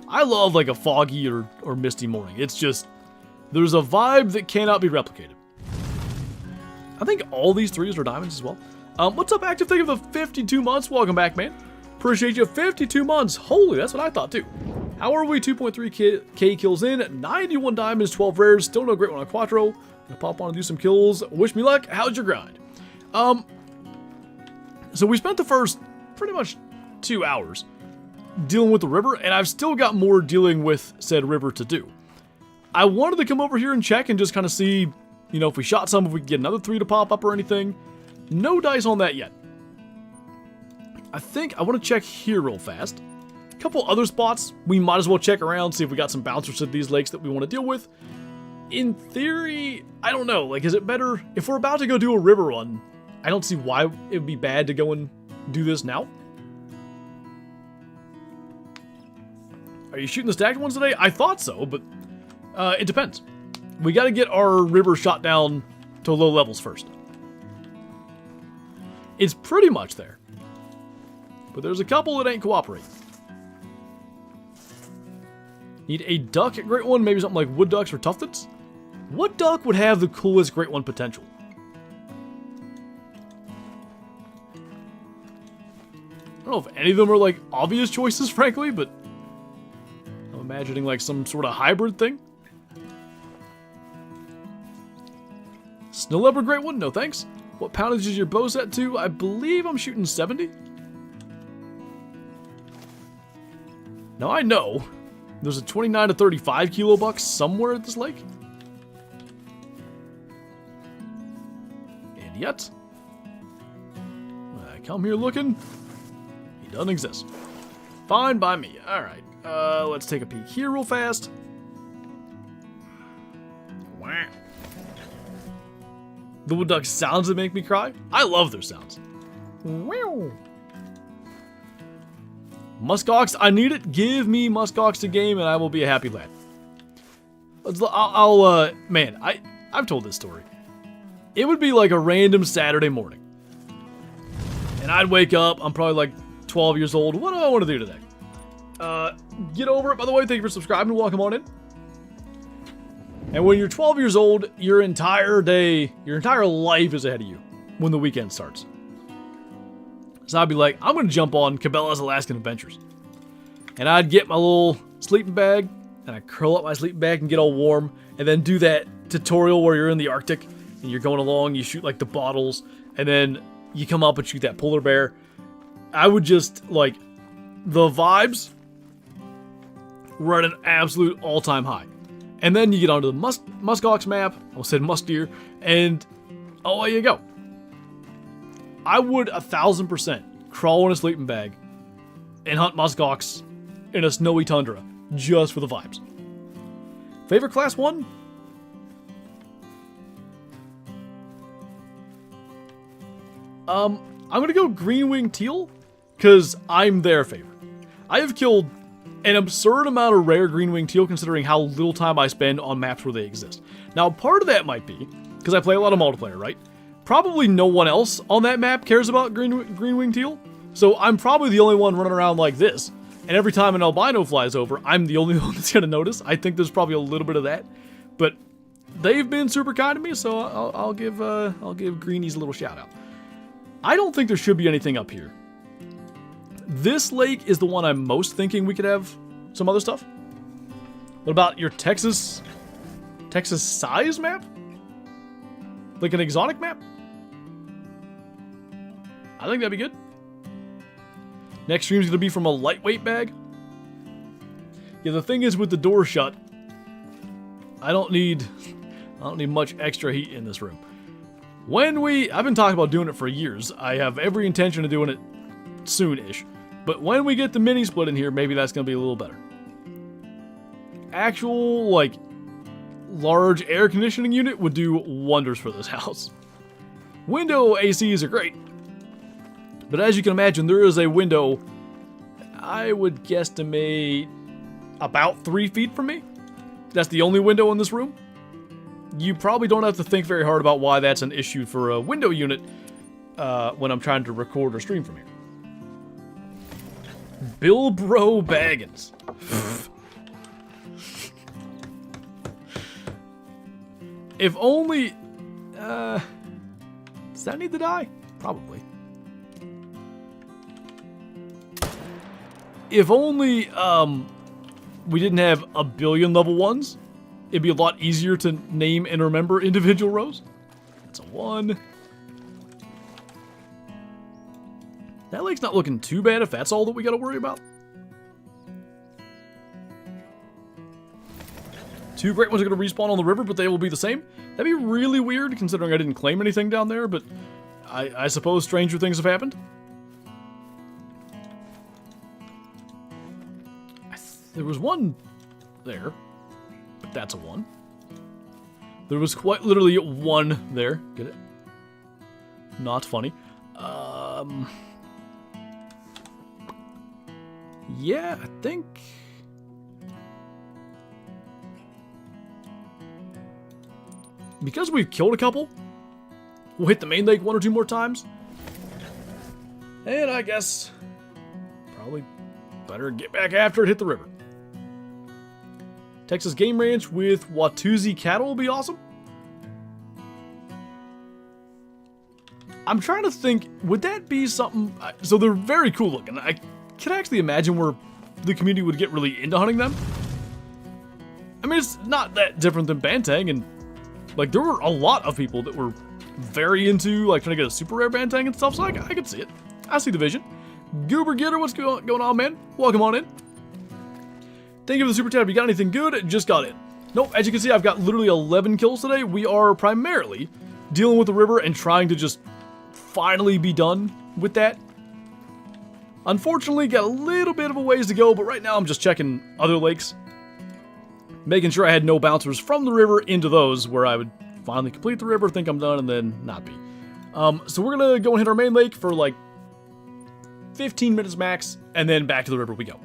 Speaker 1: I love like a foggy or misty morning. It's just, there's a vibe that cannot be replicated. I think all these threes are diamonds as well. What's up, Active? Thank you for the 52 months. Welcome back, man. Appreciate you. 52 months. Holy, that's what I thought too. How are we? 2.3k kills in, 91 diamonds, 12 rares. Still no great one on Quattro. Gonna pop on and do some kills. Wish me luck. How's your grind? So we spent the first pretty much 2 hours dealing with the river, and I've still got more dealing with said river to do. I wanted to come over here and check and just kind of see, you know, if we shot some, if we could get another 3 to pop up or anything. No dice on that yet. I think I want to check here real fast. A couple other spots, we might as well check around, see if we got some bouncers at these lakes that we want to deal with. In theory, I don't know, like, is it better, if we're about to go do a river run, I don't see why it would be bad to go and do this now. Are you shooting the stacked ones today? I thought so, but it depends. We got to get our river shot down to low levels first. It's pretty much there. But there's a couple that ain't cooperating. Need a duck at Great One, maybe something like wood ducks or tufteds. What duck would have the coolest Great One potential? I don't know if any of them are like obvious choices, frankly, but I'm imagining like some sort of hybrid thing. Snow Leopard Great One? No thanks. What poundage is your bow set to? I believe I'm shooting 70. Now I know there's a 29 to 35 kilo buck somewhere at this lake. And yet, when I come here looking, he doesn't exist. Fine by me. Alright, let's take a peek here real fast. Wah. The wood duck sounds that make me cry. I love their sounds. Wow. Muskox, I need it. Give me Muskox to game and I will be a happy lad. Man, I've told this story. It would be like a random Saturday morning. And I'd wake up, I'm probably like 12 years old. What do I want to do today? Get over it. By the way, thank you for subscribing. Welcome on in. And when you're 12 years old, your entire day, your entire life is ahead of you when the weekend starts. So I'd be like, I'm going to jump on Cabela's Alaskan Adventures. And I'd get my little sleeping bag, and I'd curl up my sleeping bag and get all warm, and then do that tutorial where you're in the Arctic, and you're going along, you shoot like the bottles, and then you come up and shoot that polar bear. I would just, like, the vibes were at an absolute all-time high. And then you get onto the muskox map, I almost said musk deer, and away you go. I would 1000% crawl in a sleeping bag and hunt muskox in a snowy tundra just for the vibes. Favorite class 1? I'm gonna go green-winged teal because I'm their favorite. I have killed an absurd amount of rare green-winged teal considering how little time I spend on maps where they exist. Now, part of that might be because I play a lot of multiplayer, right? Probably no one else on that map cares about green-winged teal, so I'm probably the only one running around like this. And every time an albino flies over, I'm the only one that's gonna notice. I think there's probably a little bit of that, but they've been super kind to me, so I'll give greenies a little shout out. I don't think there should be anything up here. This lake is the one I'm most thinking we could have some other stuff. What about your Texas size map? Like an exotic map? I think that'd be good. Next stream's gonna be from a lightweight bag. Yeah, the thing is with the door shut, I don't need much extra heat in this room. I've been talking about doing it for years. I have every intention of doing it soon-ish. But when we get the mini split in here, maybe that's gonna be a little better. Actual, like, large air conditioning unit would do wonders for this house. Window ACs are great. But as you can imagine, there is a window, I would guesstimate about 3 feet from me. That's the only window in this room. You probably don't have to think very hard about why that's an issue for a window unit when I'm trying to record or stream from here. Bilbro Baggins. If only... does that need to die? Probably. If only we didn't have a billion level 1s, it'd be a lot easier to name and remember individual rows. That's a 1. That lake's not looking too bad if that's all that we gotta worry about. 2 great ones are gonna respawn on the river, but they will be the same. That'd be really weird considering I didn't claim anything down there, but I suppose stranger things have happened. There was one there, but that's a 1. There was quite literally 1 there. Get it? Not funny. Yeah, I think... because we've killed a couple, we'll hit the main lake 1 or 2 more times. And I guess probably better get back after it, hit the river. Texas Game Ranch with Watusi cattle will be awesome. I'm trying to think, would that be something... so they're very cool looking. I can actually imagine where the community would get really into hunting them. I mean, it's not that different than Bantang, and like there were a lot of people that were very into like trying to get a super rare Bantang and stuff, so I could see it. I see the vision. Goober Getter, what's going on, man? Welcome on in. Thank you for the super chat. If you got anything good, just got in. Nope, as you can see, I've got literally 11 kills today. We are primarily dealing with the river and trying to just finally be done with that. Unfortunately, got a little bit of a ways to go, but right now I'm just checking other lakes, making sure I had no bouncers from the river into those where I would finally complete the river, think I'm done, and then not be. So we're gonna go and hit our main lake for like 15 minutes max, and then back to the river we go.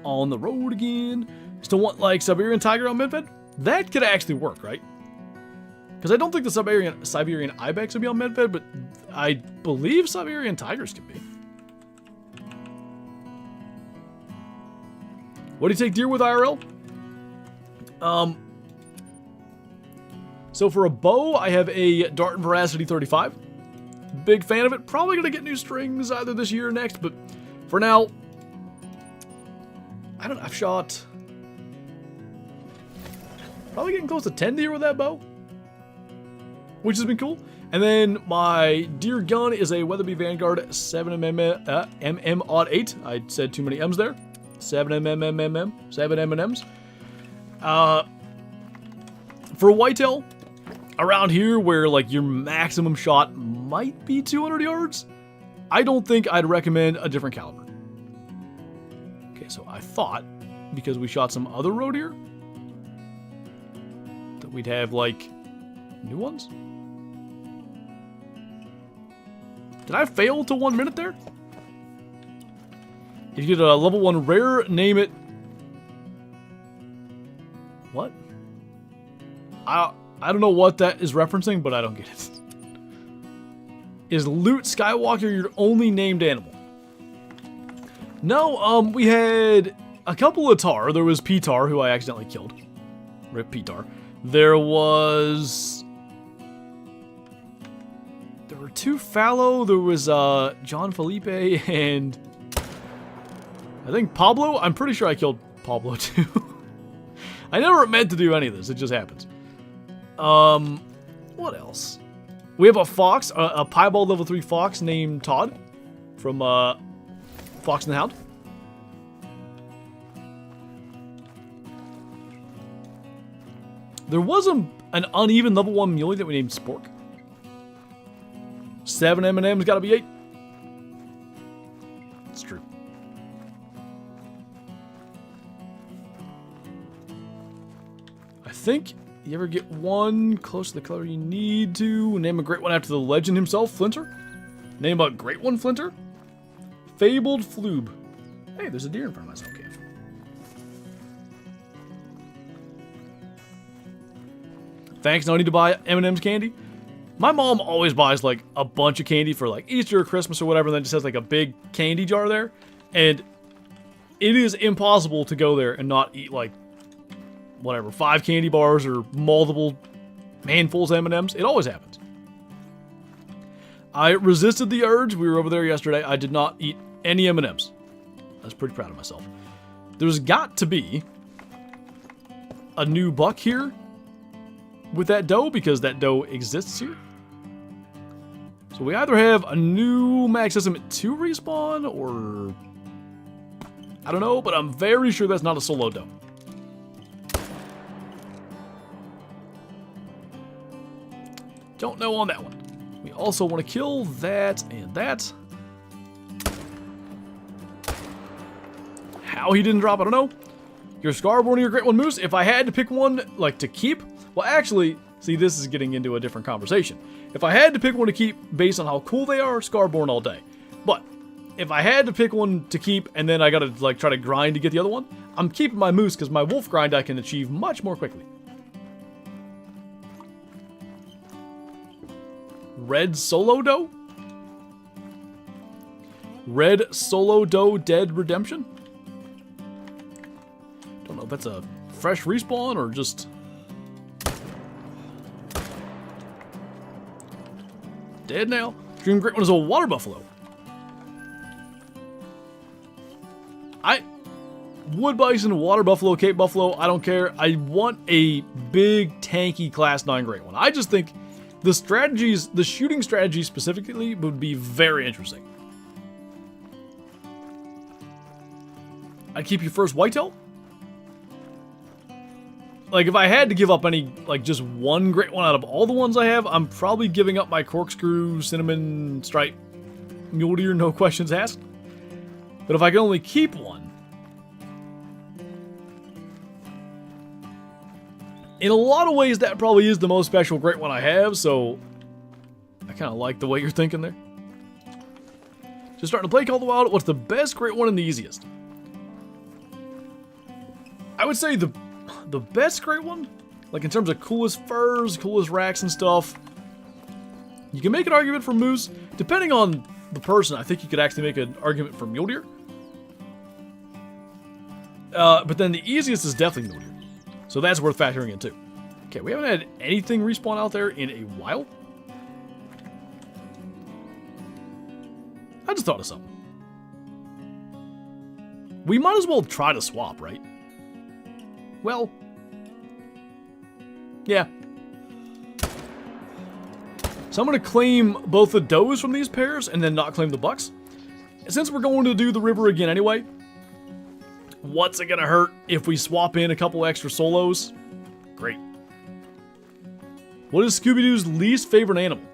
Speaker 1: On the road again. Still want like Siberian Tiger on Medved? That could actually work, right? Because I don't think the Siberian Ibex would be on Medved, but I believe Siberian Tigers could be. What do you take deer with IRL? So for a bow, I have a Dart and Veracity 35. Big fan of it. Probably gonna get new strings either this year or next, but for now, I've shot probably getting close to 10 deer with that bow, which has been cool. And then my deer gun is a Weatherby Vanguard 7mm 8. I said too many M's there. 7 M&Ms. For a whitetail, around here where like your maximum shot might be 200 yards, I don't think I'd recommend a different caliber. Okay, so I thought, because we shot some other roe deer, that we'd have like new ones. Did I fail to 1 minute there? If you get a level 1 rare, name it. What? I don't know what that is referencing, but I don't get it. Is Loot Skywalker your only named animal? No, we had a couple of tar. There was Petar, who I accidentally killed. Rip Petar. There were 2 fallow. There was John Felipe and I think Pablo. I'm pretty sure I killed Pablo too. I never meant to do any of this. It just happens. What else? We have a fox, a piebald level 3 fox named Todd from Fox and the Hound. There was an uneven level 1 muley that we named Spork. 7 M&M's gotta be 8. It's true. I think you ever get one close to the color you need to. Name a great one after the legend himself, Flinter. Name a great one, Flinter. Fabled Floob. Hey, there's a deer in front of myself. Okay. Thanks, no need to buy M&M's candy. My mom always buys like a bunch of candy for like Easter or Christmas or whatever, and then just has like a big candy jar there. And it is impossible to go there and not eat, like, whatever, 5 candy bars or multiple handfuls of M&Ms. It always happens. I resisted the urge. We were over there yesterday. I did not eat any M&Ms. I was pretty proud of myself. There's got to be a new buck here with that doe, because that doe exists here. So we either have a new max estimate 2 respawn, or I don't know, but I'm very sure that's not a solo doe. Don't know on that one. We also want to kill that and that. How he didn't drop, I don't know. Your Scarborn or your Great One Moose, if I had to pick one, like, to keep, well, actually, see, this is getting into a different conversation. If I had to pick one to keep based on how cool they are, Scarborn all day. But if I had to pick one to keep and then I gotta, like, try to grind to get the other one, I'm keeping my Moose, because my Wolf grind I can achieve much more quickly. Red Solo Doe? Red Solo Doe Dead Redemption? Don't know if that's a fresh respawn or just... Dead now. Dream Great One is a water buffalo. Wood bison, water buffalo, Cape buffalo, I don't care. I want a big, tanky Class 9 Great One. I just think the strategies, the shooting strategy specifically, would be very interesting. I'd keep your first whitetail. Like, if I had to give up any, like, just one Great One out of all the ones I have, I'm probably giving up my corkscrew, cinnamon, stripe, mule deer, no questions asked. But if I can only keep one, in a lot of ways, that probably is the most special Great One I have, so I kind of like the way you're thinking there. Just starting to play Call of the Wild. What's the best Great One and the easiest? I would say the best Great One, like in terms of coolest furs, coolest racks and stuff, you can make an argument for moose. Depending on the person, I think you could actually make an argument for mule deer. But then the easiest is definitely mule deer. So that's worth factoring in too. Okay, we haven't had anything respawn out there in a while. I just thought of something. We might as well try to swap, right? Well, yeah. So I'm going to claim both the does from these pairs and then not claim the bucks. Since we're going to do the river again anyway, what's it going to hurt if we swap in a couple extra solos? Great. What is Scooby-Doo's least favorite animal?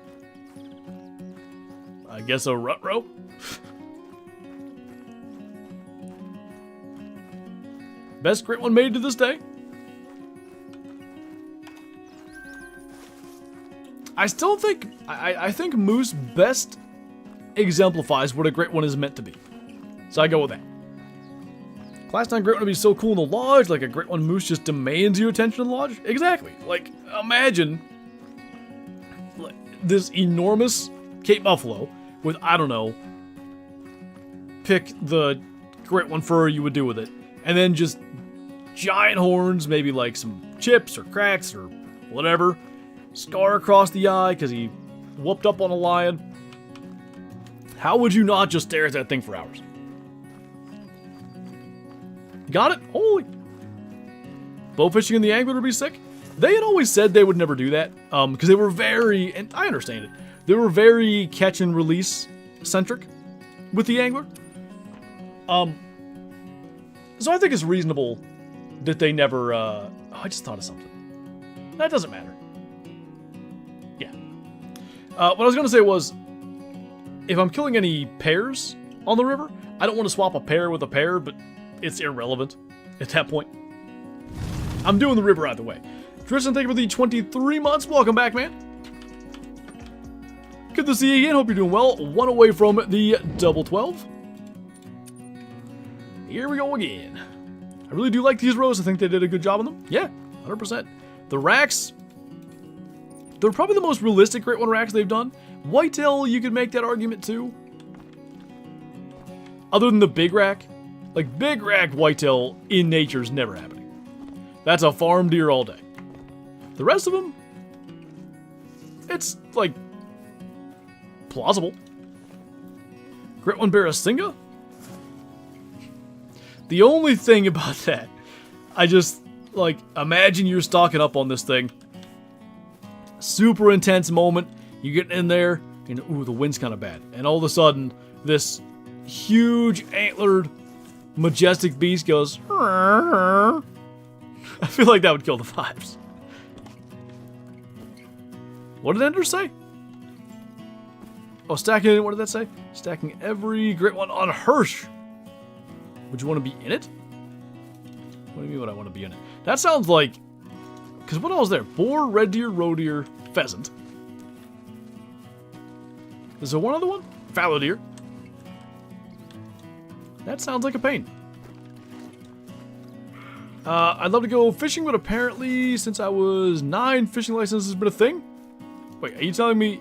Speaker 1: I guess a rutrow? Best Great One made to this day? I still think, I think moose best exemplifies what a Great One is meant to be. So I go with that. Class 9 Great One would be so cool in the lodge, like a Great One moose just demands your attention in the lodge. Exactly. Like, imagine this enormous Cape Buffalo with, I don't know, pick the Great One fur you would do with it, and then just giant horns, maybe like some chips or cracks or whatever, scar across the eye because he whooped up on a lion. How would you not just stare at that thing for hours? Got it? Holy. Bow fishing in the angler would be sick. They had always said they would never do that because they were very, and I understand it, they were very catch and release centric with the angler. So I think it's reasonable that they never, oh, I just thought of something. That doesn't matter. Yeah. What I was going to say was, if I'm killing any pairs on the river, I don't want to swap a pair with a pair, but it's irrelevant at that point. I'm doing the river either way. Tristan, thank you for the 23 months. Welcome back, man. Good to see you again. Hope you're doing well. One away from the double 12. Here we go again. I really do like these rows. I think they did a good job on them. Yeah, 100%. The racks, they're probably the most realistic Great One racks they've done. Whitetail, you could make that argument too. Other than the big rack, Like, big rack whitetail in nature is never happening. That's a farm deer all day. The rest of them, it's, like, plausible. Great one Barrasinga? The only thing about that, I just, like, imagine you're stocking up on this thing. Super intense moment. You get in there, and ooh, the wind's kind of bad. And all of a sudden, this huge antlered majestic beast goes. I feel like that would kill the vibes. What did Ender say? Oh, stacking, what did that say? Stacking every great one on Hirsch. Would you want to be in it? What do you mean would I want to be in it? That sounds like... Because what else is there? Boar, red deer, roe deer, pheasant. Is there one other one? Fallow deer. That sounds like a pain. I'd love to go fishing, but apparently since I was 9, fishing license has been a thing? Wait, are you telling me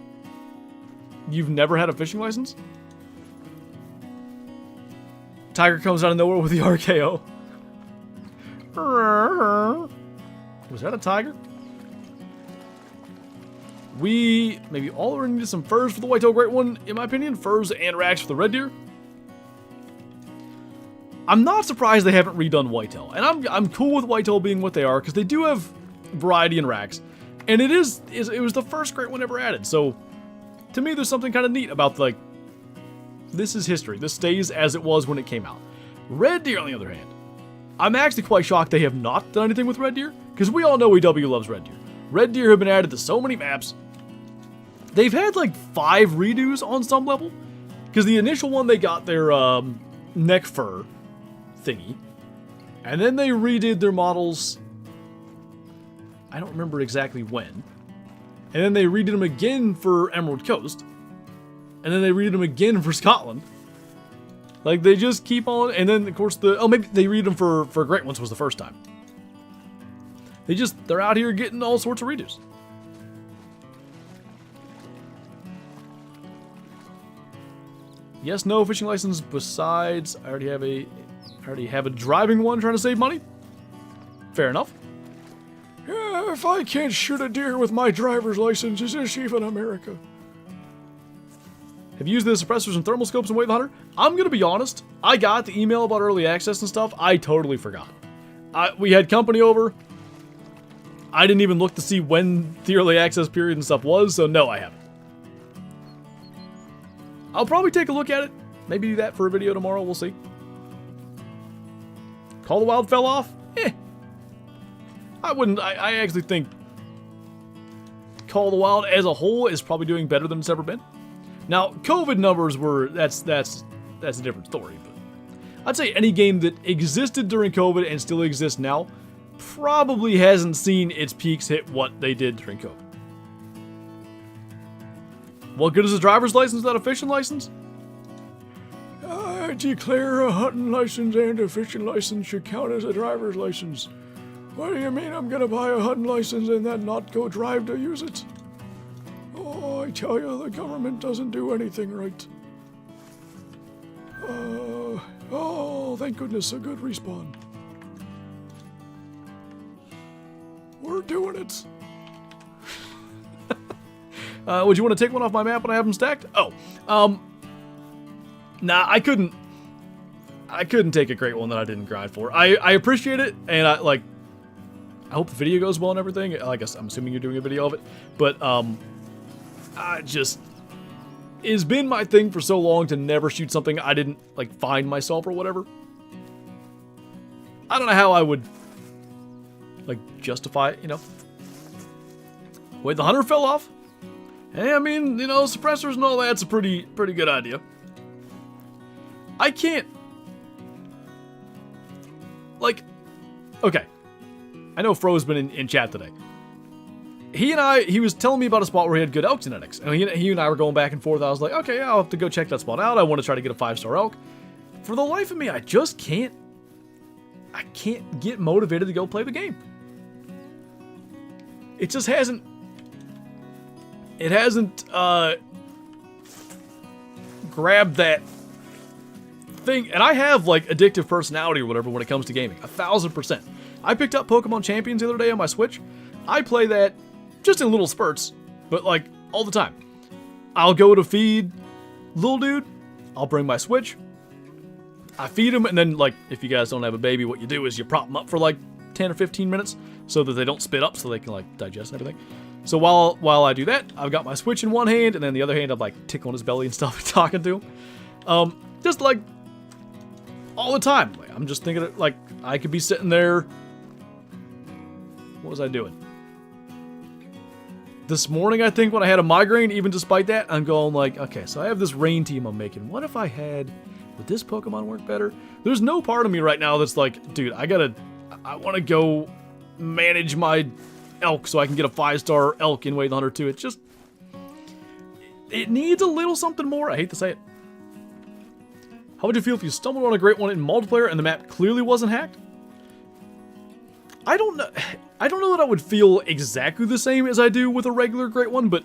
Speaker 1: you've never had a fishing license? Tiger comes out of nowhere with the RKO. Was that a tiger? We maybe all are needed some furs for the whitetail great one, in my opinion. Furs and racks for the red deer. I'm not surprised they haven't redone whitetail, and I'm cool with whitetail being what they are because they do have variety in racks, and it was the first great one ever added. So to me, there's something kind of neat about like this is history. This stays as it was when it came out. Red deer, on the other hand, I'm actually quite shocked they have not done anything with red deer because we all know EW loves red deer. Red deer have been added to so many maps. They've had like 5 redos on some level because the initial one they got their neck fur thingy, and then they redid their models. I don't remember exactly when, and then they redid them again for Emerald Coast, and then they redid them again for Scotland. Like they just keep on, and then of course maybe they redid them for Great Ones was the first time. They're out here getting all sorts of redos. Yes, no fishing license. Besides, I already have a driving one trying to save money. Fair enough. Yeah, if I can't shoot a deer with my driver's license, is this even America? Have you used the suppressors and thermal scopes in Way of the Hunter? I'm gonna be honest. I got the email about early access and stuff. I totally forgot. We had company over. I didn't even look to see when the early access period and stuff was, so no, I haven't. I'll probably take a look at it. Maybe do that for a video tomorrow, we'll see. Call the Wild fell off? I actually think Call the Wild as a whole is probably doing better than it's ever been. Now, COVID numbers that's a different story, but I'd say any game that existed during COVID and still exists now probably hasn't seen its peaks hit what they did during COVID. What good is a driver's license without a fishing license? I declare a hunting license and a fishing license should count as a driver's license. What do you mean I'm gonna buy a hunting license and then not go drive to use it? Oh, I tell you, the government doesn't do anything right. Oh, thank goodness, a good respawn. We're doing it. Would you want to take one off my map when I have them stacked? Nah, I couldn't take a great one that I didn't grind for. I appreciate it, and I hope the video goes well and everything. I guess I'm assuming you're doing a video of it, but it's been my thing for so long to never shoot something I didn't find myself or whatever. I don't know how I would justify it, you know. Wait, the hunter fell off? Hey, I mean, you know, suppressors and all that's a pretty good idea. I can't... Okay. I know Fro's been in chat today. He was telling me about a spot where he had good elk genetics. And he and I were going back and forth. I was like, okay, I'll have to go check that spot out. I want to try to get a 5-star elk. For the life of me, I just can't... I can't get motivated to go play the game. It just hasn't... It hasn't grabbed that thing, and I have like addictive personality or whatever when it comes to gaming, 1000%. I picked up Pokemon Champions the other day on my Switch. I play that just in little spurts, but like all the time. I'll go to feed little dude, I'll bring my Switch, I feed him, and then like if you guys don't have a baby, what you do is you prop them up for like 10 or 15 minutes so that they don't spit up so they can like digest everything. So while I do that, I've got my Switch in one hand, and then the other hand I'm like tickling his belly and stuff and talking to him. Just like all the time. Like, I'm just thinking like I could be sitting there. What was I doing? This morning, I think, when I had a migraine, even despite that, I'm going like, okay, so I have this rain team I'm making. What if I had, would this Pokemon work better? There's no part of me right now that's like, dude, I want to go manage my elk so I can get a 5-star elk in Wave the Hunter 2. It's just, it needs a little something more. I hate to say it. How would you feel if you stumbled on a great one in multiplayer and the map clearly wasn't hacked? I don't know that I would feel exactly the same as I do with a regular great one, but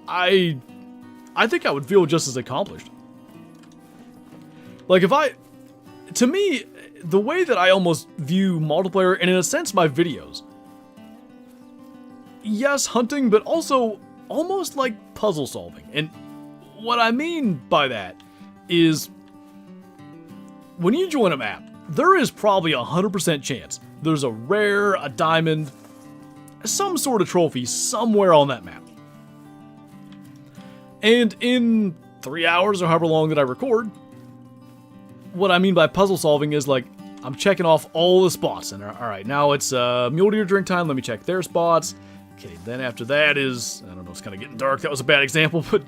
Speaker 1: I think I would feel just as accomplished. Like to me, the way that I almost view multiplayer, and in a sense my videos, yes, hunting, but also almost like puzzle solving. And what I mean by that is when you join a map, there is probably 100% chance there's a rare, a diamond, some sort of trophy somewhere on that map. And in 3 hours or however long that I record, what I mean by puzzle solving is like, I'm checking off all the spots. And alright, now it's mule deer drink time, let me check their spots. Okay, then after that is, I don't know, it's kind of getting dark, that was a bad example, but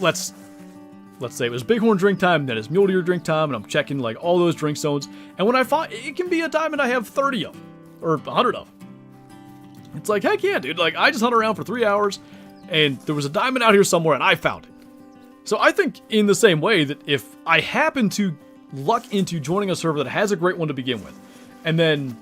Speaker 1: let's say it was bighorn drink time, then it's mule deer drink time, and I'm checking like all those drink zones. And when I find, it can be a diamond I have 30 of, or 100 of. It's like, heck yeah, dude, like I just hunted around for 3 hours, and there was a diamond out here somewhere, and I found it. So I think in the same way that if I happen to luck into joining a server that has a great one to begin with, and then,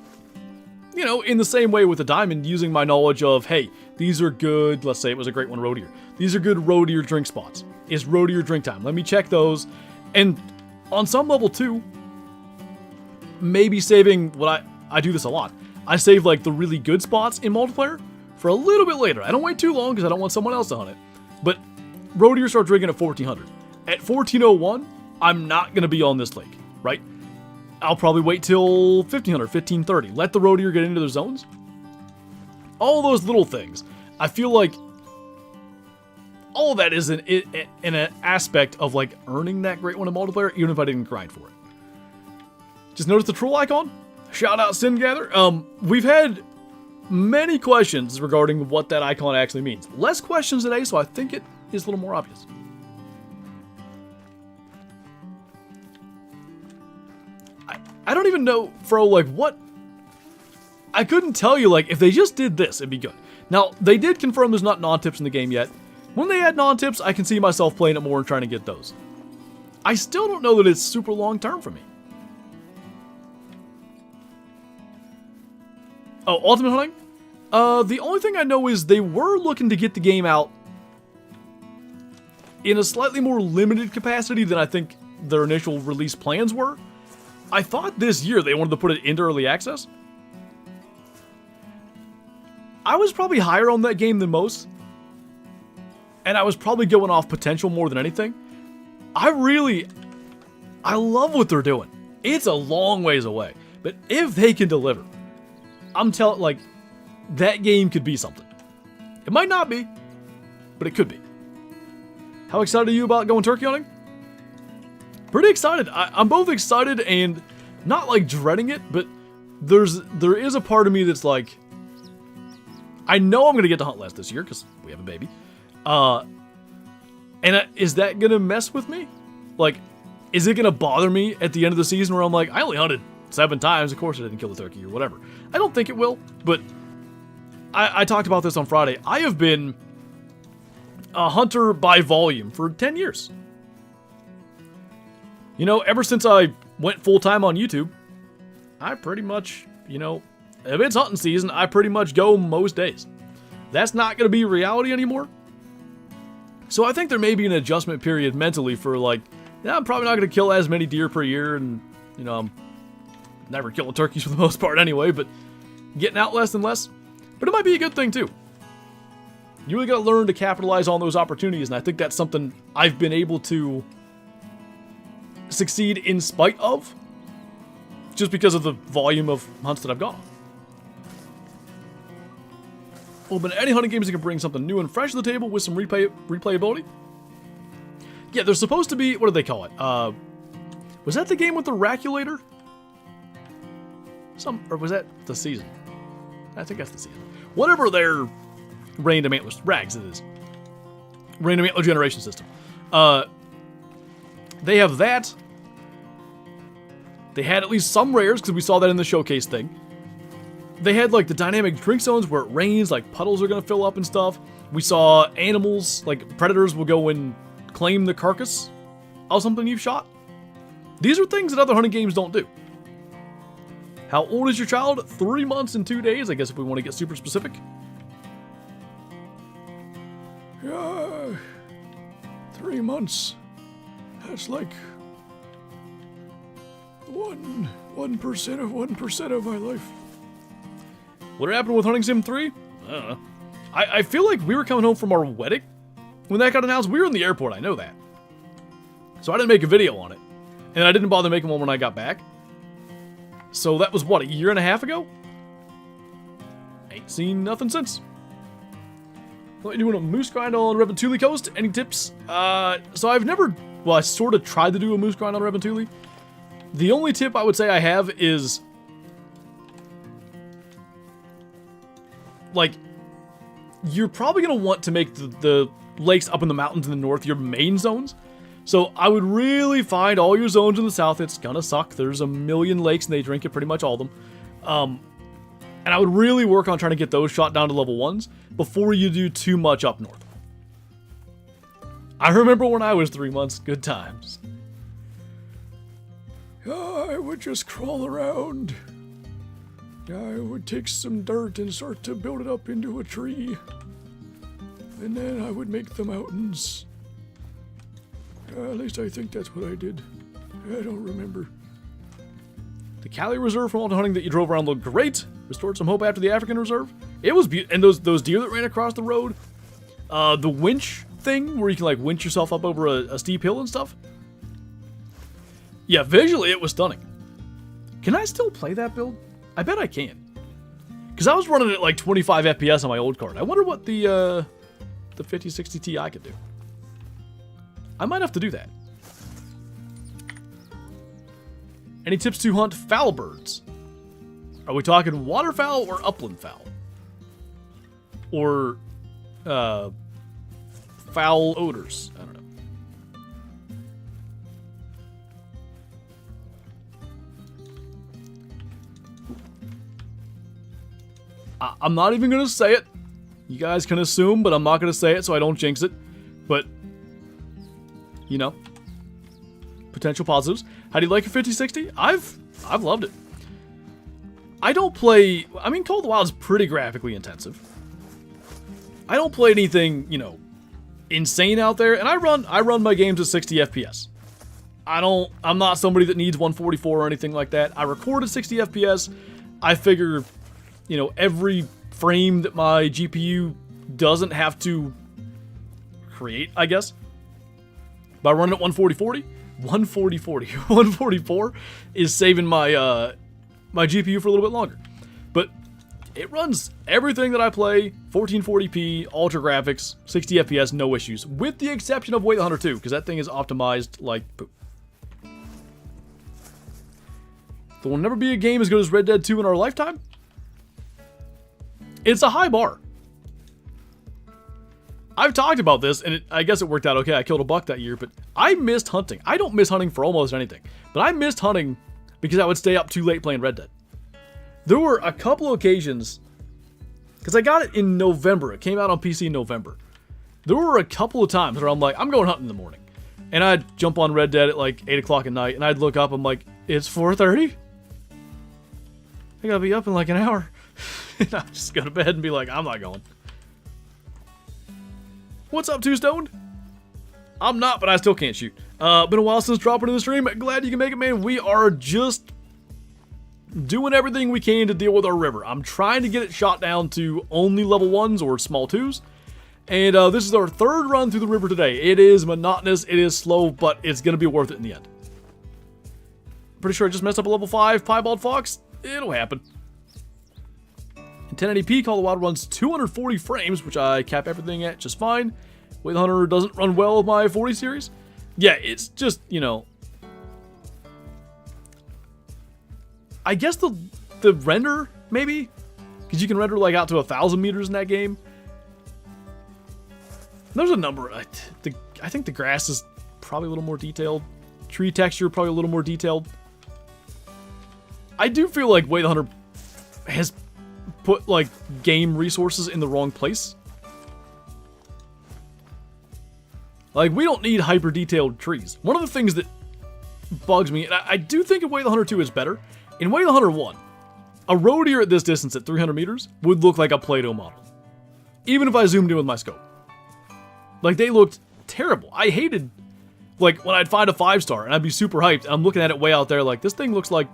Speaker 1: you know, in the same way with the diamond, using my knowledge of, hey, these are good, let's say it was a great one, roe deer. These are good roe deer drink spots. It's roe deer drink time. Let me check those. And on some level too, maybe saving what I do this a lot. I save like the really good spots in multiplayer for a little bit later. I don't wait too long because I don't want someone else to hunt it. But roe deer start drinking at 1400. At 1401, I'm not going to be on this lake, right? I'll probably wait till 1500, 1530. Let the roe deer get into their zones. All those little things. I feel like all of that is in an aspect of like earning that great one in multiplayer, even if I didn't grind for it. Just notice the troll icon? Shout out Singather. We've had many questions regarding what that icon actually means. Less questions today, so I think it is a little more obvious. I don't even know, Fro, like what... I couldn't tell you, like, if they just did this, it'd be good. Now, they did confirm there's not non-tips in the game yet. When they add non-tips, I can see myself playing it more and trying to get those. I still don't know that it's super long-term for me. Oh, Ultimate Hunting? The only thing I know is they were looking to get the game out in a slightly more limited capacity than I think their initial release plans were. I thought this year they wanted to put it into early access. I was probably higher on that game than most. And I was probably going off potential more than anything. I love what they're doing. It's a long ways away. But if they can deliver, I'm telling, like, that game could be something. It might not be, but it could be. How excited are you about going turkey hunting? Pretty excited. I'm both excited and not like dreading it, but there is a part of me that's like, I know I'm going to get to hunt less this year because we have a baby. Is that going to mess with me? Like, is it going to bother me at the end of the season where I'm like, I only hunted 7 times, of course I didn't kill a turkey or whatever. I don't think it will, but I talked about this on Friday. I have been a hunter by volume for 10 years. You know, ever since I went full-time on YouTube, I pretty much, you know, if it's hunting season, I pretty much go most days. That's not going to be reality anymore. So I think there may be an adjustment period mentally for, like, Yeah, I'm probably not going to kill as many deer per year, and, you know, I'm never killing turkeys for the most part anyway, but getting out less and less. But it might be a good thing, too. You really got to learn to capitalize on those opportunities, and I think that's something I've been able to succeed in spite of, just because of the volume of hunts that I've gone on. Well, but any hunting games that can bring something new and fresh to the table with some replayability. Yeah, there's supposed to be, what do they call it? Was that the game with the Raculator? Or was that the season? I think that's the season. Whatever their random antlers, rags it is. Random antler generation system. They have that. They had at least some rares, because we saw that in the showcase thing. They had, like, the dynamic drink zones where it rains, like, puddles are going to fill up and stuff. We saw animals, like, predators will go and claim the carcass of something you've shot. These are things that other hunting games don't do. How old is your child? 3 months and 2 days, I guess, if we want to get super specific. Yeah, 3 months. That's like 1% of 1% of my life. What happened with Hunting Sim 3? I don't know. I feel like we were coming home from our wedding when that got announced. We were in the airport, I know that. So I didn't make a video on it. And I didn't bother making one when I got back. So that was, what, a year and a half ago? Ain't seen nothing since. What are you doing a moose grind on Reventuli Coast? Any tips? So I've never, well, I sort of tried to do a moose grind on Reventuli. The only tip I would say I have is, like, you're probably going to want to make the lakes up in the mountains in the north your main zones. So I would really find all your zones in the south. It's going to suck. There's a million lakes and they drink it, pretty much all of them. And I would really work on trying to get those shot down to level 1s before you do too much up north. I remember when I was 3 months, good times. I would just crawl around. I would take some dirt and start to build it up into a tree. And then I would make the mountains. At least I think that's what I did. I don't remember. The Cali Reserve from all the hunting that you drove around looked great. Restored some hope after the African Reserve. It was beautiful. And those deer that ran across the road. The winch thing where you can like winch yourself up over a steep hill and stuff. Yeah, visually it was stunning. Can I still play that build? I bet I can. Because I was running at like 25 FPS on my old card. I wonder what the 5060 Ti could do. I might have to do that. Any tips to hunt fowl birds? Are we talking waterfowl or upland fowl? Or fowl odors? I don't know. I'm not even going to say it. You guys can assume, but I'm not going to say it so I don't jinx it. But, you know, potential positives. How do you like your 5060? I've loved it. I don't play, I mean, Call of the Wild is pretty graphically intensive. I don't play anything, you know, insane out there, and I run my games at 60 FPS. I'm not somebody that needs 144 or anything like that. I record at 60 FPS. I figure, you know, every frame that my GPU doesn't have to create, I guess, by running at 144 is saving my my GPU for a little bit longer. But it runs everything that I play, 1440p, ultra graphics, 60 FPS, no issues, with the exception of Weight the Hunter 2, because that thing is optimized like poop. There will never be a game as good as Red Dead 2 in our lifetime. It's a high bar. I've talked about this, and I guess it worked out okay. I killed a buck that year, but I missed hunting. I don't miss hunting for almost anything, but I missed hunting because I would stay up too late playing Red Dead. There were a couple of occasions, because I got it in November. It came out on PC in November. There were a couple of times where I'm like, I'm going hunting in the morning. And I'd jump on Red Dead at like 8 o'clock at night, and I'd look up, I'm like, it's 4:30? I gotta be up in like an hour. And I'd just go to bed and be like, I'm not going. What's up, Two Stoned? I'm not, but I still can't shoot. Been a while since dropping to the stream. Glad you can make it, man. We are just doing everything we can to deal with our river. I'm trying to get it shot down to only level 1s or small 2s. And this is our 3rd run through the river today. It is monotonous, it is slow, but it's going to be worth it in the end. Pretty sure I just messed up a level 5 piebald fox. It'll happen. In 1080p, Call of the Wild runs 240 frames, which I cap everything at just fine. Wave the Hunter doesn't run well with my 40 series. Yeah, it's just, you know, I guess the render, maybe? Because you can render like out to 1,000 meters in that game. There's a number. I think the grass is probably a little more detailed. Tree texture probably a little more detailed. I do feel like Way the Hunter has put like game resources in the wrong place. Like, we don't need hyper detailed trees. One of the things that bugs me, and I do think in Way the Hunter 2 is better. In Way the Hunter 1, a road deer at this distance at 300 meters would look like a Play-Doh model. Even if I zoomed in with my scope. Like, they looked terrible. I hated, like, when I'd find a 5-star and I'd be super hyped, and I'm looking at it way out there like, this thing looks like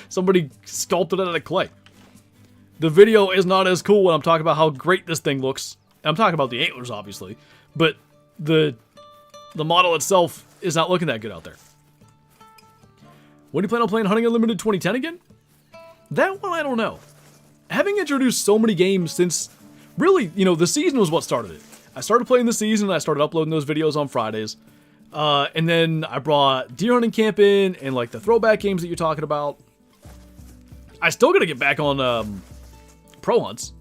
Speaker 1: somebody sculpted it out of clay. The video is not as cool when I'm talking about how great this thing looks. And I'm talking about the antlers, obviously. But the model itself is not looking that good out there. When do you plan on playing Hunting Unlimited 2010 again? That one, I don't know. Having introduced so many games since, really, you know, the season was what started it. I started playing the season, and I started uploading those videos on Fridays. And then I brought Deer Hunting Camp in, and like the throwback games that you're talking about. I still gotta get back on Pro Hunts.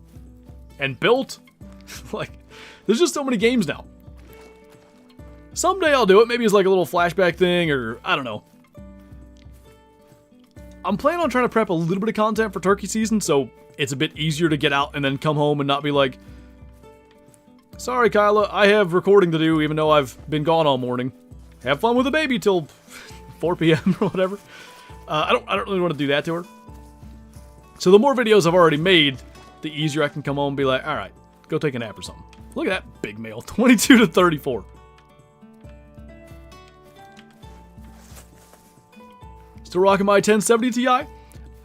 Speaker 1: And Built. Like, there's just so many games now. Someday I'll do it. Maybe it's like a little flashback thing, or I don't know. I'm planning on trying to prep a little bit of content for turkey season, so it's a bit easier to get out and then come home and not be like, sorry, Kyla, I have recording to do, even though I've been gone all morning. Have fun with the baby till 4 p.m. or whatever. I don't really want to do that to her. So the more videos I've already made, the easier I can come home and be like, all right, go take a nap or something. Look at that big male, 22 to 34. Still rocking my 1070 Ti.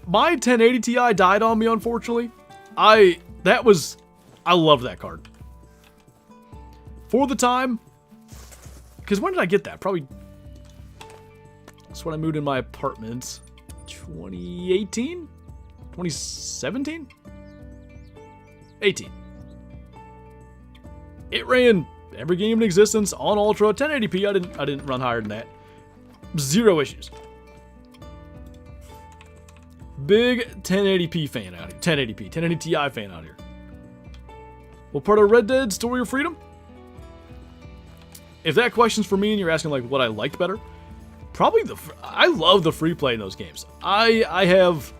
Speaker 1: My 1080 Ti died on me, unfortunately. I loved that card. For the time, because when did I get that? Probably, that's when I moved in my apartment. 2018? 2017? 18. It ran every game in existence on Ultra, 1080p. I didn't run higher than that. Zero issues. Big 1080p fan out here. 1080p, 1080 Ti fan out here. What part of Red Dead Story of Freedom? If that question's for me and you're asking like what I liked better, probably I love the free play in those games. I have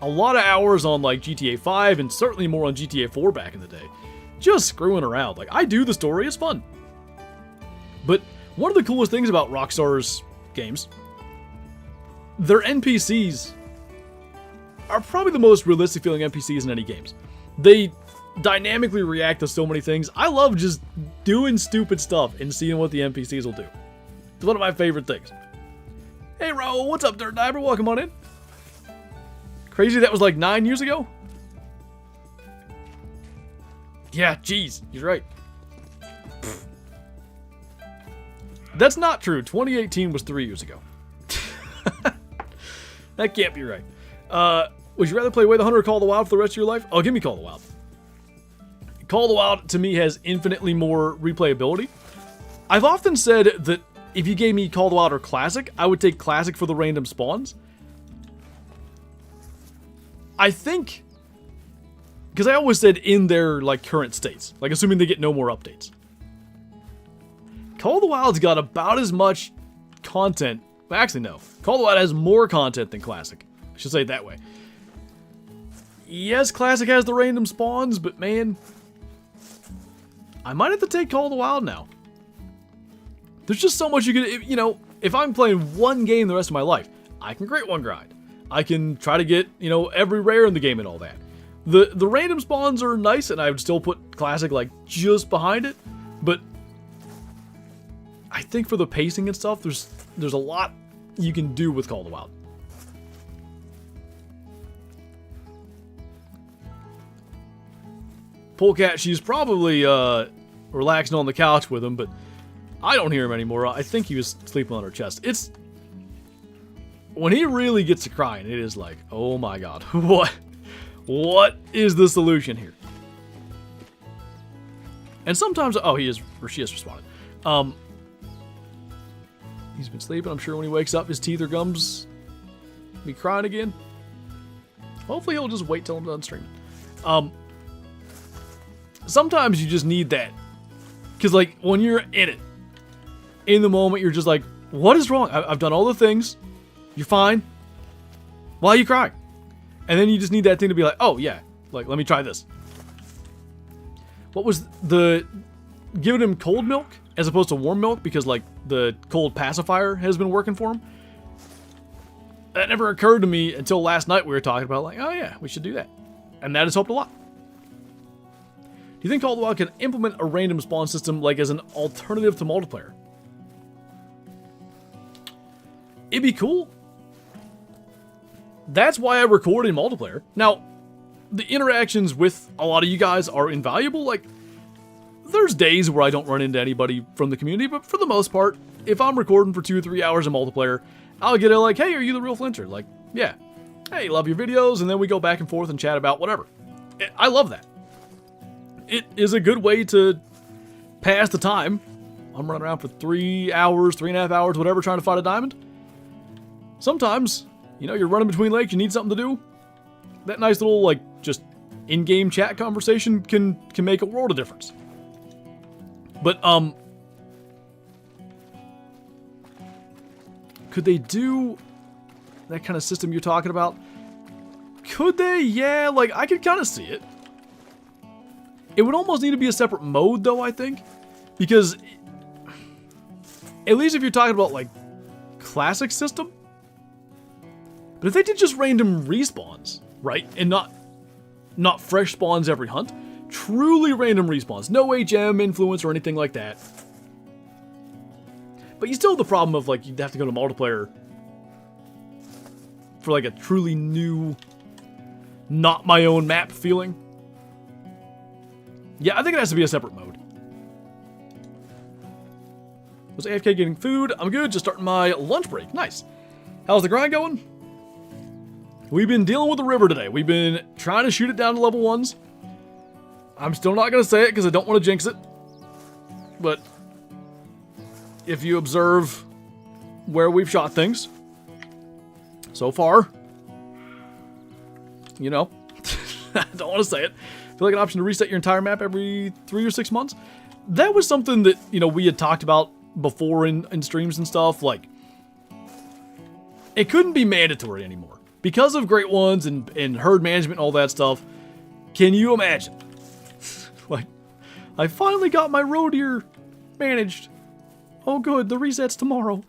Speaker 1: a lot of hours on like GTA 5 and certainly more on GTA 4 back in the day. Just screwing around. Like, I do the story, it's fun. But one of the coolest things about Rockstar's games, their NPCs are probably the most realistic feeling NPCs in any games. They dynamically react to so many things. I love just doing stupid stuff and seeing what the NPCs will do. It's one of my favorite things. Hey Ro, what's up, Dirt Diver? Welcome on in. Crazy that was like 9 years ago? Yeah, geez, you're right. That's not true. 2018 was 3 years ago. That can't be right. Would you rather play Way the Hunter or Call of the Wild for the rest of your life? Oh, give me Call of the Wild. Call of the Wild, to me, has infinitely more replayability. I've often said that if you gave me Call of the Wild or Classic, I would take Classic for the random spawns. I think, because I always said in their like current states, like assuming they get no more updates. Call of the Wild's got about as much content. Well, actually, no. Call of the Wild has more content than Classic. I should say it that way. Yes, Classic has the random spawns, but man, I might have to take Call of the Wild now. There's just so much you can, you know, if I'm playing one game the rest of my life, I can Great One grind. I can try to get, you know, every rare in the game and all that. The random spawns are nice, and I would still put Classic, like, just behind it. But I think for the pacing and stuff, there's a lot you can do with Call of the Wild. Polecat, she's probably relaxing on the couch with him, but I don't hear him anymore. I think he was sleeping on her chest. It's when he really gets to crying, it is like, oh my god, what is the solution here? And sometimes, oh, he is, or she has responded. He's been sleeping. I'm sure when he wakes up, his teeth or gums be crying again. Hopefully, he'll just wait till I'm done streaming. Sometimes you just need that, because like when you're in it, in the moment, you're just like, what is wrong? I've done all the things. You're fine. Why are you crying? And then you just need that thing to be like, oh yeah, like let me try this. What was the giving him cold milk as opposed to warm milk because like the cold pacifier has been working for him? That never occurred to me until last night. We were talking about like, oh yeah, we should do that, and that has helped a lot. Do you think Call of the Wild can implement a random spawn system like as an alternative to multiplayer? It'd be cool. That's why I record in multiplayer. Now, the interactions with a lot of you guys are invaluable. Like, there's days where I don't run into anybody from the community, but for the most part, if I'm recording for 2 or 3 hours in multiplayer, I'll get it like, hey, are you the real Flinter? Like, yeah. Hey, love your videos, and then we go back and forth and chat about whatever. I love that. It is a good way to pass the time. I'm running around for 3 hours, 3.5 hours, whatever, trying to find a diamond. Sometimes, you know, you're running between lakes, you need something to do. That nice little, like, just in-game chat conversation can make a world of difference. But, could they do that kind of system you're talking about? Could they? Yeah, like, I could kind of see it. It would almost need to be a separate mode, though, I think. Because, at least if you're talking about, like, classic system. But if they did just random respawns, right? And not fresh spawns every hunt. Truly random respawns. No HM influence or anything like that. But you still have the problem of, like, you'd have to go to multiplayer for, like, a truly new, not my own map feeling. Yeah, I think it has to be a separate mode. Was AFK getting food? I'm good, just starting my lunch break. Nice. How's the grind going? We've been dealing with the river today. We've been trying to shoot it down to level 1s. I'm still not going to say it because I don't want to jinx it. But if you observe where we've shot things so far, you know, I don't want to say it. Feel like an option to reset your entire map every 3 or 6 months. That was something that, you know, we had talked about before in streams and stuff. Like, it couldn't be mandatory anymore. Because of Great Ones and herd management and all that stuff, can you imagine? Like, I finally got my roe deer managed. Oh good, the reset's tomorrow.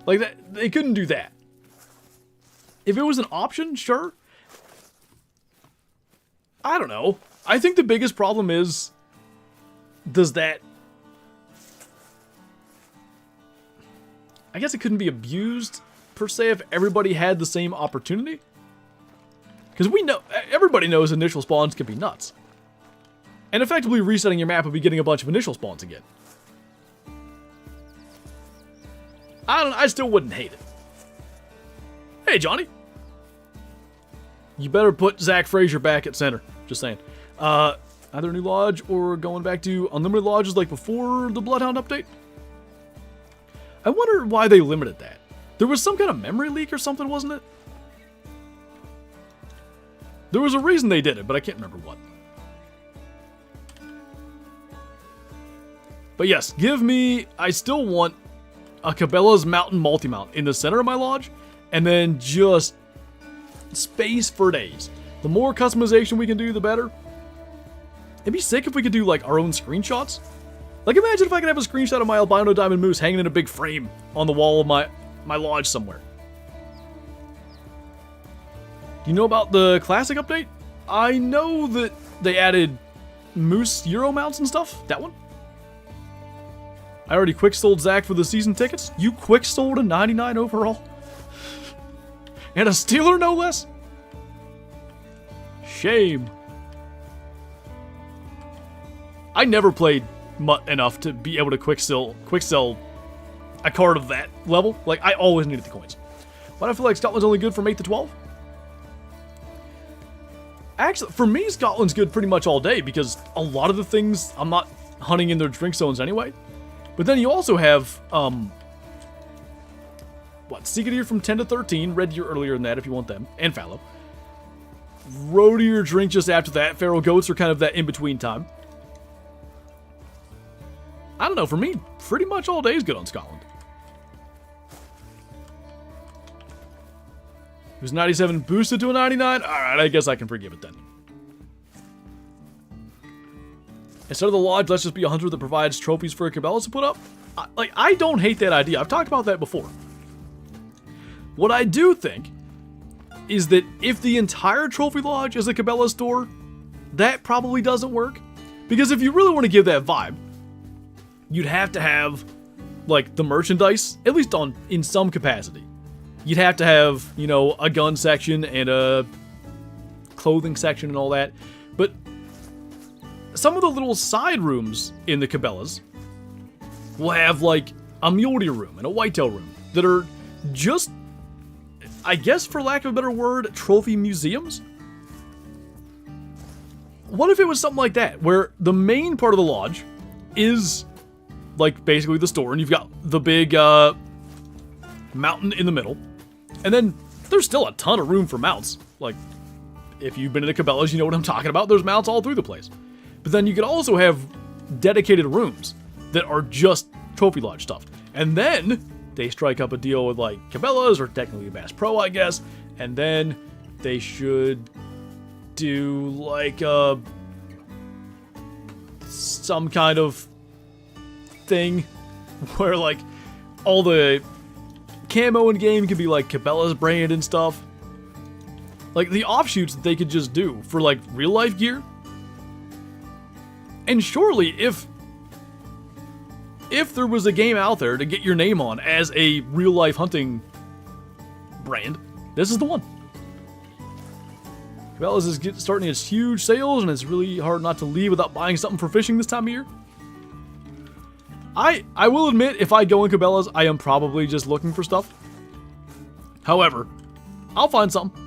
Speaker 1: Like, that, they couldn't do that. If it was an option, sure. I don't know. I think the biggest problem is, does that... I guess it couldn't be abused, per se, if everybody had the same opportunity. Because we know, everybody knows initial spawns can be nuts. And effectively resetting your map would be getting a bunch of initial spawns again. I still wouldn't hate it. Hey, Johnny. You better put Zach Frazier back at center. Just saying. Either a new lodge or going back to unlimited lodges like before the Bloodhound update. I wonder why they limited that. There was some kind of memory leak or something, wasn't it? There was a reason they did it, but I can't remember what. But yes, give me... I still want a Cabela's Mountain multi-mount in the center of my lodge, and then just space for days. The more customization we can do, the better. It'd be sick if we could do, like, our own screenshots. Like, imagine if I could have a screenshot of my albino diamond moose hanging in a big frame on the wall of my lodge somewhere. Do you know about the classic update? I know that they added moose Euro mounts and stuff. That one? I already quick sold Zach for the season tickets. You quick sold a 99 overall? And a Steeler, no less? Shame. I never played MUT enough to be able to quick sell a card of that level. Like, I always needed the coins. But I feel like Scotland's only good from 8 to 12. Actually, for me, Scotland's good pretty much all day because a lot of the things I'm not hunting in their drink zones anyway. But then you also have, Seeker Deer from 10 to 13, Red Deer earlier than that if you want them, and Fallow. Roe Deer drink just after that. Feral Goats are kind of that in-between time. I don't know, for me, pretty much all day is good on Scotland. It was 97 boosted to a 99? Alright, I guess I can forgive it then. Instead of the lodge, let's just be a hunter that provides trophies for Cabela's to put up. I don't hate that idea. I've talked about that before. What I do think is that if the entire trophy lodge is a Cabela store, that probably doesn't work. Because if you really want to give that vibe, you'd have to have, like, the merchandise, at least in some capacity. You'd have to have, you know, a gun section and a clothing section and all that. But some of the little side rooms in the Cabela's will have, like, a mule deer room and a whitetail room that are just, I guess for lack of a better word, trophy museums? What if it was something like that, where the main part of the lodge is, like, basically the store, and you've got the big mountain in the middle, and then there's still a ton of room for mounts. Like, if you've been to the Cabela's, you know what I'm talking about. There's mounts all through the place. But then you could also have dedicated rooms that are just trophy lodge stuff. And then they strike up a deal with, like, Cabela's, or technically Bass Pro, I guess, and then they should do, like, some kind of thing where, like, all the camo in game could be, like, Cabela's brand and stuff. Like, the offshoots that they could just do for, like, real life gear. And surely, if there was a game out there to get your name on as a real life hunting brand, this is the one. Cabela's is starting its huge sales, and it's really hard not to leave without buying something for fishing this time of year. I will admit, if I go in Cabela's, I am probably just looking for stuff. However, I'll find something.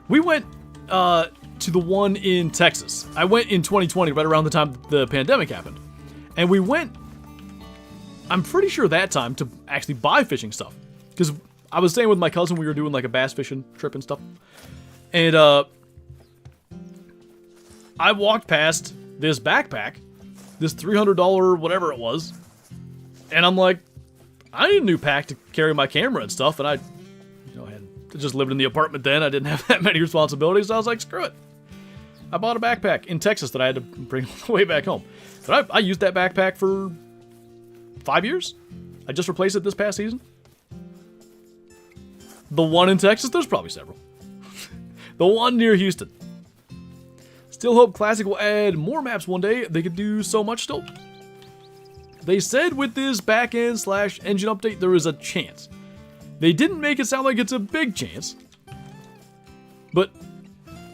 Speaker 1: We went to the one in Texas. I went in 2020, right around the time the pandemic happened. And we went, I'm pretty sure that time, to actually buy fishing stuff. Because I was staying with my cousin, we were doing like a bass fishing trip and stuff. And I walked past this backpack, this $300 whatever it was, and I'm like, I need a new pack to carry my camera and stuff, and I had just lived in the apartment then, I didn't have that many responsibilities, so I was like, screw it. I bought a backpack in Texas that I had to bring all the way back home. But I used that backpack for 5 years. I just replaced it this past season. The one in Texas, there's probably several. The one near Houston. Still hope Classic will add more maps one day. They could do so much still. They said with this backend / engine update, there is a chance. They didn't make it sound like it's a big chance. But,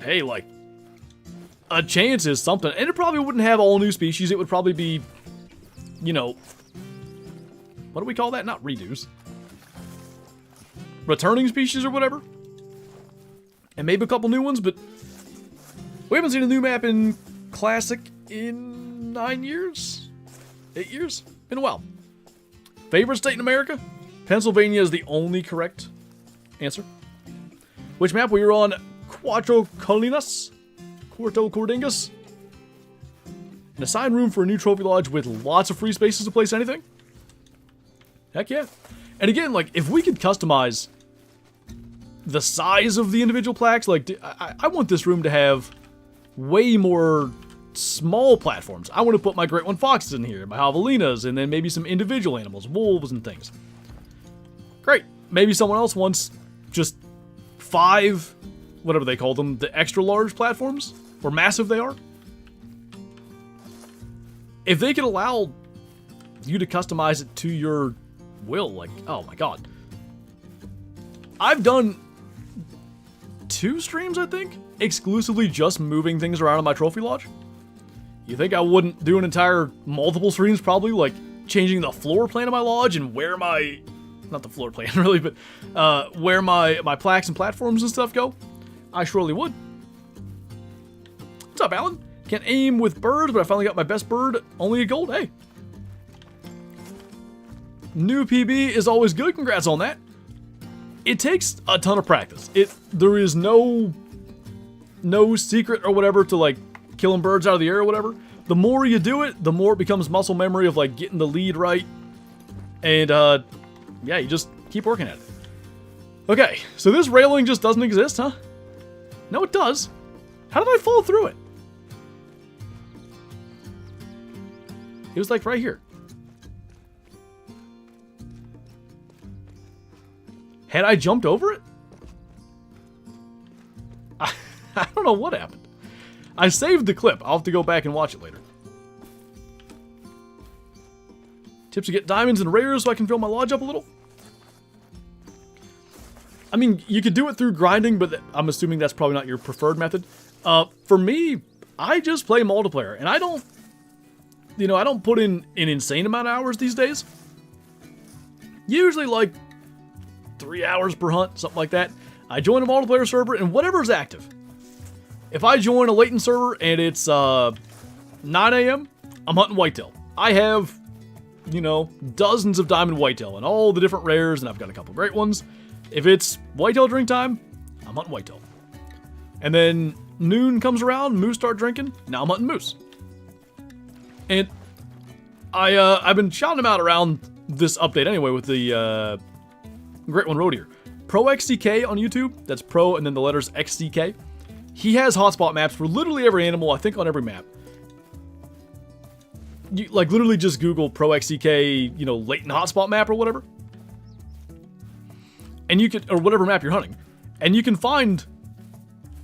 Speaker 1: hey, like, a chance is something. And it probably wouldn't have all new species. It would probably be, you know, what do we call that? Not redos. Returning species or whatever. And maybe a couple new ones, but we haven't seen a new map in Classic in 9 years? 8 years? Been a while. Favorite state in America? Pennsylvania is the only correct answer. Which map? We were on Cuatro Colinas? Puerto Cordingas. An assigned room for a new trophy lodge with lots of free spaces to place anything? Heck yeah. And again, like, if we could customize the size of the individual plaques, like, I want this room to have way more small platforms. I want to put my Great One Foxes in here, my Javelinas, and then maybe some individual animals, wolves and things. Great. Maybe someone else wants just 5, whatever they call them, the extra large platforms, or massive they are. If they could allow you to customize it to your will. Like, oh my god. I've done 2 streams, I think, exclusively just moving things around in my trophy lodge. You think I wouldn't do an entire multiple streams, probably, like changing the floor plan of my lodge and where my, not the floor plan really, but where my plaques and platforms and stuff go? I surely would. What's up, Alan? Can't aim with birds, but I finally got my best bird, only a gold. Hey. New PB is always good, congrats on that. It takes a ton of practice. There is no secret or whatever to like killing birds out of the air or whatever. The more you do it, the more it becomes muscle memory of like getting the lead right. And yeah, you just keep working at it. Okay, so this railing just doesn't exist, huh? No, it does. How did I fall through it? It was like right here. Had I jumped over it? I don't know what happened. I saved the clip. I'll have to go back and watch it later. Tips to get diamonds and rares so I can fill my lodge up a little. I mean, you could do it through grinding, but I'm assuming that's probably not your preferred method. For me, I just play multiplayer, and I don't put in an insane amount of hours these days. Usually like 3 hours per hunt, something like that. I join a multiplayer server and whatever's active. If I join a latent server and it's 9 a.m., I'm hunting whitetail. I have, dozens of diamond whitetail and all the different rares, and I've got a couple great ones. If it's whitetail drink time, I'm hunting whitetail. And then noon comes around, moose start drinking, now I'm hunting moose. And I've been shouting them out around this update anyway with the Great One Road here. Pro XCK on YouTube, that's Pro and then the letters XCK. He has hotspot maps for literally every animal, I think on every map. You like literally just Google Pro XCK, latent hotspot map or whatever. And you could, or whatever map you're hunting. And you can find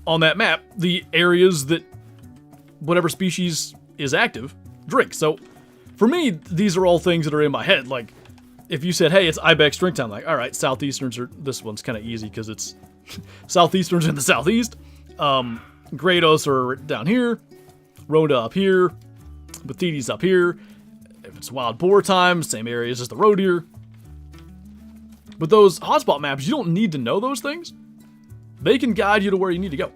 Speaker 1: on that map the areas that whatever species is active drink. So for me, these are all things that are in my head. Like if you said, hey, it's Ibex drink time, like, all right, Southeasterns are, this one's kind of easy because it's Southeasterns in the Southeast. Grados are down here, Rhoda up here, Batheti's up here. If it's wild boar time, same areas as the roe deer. But those hotspot maps, you don't need to know those things. They can guide you to where you need to go.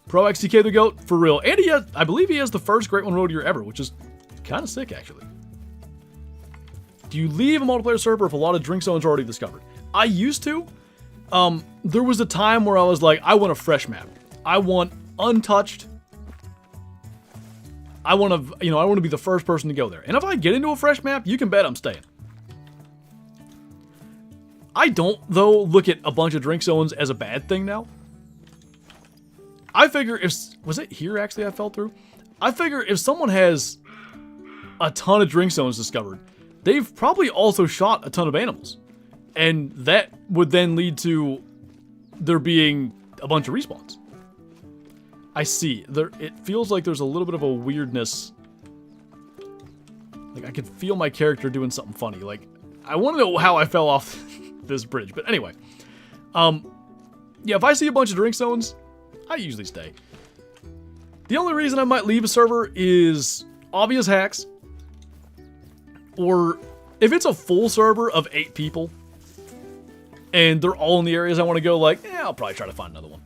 Speaker 1: Pro XTK the GOAT, for real. And I believe he has the first Great One roe deer ever, which is kind of sick, actually. Do you leave a multiplayer server if a lot of drink zones are already discovered? I used to. There was a time where I was like, I want a fresh map. I want untouched. I want to be the first person to go there. And if I get into a fresh map, you can bet I'm staying. I don't, though, look at a bunch of drink zones as a bad thing now. I figure was it here actually I fell through? I figure if someone has a ton of drink zones discovered, they've probably also shot a ton of animals. And that would then lead to there being a bunch of respawns. I see. It feels like there's a little bit of a weirdness. Like I could feel my character doing something funny. Like I want to know how I fell off this bridge. But anyway. Yeah, if I see a bunch of drink zones, I usually stay. The only reason I might leave a server is obvious hacks. Or if it's a full server of 8 people and they're all in the areas I want to go, like, I'll probably try to find another one.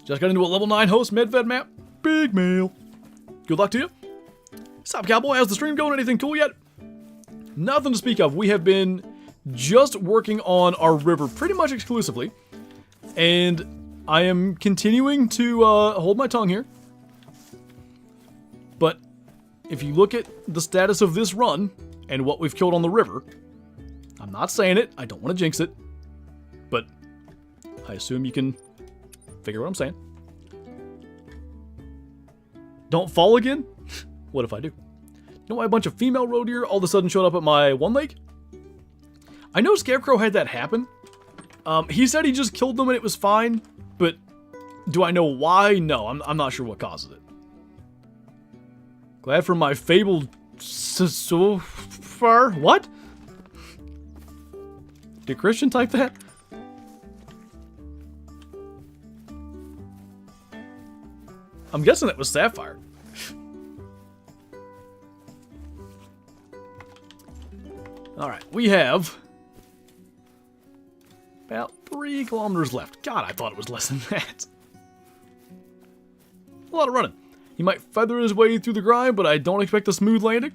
Speaker 1: Just got into a level 9 host medved map. Big mail. Good luck to you. What's up, cowboy? How's the stream going? Anything cool yet? Nothing to speak of. We have been just working on our river pretty much exclusively. And I am continuing to hold my tongue here. But if you look at the status of this run and what we've killed on the river, I'm not saying it. I don't want to jinx it. But I assume you can figure what I'm saying. Don't fall again? What if I do? You know why a bunch of female roe deer all of a sudden showed up at my one lake? I know Scarecrow had that happen. He said he just killed them and it was fine, but do I know why? No, I'm not sure what causes it. Glad for my fabled so far. What? Did Christian type that? I'm guessing that was Sapphire. Alright, we have about 3 kilometers left. God, I thought it was less than that. A lot of running. He might feather his way through the grind, but I don't expect a smooth landing.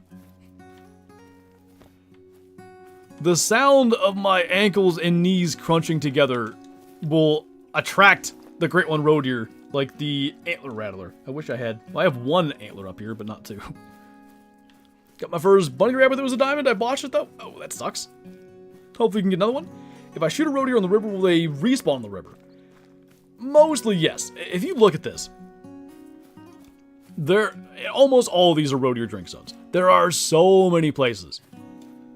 Speaker 1: The sound of my ankles and knees crunching together will attract the Great One roe deer, like the antler rattler. I wish I had. Well, I have 1 antler up here, but not 2. Got my first bunny rabbit that was a diamond. I botched it though. Oh, that sucks. Hopefully we can get another one. If I shoot a roe deer on the river, will they respawn in the river? Mostly yes. If you look at this, almost all of these are roe deer drink zones. There are so many places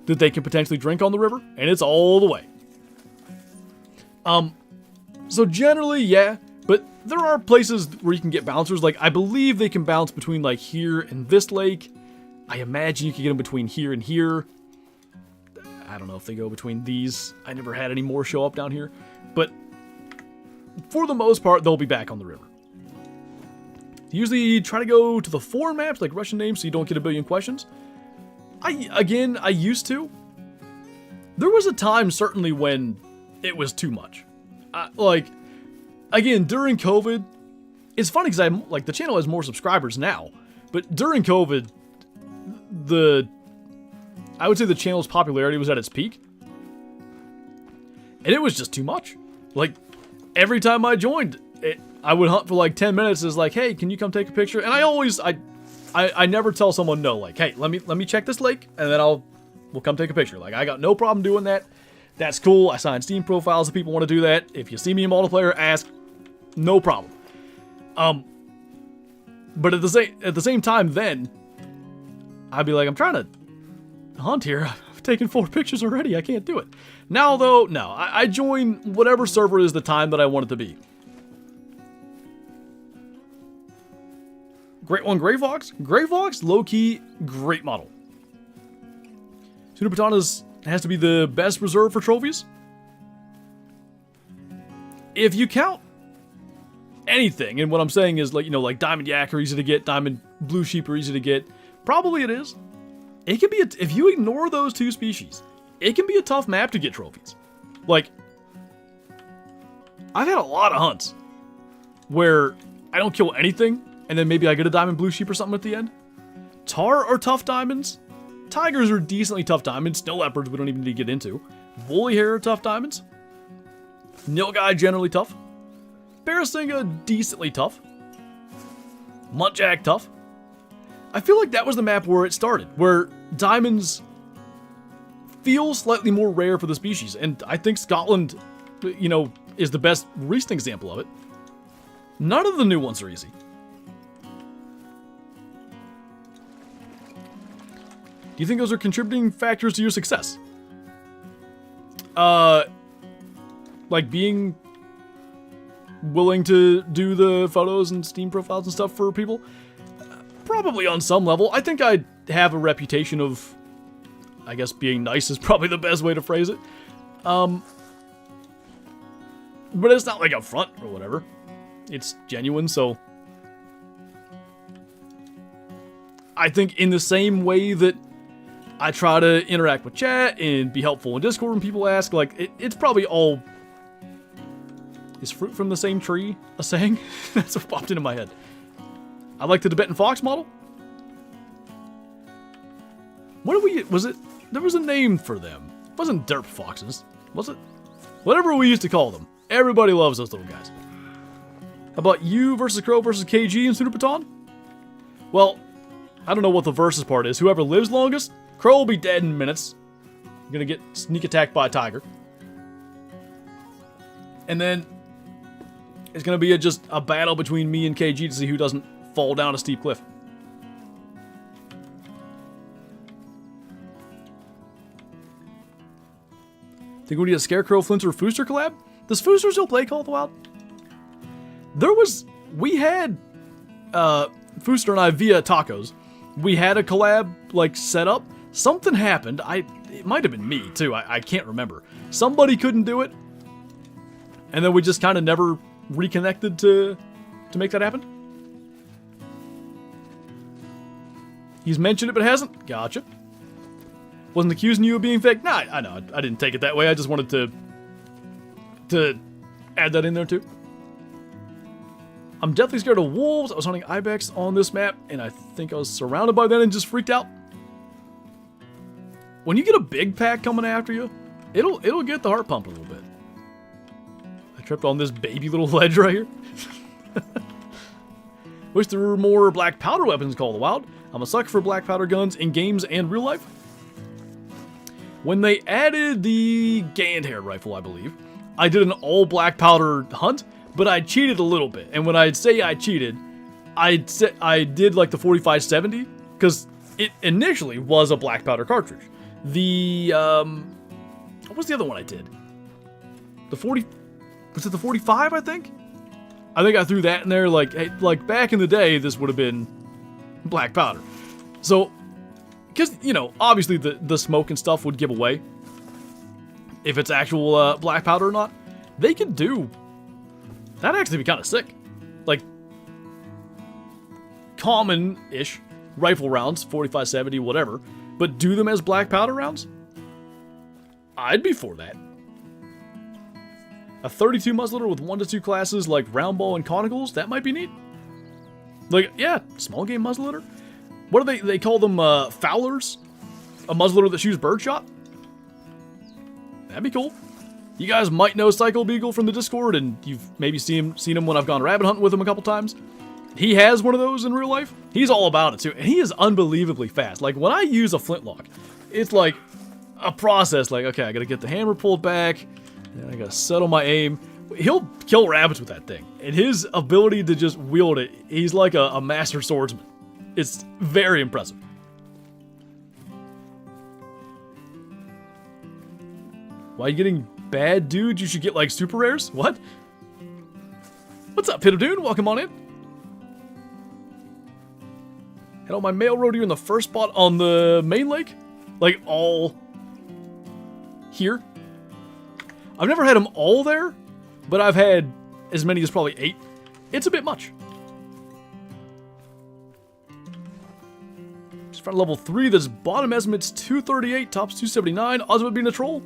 Speaker 1: that they can potentially drink on the river, and it's all the way. So generally, yeah, but there are places where you can get bouncers. Like, I believe they can bounce between, like, here and this lake. I imagine you can get them between here and here. I don't know if they go between these. I never had any more show up down here. But for the most part, they'll be back on the river. Usually try to go to the foreign maps, like Russian names, so you don't get a billion questions. I used to. There was a time, certainly, when it was too much. Again, during COVID, it's funny because the channel has more subscribers now, but during COVID, I would say the channel's popularity was at its peak, and it was just too much. Like, every time I joined, I would hunt for like 10 minutes. It's like, hey, can you come take a picture? And I never tell someone no. Like, hey, let me check this lake, and then we'll come take a picture. Like, I got no problem doing that. That's cool. I sign Steam profiles if people want to do that. If you see me in multiplayer, ask. No problem. But at the same time, then I'd be like, I'm trying to hunt here. I've taken 4 pictures already. I can't do it. Now, though, no. I join whatever server is the time that I want it to be. Great One Gray Fox. Gray Fox, low-key, great model. Sunapatana has to be the best reserve for trophies. If you count anything, and what I'm saying is, like, like Diamond Yak are easy to get, Diamond Blue Sheep are easy to get. Probably it is. It can be, if you ignore those 2 species, it can be a tough map to get trophies. Like, I've had a lot of hunts where I don't kill anything, and then maybe I get a Diamond Blue Sheep or something at the end. Tar are tough diamonds. Tigers are decently tough diamonds. Snow leopards we don't even need to get into. Woolly hair are tough diamonds. Nilgai generally tough. Barasinga decently tough. Muntjac tough. I feel like that was the map where it started, where diamonds feel slightly more rare for the species, and I think Scotland, is the best recent example of it. None of the new ones are easy. Do you think those are contributing factors to your success? Like being willing to do the photos and Steam profiles and stuff for people? Probably on some level. I think I have a reputation of, I guess, being nice is probably the best way to phrase it. But it's not like a front or whatever. It's genuine, so I think in the same way that I try to interact with chat and be helpful in Discord when people ask, like, it's probably all... Is fruit from the same tree a saying? That's what popped into my head. I like the Tibetan fox model. There was a name for them. It wasn't derp foxes, was it? Whatever we used to call them. Everybody loves those little guys. How about you versus Crow versus KG and Sunapatan? Well, I don't know what the versus part is. Whoever lives longest, Crow will be dead in minutes. You're gonna get sneak attacked by a tiger. And then it's gonna be just a battle between me and KG to see who doesn't fall down a steep cliff. Think we need a Scarecrow, Flinter, Fooster collab? Does Fooster still play Call of the Wild? We had Fooster and I via tacos. we had a collab, like, set up. Something happened. It might have been me, too. I can't remember. Somebody couldn't do it. And then we just kind of never reconnected to make that happen. He's mentioned it, but hasn't. Gotcha. Wasn't accusing you of being fake. Nah, I know. I didn't take it that way. I just wanted to add that in there, too. I'm definitely scared of wolves. I was hunting ibex on this map, and I think I was surrounded by them and just freaked out. When you get a big pack coming after you, it'll get the heart pumping a little bit. I tripped on this baby little ledge right here. Wish there were more black powder weapons in Call of the Wild. I'm a sucker for black powder guns in games and real life. When they added the Gandhair rifle, I believe, I did an all black powder hunt, but I cheated a little bit. And when I'd say I cheated, I did like the 4570, because it initially was a black powder cartridge. The, what was the other one I did? The 40, was it the 45, I think? I think I threw that in there, like, hey, like back in the day, this would have been black powder. So, because, you know, obviously the smoke and stuff would give away if it's actual black powder or not. They could do, that'd actually be kind of sick. Like, common-ish rifle rounds, 45-70, whatever, but do them as black powder rounds? I'd be for that. A 32 muzzleloader with 1 to 2 classes like round ball and conicals, that might be neat. Like, yeah, small game muzzleloader. What do they call them, fowlers? A muzzleloader that shoots birdshot? That'd be cool. You guys might know Cycle Beagle from the Discord, and you've maybe seen him when I've gone rabbit hunting with him a couple times. He has one of those in real life. He's all about it, too. And he is unbelievably fast. Like, when I use a flintlock, it's like a process. Like, okay, I gotta get the hammer pulled back, and I gotta settle my aim. He'll kill rabbits with that thing. And his ability to just wield it, he's like a master swordsman. It's very impressive. Why are you getting bad, dude? You should get, like, super rares? What? What's up, Pitadune? Welcome on in. Had all my mail road here in the first spot on the main lake? Like, all here? I've never had them all there, but I've had as many as probably 8. It's a bit much. Just found level 3. This bottom estimate's 238, tops 279. Odds of it being a troll.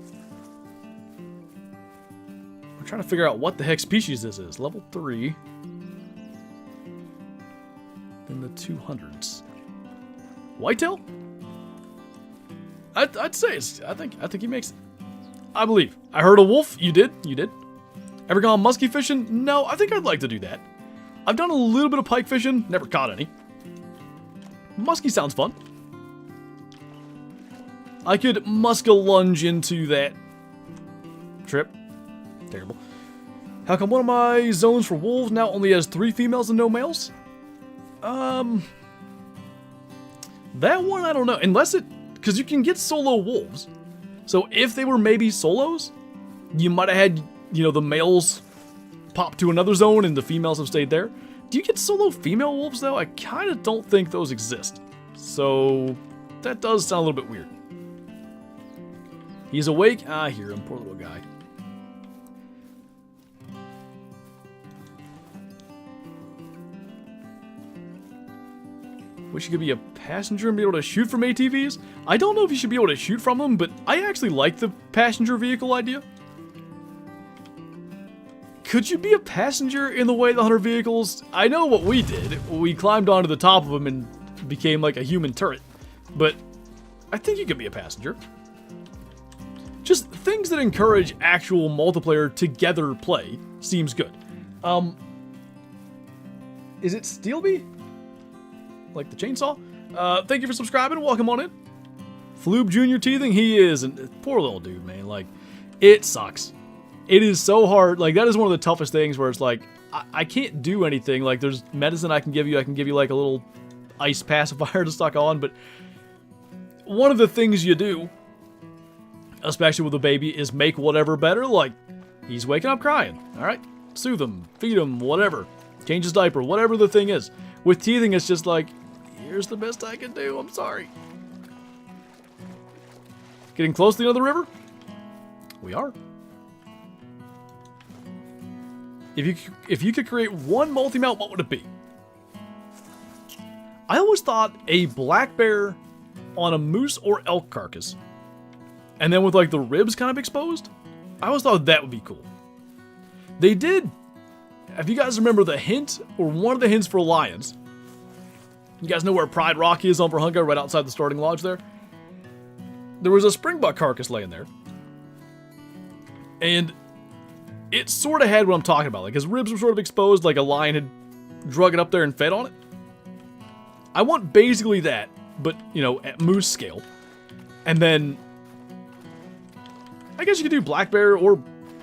Speaker 1: I'm trying to figure out what the heck species this is. Level 3. In the 200s. Whitetail? I'd say it's, I think he makes it. I believe. I heard a wolf. You did. You did. Ever gone musky fishing? No, I think I'd like to do that. I've done a little bit of pike fishing. Never caught any. Musky sounds fun. I could muska lunge into that trip. Terrible. How come one of my zones for wolves now only has 3 females and no males? That one, I don't know. Unless it, because you can get solo wolves. So if they were maybe solos, you might have had, you know, the males pop to another zone and the females have stayed there. Do you get solo female wolves, though? I kind of don't think those exist. So that does sound a little bit weird. He's awake. Ah, I hear him. Poor little guy. Wish you could be a passenger and be able to shoot from ATVs. I don't know if you should be able to shoot from them, but I actually like the passenger vehicle idea. Could you be a passenger in the way the hunter vehicles? I know what we did. We climbed onto the top of them and became like a human turret. But I think you could be a passenger. Just things that encourage actual multiplayer together play seems good. Is it Steelby? Like the chainsaw? Thank you for subscribing. Welcome on in. Floob Jr. teething? He is. And poor little dude, man. Like, it sucks. It is so hard. Like, that is one of the toughest things where it's like, I can't do anything. Like, there's medicine I can give you. I can give you, like, a little ice pacifier to stuck on. But one of the things you do, especially with a baby, is make whatever better. Like, he's waking up crying. All right? Soothe him. Feed him. Whatever. Change his diaper. Whatever the thing is. With teething, it's just like, Here's the best I can do. I'm sorry. Getting close to the end of the river? We are. If you could create one multi-mount, what would it be? I always thought a black bear on a moose or elk carcass. And then with like the ribs kind of exposed. I always thought that would be cool. They did. If you guys remember the hint, or one of the hints for lions. You guys know where Pride Rock is on Verhunga, right outside the starting lodge there? There was a springbuck carcass laying there. And it sort of had what I'm talking about. Like his ribs were sort of exposed, like a lion had drug it up there and fed on it. I want basically that, but, you know, at moose scale. And then I guess you could do black bear or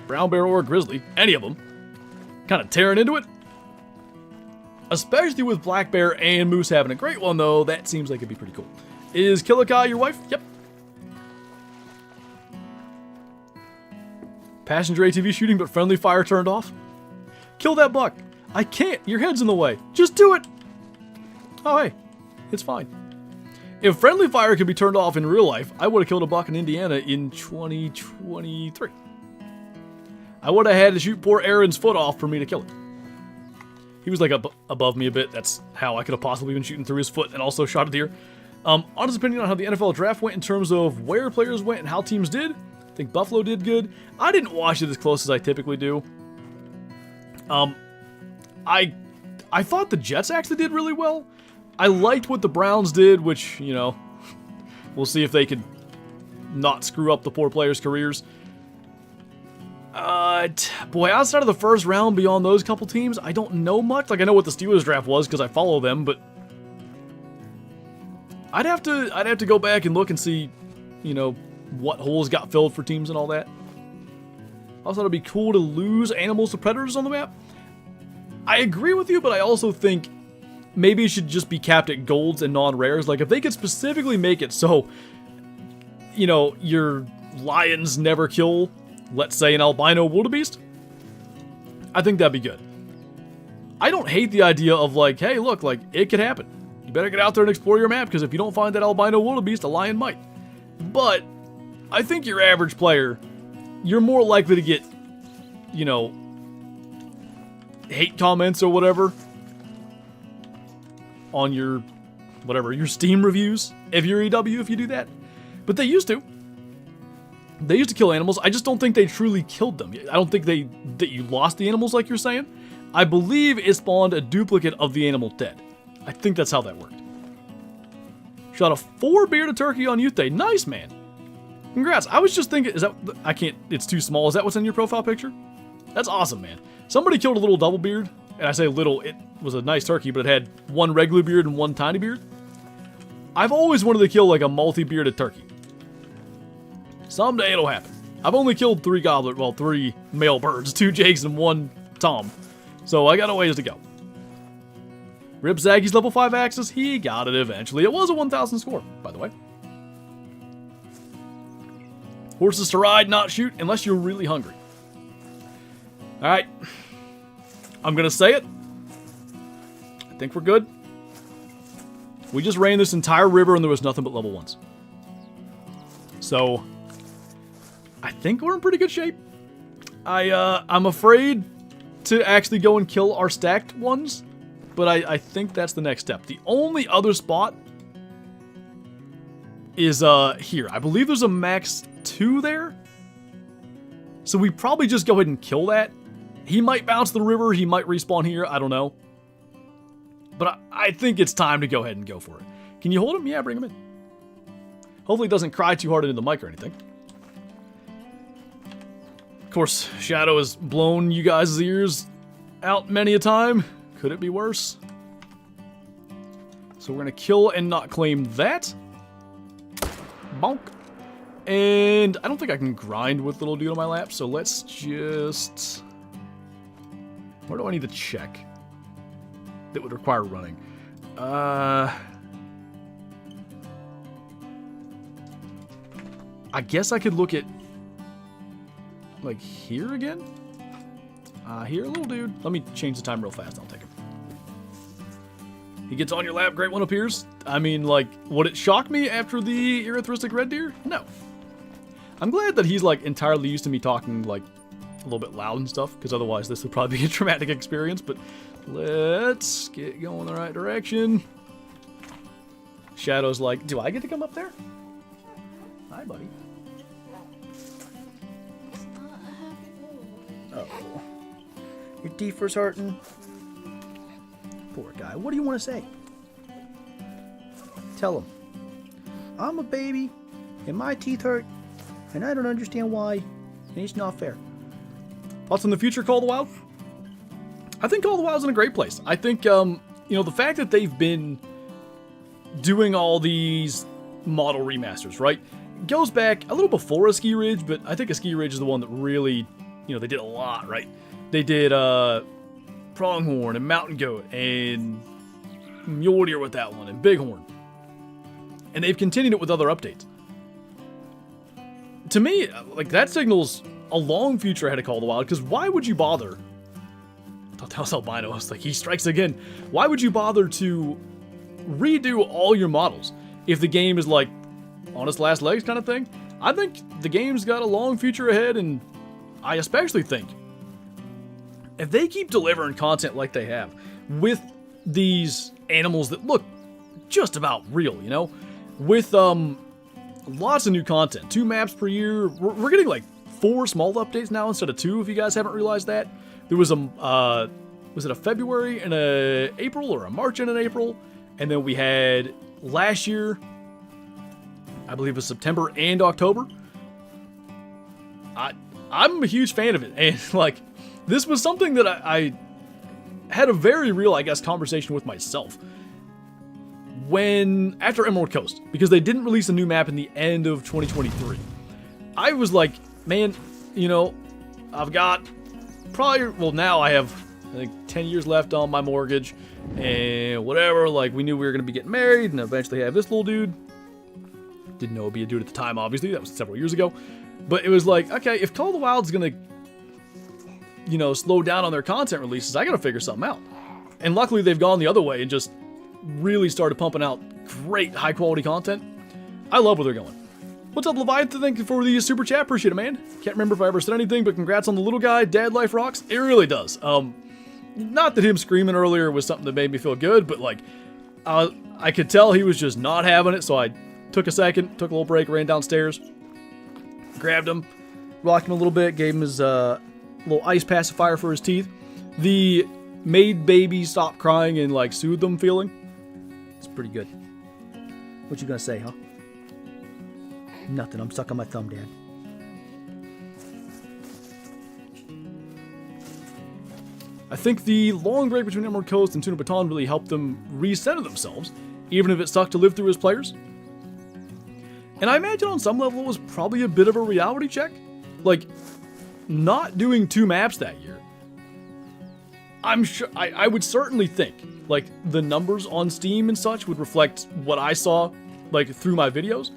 Speaker 1: brown bear or grizzly. Any of them. Kind of tearing into it. Especially with black bear and moose having a great one, though. That seems like it'd be pretty cool. Is Killikai your wife? Yep. Passenger ATV shooting, but friendly fire turned off. Kill that buck. I can't. Your head's in the way. Just do it. Oh, hey. It's fine. If friendly fire could be turned off in real life, I would have killed a buck in Indiana in 2023. I would have had to shoot poor Aaron's foot off for me to kill it. He was like above me a bit. That's how I could have possibly been shooting through his foot and also shot a deer. Honest opinion on how the NFL draft went in terms of where players went and how teams did. I think Buffalo did good. I didn't watch it as close as I typically do. I thought the Jets actually did really well. I liked what the Browns did, which, you know, we'll see if they could not screw up the poor players' careers. Boy, outside of the first round, beyond those couple teams, I don't know much. Like, I know what the Steelers draft was because I follow them, but I'd have to go back and look and see, you know, what holes got filled for teams and all that. Also, it'd be cool to lose animals to predators on the map. I agree with you, but I also think maybe it should just be capped at golds and non-rares. Like, if they could specifically make it so, you know, your lions never kill, let's say, an albino wildebeest, I think that'd be good. I don't hate the idea of, like, hey, look, like, it could happen. You better get out there and explore your map, because if you don't find that albino wildebeest, a lion might. But I think your average player, you're more likely to get, you know, hate comments or whatever on your, whatever, your Steam reviews, if you're EW, if you do that. But they used to. They used to kill animals. I just don't think they truly killed them. I don't think that you lost the animals like you're saying. I believe it spawned a duplicate of the animal dead. I think that's how that worked. Shot a 4 bearded turkey on Youth Day. Nice, man. Congrats. I was just thinking, is that, I can't, it's too small. Is that what's in your profile picture? That's awesome, man. Somebody killed a little double beard. And I say little, it was a nice turkey, but it had one regular beard and one tiny beard. I've always wanted to kill like a multi-bearded turkey. Someday it'll happen. I've only killed 3 3 male birds, 2 jakes and 1 tom. So I got a ways to go. Rip Zaggy's level 5 axis, he got it eventually. It was a 1,000 score, by the way. Horses to ride, not shoot, unless you're really hungry. Alright. I'm gonna say it. I think we're good. We just ran this entire river and there was nothing but level 1s. So I think we're in pretty good shape. I'm afraid to actually go and kill our stacked ones, but I think that's the next step. The only other spot is here. I believe there's a max 2 there. So we probably just go ahead and kill that. He might bounce the river, he might respawn here, I don't know. But I think it's time to go ahead and go for it. Can you hold him? Yeah, bring him in. Hopefully it doesn't cry too hard into the mic or anything. Of course, Shadow has blown you guys' ears out many a time. Could it be worse? So we're going to kill and not claim that. Bonk. And I don't think I can grind with little dude on my lap, so let's just... Where do I need to check that would require running? I guess I could look at, like, here again? Here, little dude. Let me change the time real fast. I'll take him. He gets on your lap, great one appears. I mean, like, would it shock me after the erythristic red deer? No. I'm glad that he's, like, entirely used to me talking, like, a little bit loud and stuff, because otherwise this would probably be a traumatic experience, but let's get going the right direction. Shadow's like, do I get to come up there? Hi, buddy. Uh-oh. Your teeth was hurting. Poor guy. What do you want to say? Tell him. I'm a baby, and my teeth hurt, and I don't understand why, and it's not fair. Thoughts on the future Call of the Wild? I think Call of the Wild's in a great place. I think, you know, the fact that they've been doing all these model remasters, right? It goes back a little before a Ski Ridge, but I think a Ski Ridge is the one that really, you know, they did a lot, right? They did, Pronghorn and Mountain Goat and Mule Deer with that one and Bighorn. And they've continued it with other updates. To me, like, that signals a long future ahead of Call of the Wild, because why would you bother? I thought that was albino. I was like, he strikes again. Why would you bother to redo all your models if the game is like on its last legs kind of thing? I think the game's got a long future ahead, and I especially think if they keep delivering content like they have with these animals that look just about real, you know, with lots of new content, 2 maps per year, we're getting like 4 small updates now instead of 2. If you guys haven't realized that, there was it a February and a April, or a March and an April, and then we had last year, I believe it was September and October. I'm a huge fan of it, and like, this was something that I had a very real, I guess, conversation with myself when, after Emerald Coast, because they didn't release a new map in the end of 2023. I was like, man, you know, I've got probably, well, now I have, I think, 10 years left on my mortgage, and whatever, like, we knew we were going to be getting married, and eventually have this little dude. Didn't know it'd be a dude at the time, obviously, that was several years ago. But it was like, okay, if Call of the Wild's going to, you know, slow down on their content releases, I gotta figure something out. And luckily they've gone the other way and just really started pumping out great high quality content. I love where they're going. What's up, Leviathan? Thank you for the super chat. Appreciate it, man. Can't remember if I ever said anything, but congrats on the little guy. Dad life rocks. It really does. Not that him screaming earlier was something that made me feel good, but like, I could tell he was just not having it, so I took a second, took a little break, ran downstairs, grabbed him, rocked him a little bit, gave him his, little ice pacifier for his teeth. The made baby stop crying and like soothe them feeling. It's pretty good. What you gonna say, huh? Nothing. I'm sucking my thumb, Dad. I think the long break between Emerald Coast and Tuna Baton really helped them recenter themselves, even if it sucked to live through as players. And I imagine on some level it was probably a bit of a reality check. Like, not doing 2 maps that year, I'm sure, I would certainly think, like, the numbers on Steam and such would reflect what I saw, like, through my videos.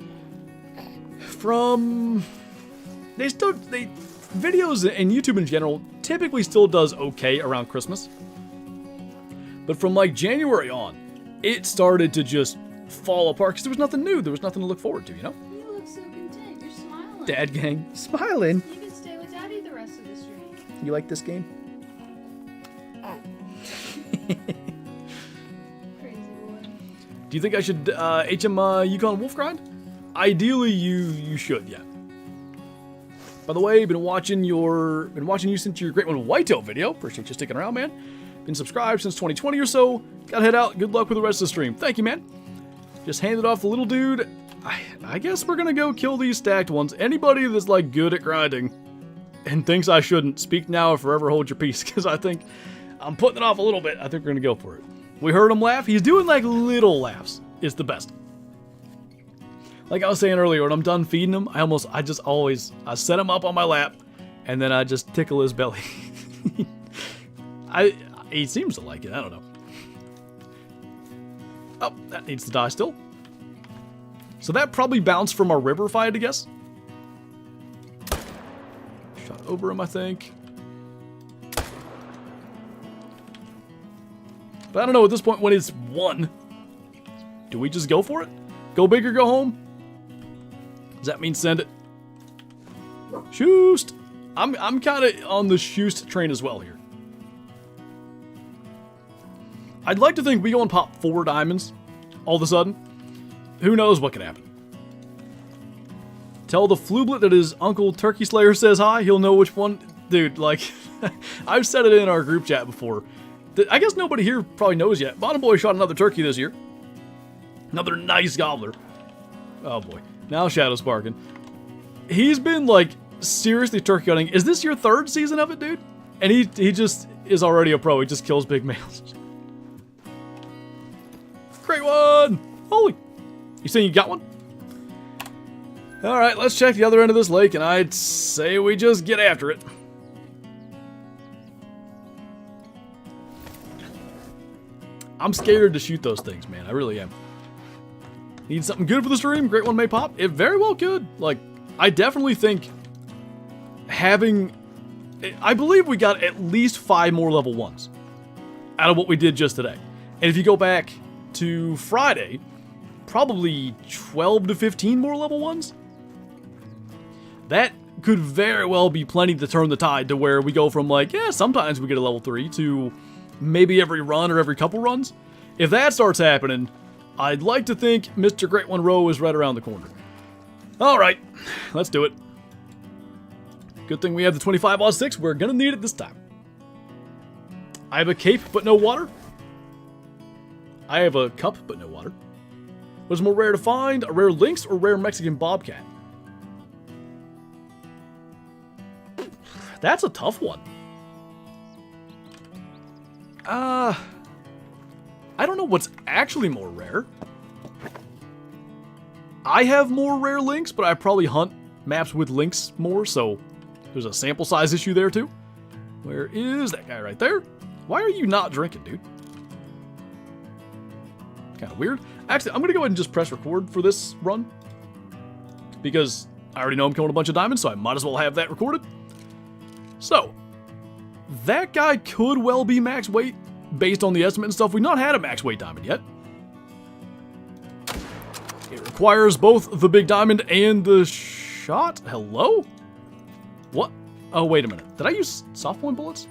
Speaker 1: Videos and YouTube in general typically still does okay around Christmas. But from, like, January on, it started to just fall apart, because there was nothing new, there was nothing to look forward to, you know?
Speaker 2: You look so content, you're smiling.
Speaker 1: Dad gang. Smiling.
Speaker 2: You can stay with Daddy the rest of the stream.
Speaker 1: You like this game?
Speaker 2: Crazy boy.
Speaker 1: Do you think I should HM Yukon Wolf Grind? Ideally, you should, yeah. By the way, been watching you since your Great One Whitetail video. Appreciate you sticking around, man. Been subscribed since 2020 or so. Gotta head out. Good luck with the rest of the stream. Thank you, man. Just handed off the little dude. I guess we're gonna go kill these stacked ones. Anybody that's like good at grinding and thinks I shouldn't, speak now or forever hold your peace, because I think I'm putting it off a little bit. I think we're gonna go for it. We heard him laugh. He's doing like little laughs. It's the best. Like I was saying earlier, when I'm done feeding him, I set him up on my lap, and then I just tickle his belly. He seems to like it. I don't know. Oh, that needs to die still. So that probably bounced from our river fight, I guess. Shot over him, I think. But I don't know at this point when it's 1. Do we just go for it? Go big or go home? Does that mean send it? Shoost! I'm kind of on the Shoost train as well here. I'd like to think we go and pop 4 diamonds all of a sudden. Who knows what could happen. Tell the Flublet that his Uncle Turkey Slayer says hi. He'll know which one. Dude, like, I've said it in our group chat before. I guess nobody here probably knows yet. Bottom Boy shot another turkey this year. Another nice gobbler. Oh boy. Now Shadow's barking. He's been, like, seriously turkey hunting. Is this your 3rd season of it, dude? And he just is already a pro. He just kills big males. Great one! Holy! You saying you got one? Alright, let's check the other end of this lake, and I'd say we just get after it. I'm scared to shoot those things, man. I really am. Need something good for the stream? Great one may pop. It very well could. Like, I definitely think having... I believe we got at least 5 more level 1s out of what we did just today. And if you go back to Friday, probably 12 to 15 more level 1s. That could very well be plenty to turn the tide to where we go from like, yeah, sometimes we get a level 3 to maybe every run or every couple runs. If that starts happening, I'd like to think Mr. Great One Row is right around the corner. Alright, let's do it. Good thing we have the 25/6. We're gonna need it this time. I have a cape, but no water. I have a cup, but no water. What's more rare to find? A rare lynx or rare Mexican bobcat? That's a tough one. I don't know what's actually more rare. I have more rare lynx, but I probably hunt maps with lynx more, so there's a sample size issue there too. Where is that guy right there? Why are you not drinking, dude? Kind of weird. Actually, I'm going to go ahead and just press record for this run. Because I already know I'm killing a bunch of diamonds, so I might as well have that recorded. So, that guy could well be max weight based on the estimate and stuff. We've not had a max weight diamond yet. It requires both the big diamond and the shot. Hello? What? Oh, wait a minute. Did I use soft point bullets?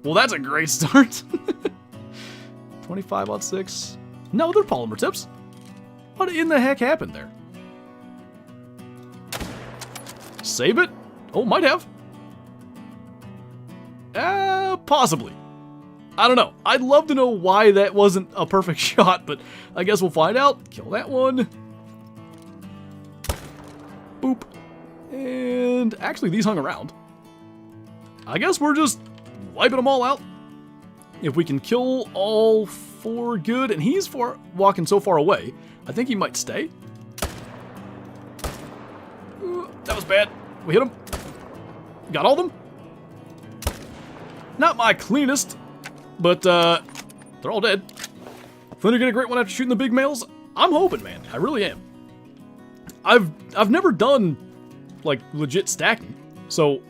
Speaker 1: Well, that's a great start. 25/6. No, they're polymer tips. What in the heck happened there? Save it? Oh, might have. Possibly. I don't know. I'd love to know why that wasn't a perfect shot, but I guess we'll find out. Kill that one. Boop. And actually, these hung around. I guess we're just wiping them all out. If we can kill all 4 good, and he's walking so far away, I think he might stay. That was bad. We hit him. Got all of them. Not my cleanest, but they're all dead. Flinter get a great one after shooting the big males? I'm hoping, man. I really am. I've never done like legit stacking, so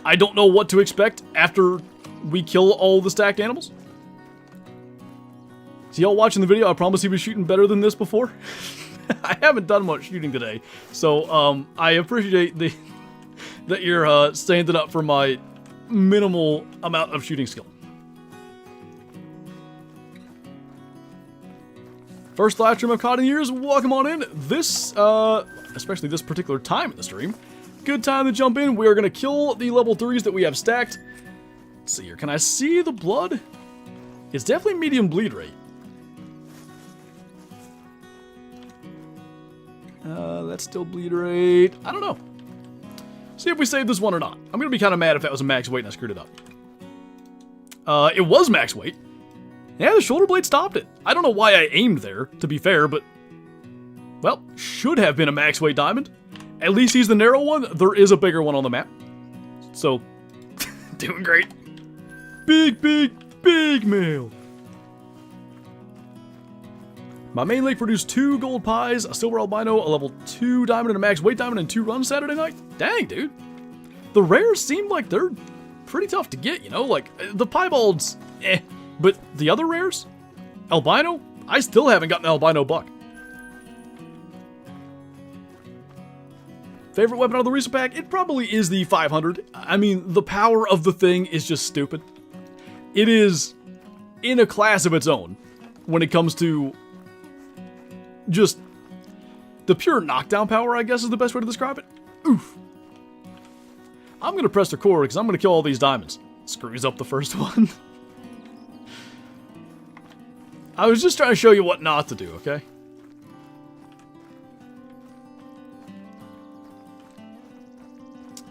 Speaker 1: I don't know what to expect after we kill all the stacked animals. So y'all watching the video, I promise he was shooting better than this before. I haven't done much shooting today, so I appreciate that you're standing up for my minimal amount of shooting skill. First live stream I've caught in years, welcome on in. This, especially this particular time in the stream, good time to jump in. We are going to kill the level 3s that we have stacked. Let's see here, can I see the blood? It's definitely medium bleed rate. That's still bleed rate. I don't know. See if we save this one or not. I'm going to be kind of mad if that was a max weight and I screwed it up. It was max weight. Yeah, the shoulder blade stopped it. I don't know why I aimed there, to be fair, but... well, should have been a max weight diamond. At least he's the narrow one. There is a bigger one on the map. So, doing great. Big, big, big male. My main lake produced 2 gold pies, a silver albino, a level 2 diamond, and a max weight diamond, and 2 runs Saturday night. Dang, dude. The rares seem like they're pretty tough to get, you know? Like, the piebalds, But the other rares? Albino? I still haven't gotten an albino buck. Favorite weapon out of the recent pack? It probably is the 500. I mean, the power of the thing is just stupid. It is in a class of its own when it comes to just the pure knockdown power, I guess is the best way to describe it. Oof. I'm going to press the core because I'm going to kill all these diamonds. Screws up the first one. I was just trying to show you what not to do, okay?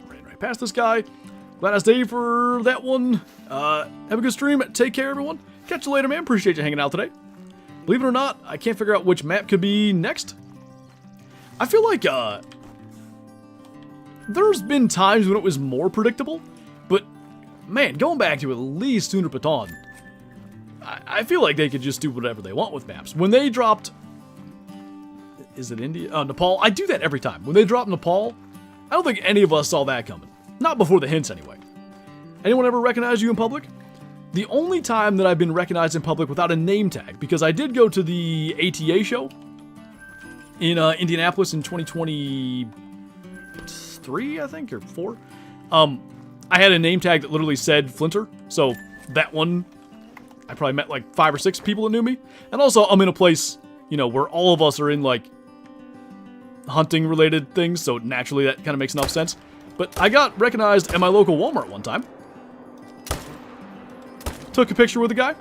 Speaker 1: Ran right past this guy. Glad I stayed for that one. Have a good stream. Take care, everyone. Catch you later, man. Appreciate you hanging out today. Believe it or not, I can't figure out which map could be next. I feel like, there's been times when it was more predictable, but, man, going back to at least Sooner Baton, I feel like they could just do whatever they want with maps. When they dropped... Is it India? Nepal? I do that every time. When they dropped Nepal, I don't think any of us saw that coming. Not before the hints, anyway. Anyone ever recognize you in public? The only time that I've been recognized in public without a name tag, because I did go to the ATA show in Indianapolis in 2023, I think, or 4. I had a name tag that literally said Flinter, so that one... I probably met like 5 or 6 people that knew me. And also, I'm in a place, you know, where all of us are in like hunting related things, so naturally that kind of makes enough sense. But I got recognized at my local Walmart one time. Took a picture with a guy.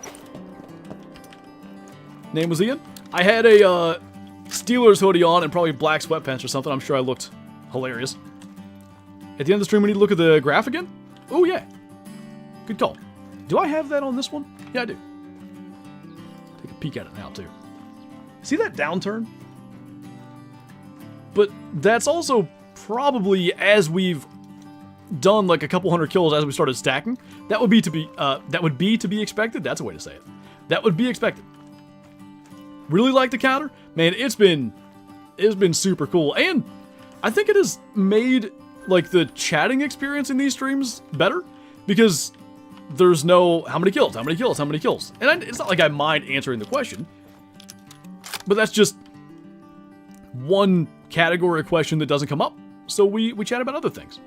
Speaker 1: Name was Ian. I had a Steelers hoodie on and probably black sweatpants or something. I'm sure I looked hilarious. At the end of the stream, we need to look at the graph again. Oh, yeah. Good call. Do I have that on this one? Yeah, I do. Take a peek at it now, too. See that downturn? But that's also probably as we've done like a couple hundred kills as we started stacking. That would be to be expected. That's a way to say it. That would be expected. Really like the counter, man. It's been super cool, and I think it has made like the chatting experience in these streams better because there's no how many kills, and it's not like I mind answering the question, but that's just one category of question that doesn't come up, so we chat about other things.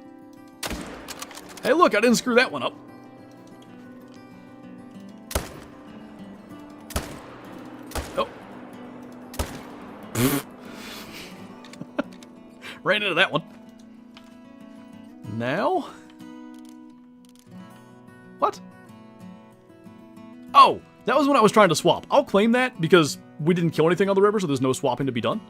Speaker 1: Hey, look, I didn't screw that one up. Oh. Ran into that one. Now? What? Oh, that was when I was trying to swap. I'll claim that because we didn't kill anything on the river, so there's no swapping to be done.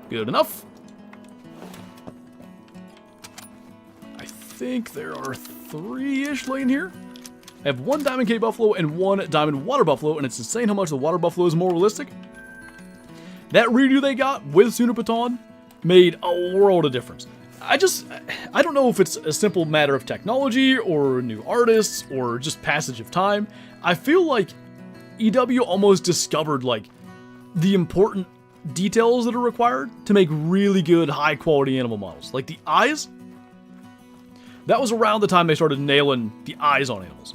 Speaker 1: Good enough. I think there are 3-ish laying here. I have 1 Diamond K Buffalo and 1 Diamond Water Buffalo, and it's insane how much the Water Buffalo is more realistic. That redo they got with Sooner Baton made a world of difference. I don't know if it's a simple matter of technology or new artists or just passage of time. I feel like EW almost discovered like the important details that are required to make really good high quality animal models. Like the eyes, that was around the time they started nailing the eyes on animals.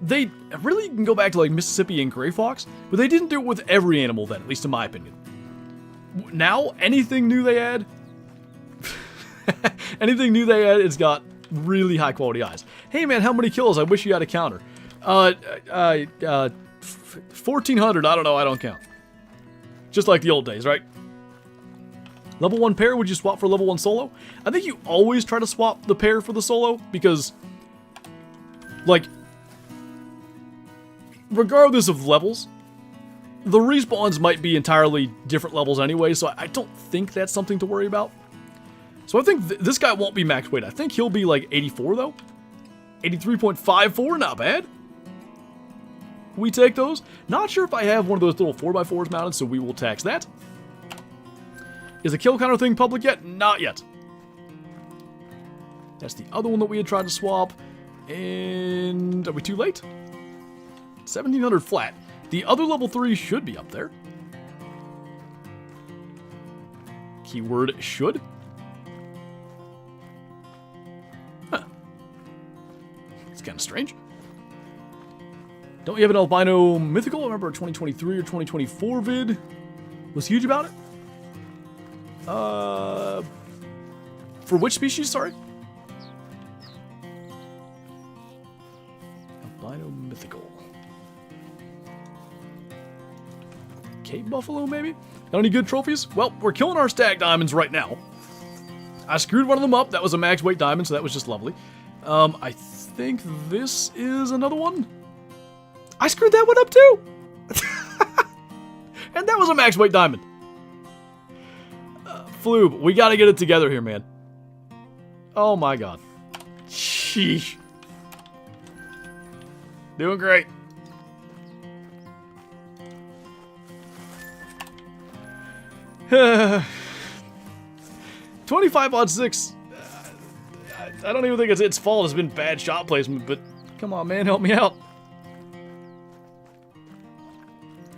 Speaker 1: They really can go back to like Mississippi and Gray Fox, but they didn't do it with every animal then, at least in my opinion. Now, anything new they add, it's got really high quality eyes. Hey man, how many kills? I wish you had a counter. 1,400, I don't know, I don't count. Just like the old days, right? Level 1 pair, would you swap for level 1 solo? I think you always try to swap the pair for the solo, because, like, regardless of levels, the respawns might be entirely different levels anyway, so I don't think that's something to worry about. So I think this guy won't be max weight. I think he'll be like 84 though. 83.54, not bad. We take those. Not sure if I have one of those little 4x4s mounted, so we will tax that. Is the kill counter thing public yet? Not yet. That's the other one that we had tried to swap. And are we too late? 1,700 flat. The other level 3 should be up there. Keyword should. kind of strange. Don't you have an albino mythical? I remember a 2023 or 2024 vid was huge about it. For which species, sorry? Albino mythical. Cape buffalo, maybe? Got any good trophies? Well, we're killing our stack diamonds right now. I screwed one of them up. That was a max weight diamond, so that was just lovely. I think this is another one. I screwed that one up too! And that was a max weight diamond. Floob, we gotta get it together here, man. Oh my god. Sheesh. Doing great. $25-6. I don't even think it's its fault. It's been bad shot placement, but come on, man, help me out.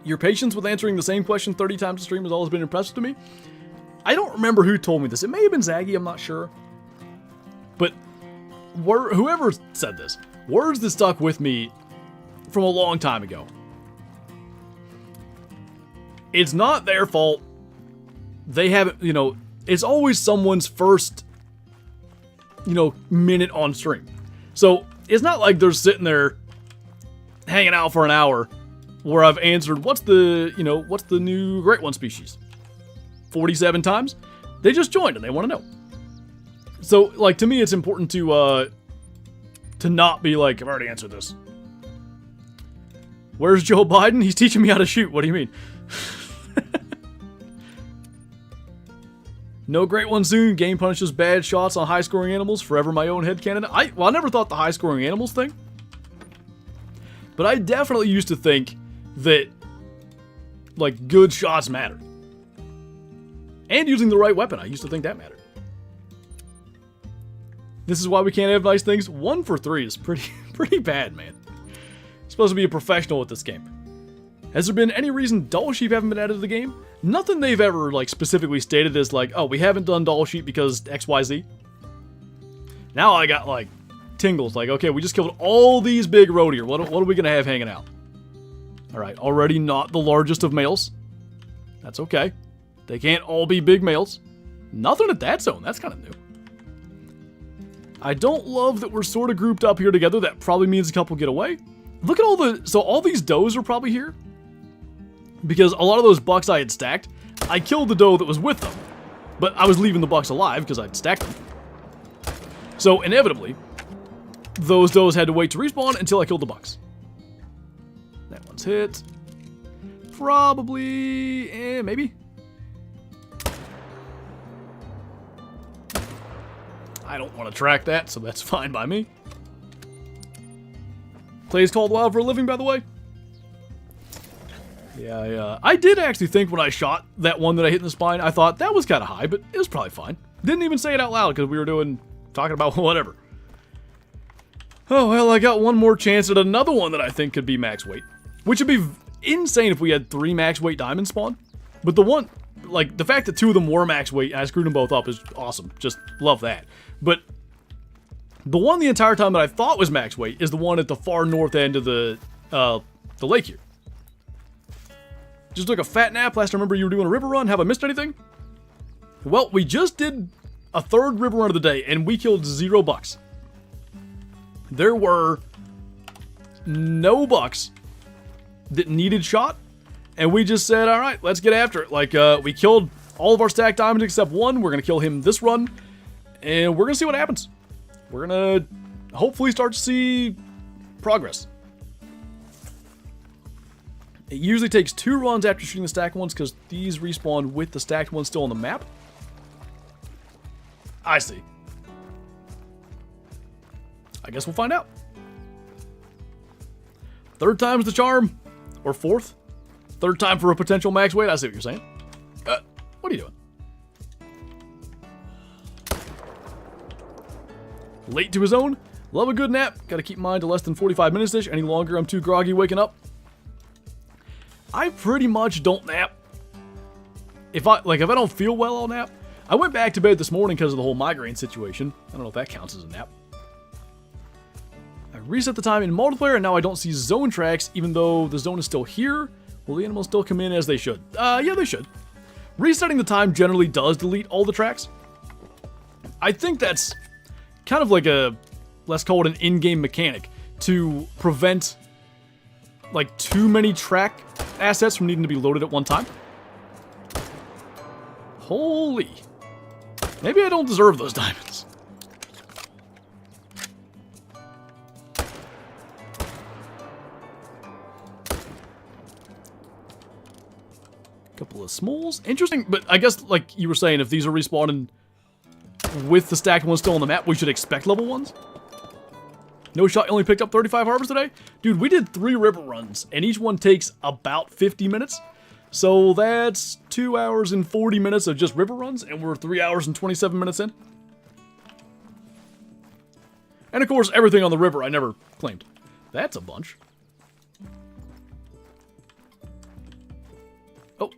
Speaker 1: Your patience with answering the same question 30 times a stream has always been impressive to me. I don't remember who told me this. It may have been Zaggy, I'm not sure. But whoever said this, words that stuck with me from a long time ago. It's not their fault. They haven't, you know, it's always someone's first, you know, minute on stream. So it's not like they're sitting there hanging out for an hour where I've answered, what's the new Great One species? 47 times. They just joined and they want to know. So, like, to me, it's important to not be like, I've already answered this. Where's Joe Biden? He's teaching me how to shoot. What do you mean? No Great One soon. Game punishes bad shots on high-scoring animals. Forever my own headcanon. I never thought the high-scoring animals thing. But I definitely used to think that, like, good shots mattered. And using the right weapon. I used to think that mattered. This is why we can't have nice things. 1 for 3 is pretty bad, man. Supposed to be a professional at this game. Has there been any reason Doll Sheep haven't been added to the game? Nothing they've ever, like, specifically stated as, like, oh, we haven't done Doll Sheep because XYZ. Now I got, like, tingles. Like, okay, we just killed all these big road here. What are we going to have hanging out? Alright, already not the largest of males. That's okay. They can't all be big males. Nothing at that zone. That's kind of new. I don't love that we're sort of grouped up here together. That probably means a couple get away. Look at all the... So all these does are probably here. Because a lot of those bucks I had stacked, I killed the doe that was with them. But I was leaving the bucks alive because I'd stacked them. So inevitably, those does had to wait to respawn until I killed the bucks. That one's hit. Probably... maybe? I don't want to track that, so that's fine by me. Plays Called Wild for a living, by the way. Yeah, I did actually think when I shot that one that I hit in the spine, I thought that was kind of high, but it was probably fine. Didn't even say it out loud because we were talking about whatever. Oh, well, I got one more chance at another one that I think could be max weight. Which would be insane if we had 3 max weight diamonds spawn. But the one, like, the fact that 2 of them were max weight and I screwed them both up is awesome. Just love that. But the one the entire time that I thought was max weight is the one at the far north end of the lake here. Just took a fat nap. Last I remember you were doing a river run. Have I missed anything? Well, we just did a 3rd river run of the day and we killed 0 bucks. There were no bucks that needed shot. And we just said, all right, let's get after it. Like, we killed all of our stacked diamonds except one. We're going to kill him this run. And we're going to see what happens. We're going to hopefully start to see progress. It usually takes 2 runs after shooting the stacked ones because these respawn with the stacked ones still on the map. I see. I guess we'll find out. 3rd time's the charm. Or 4th. 3rd time for a potential max weight. I see what you're saying. What are you doing? Late to his own. Love a good nap. Gotta keep mine to less than 45 minutes-ish. Any longer, I'm too groggy waking up. I pretty much don't nap. If I don't feel well, I'll nap. I went back to bed this morning because of the whole migraine situation. I don't know if that counts as a nap. I reset the time in multiplayer, and now I don't see zone tracks, even though the zone is still here. Will the animals still come in as they should? Yeah, they should. Resetting the time generally does delete all the tracks. I think that's kind of like a, let's call it an in-game mechanic, to prevent like too many track assets from needing to be loaded at one time. Holy. Maybe I don't deserve those diamonds. Couple of smalls. Interesting, but I guess, like you were saying, if these are respawning with the stacked ones still on the map, we should expect level 1s. No Shot only picked up 35 harbors today. Dude, we did 3 river runs, and each one takes about 50 minutes. So that's 2 hours and 40 minutes of just river runs, and we're 3 hours and 27 minutes in. And of course, everything on the river I never claimed. That's a bunch. Oh.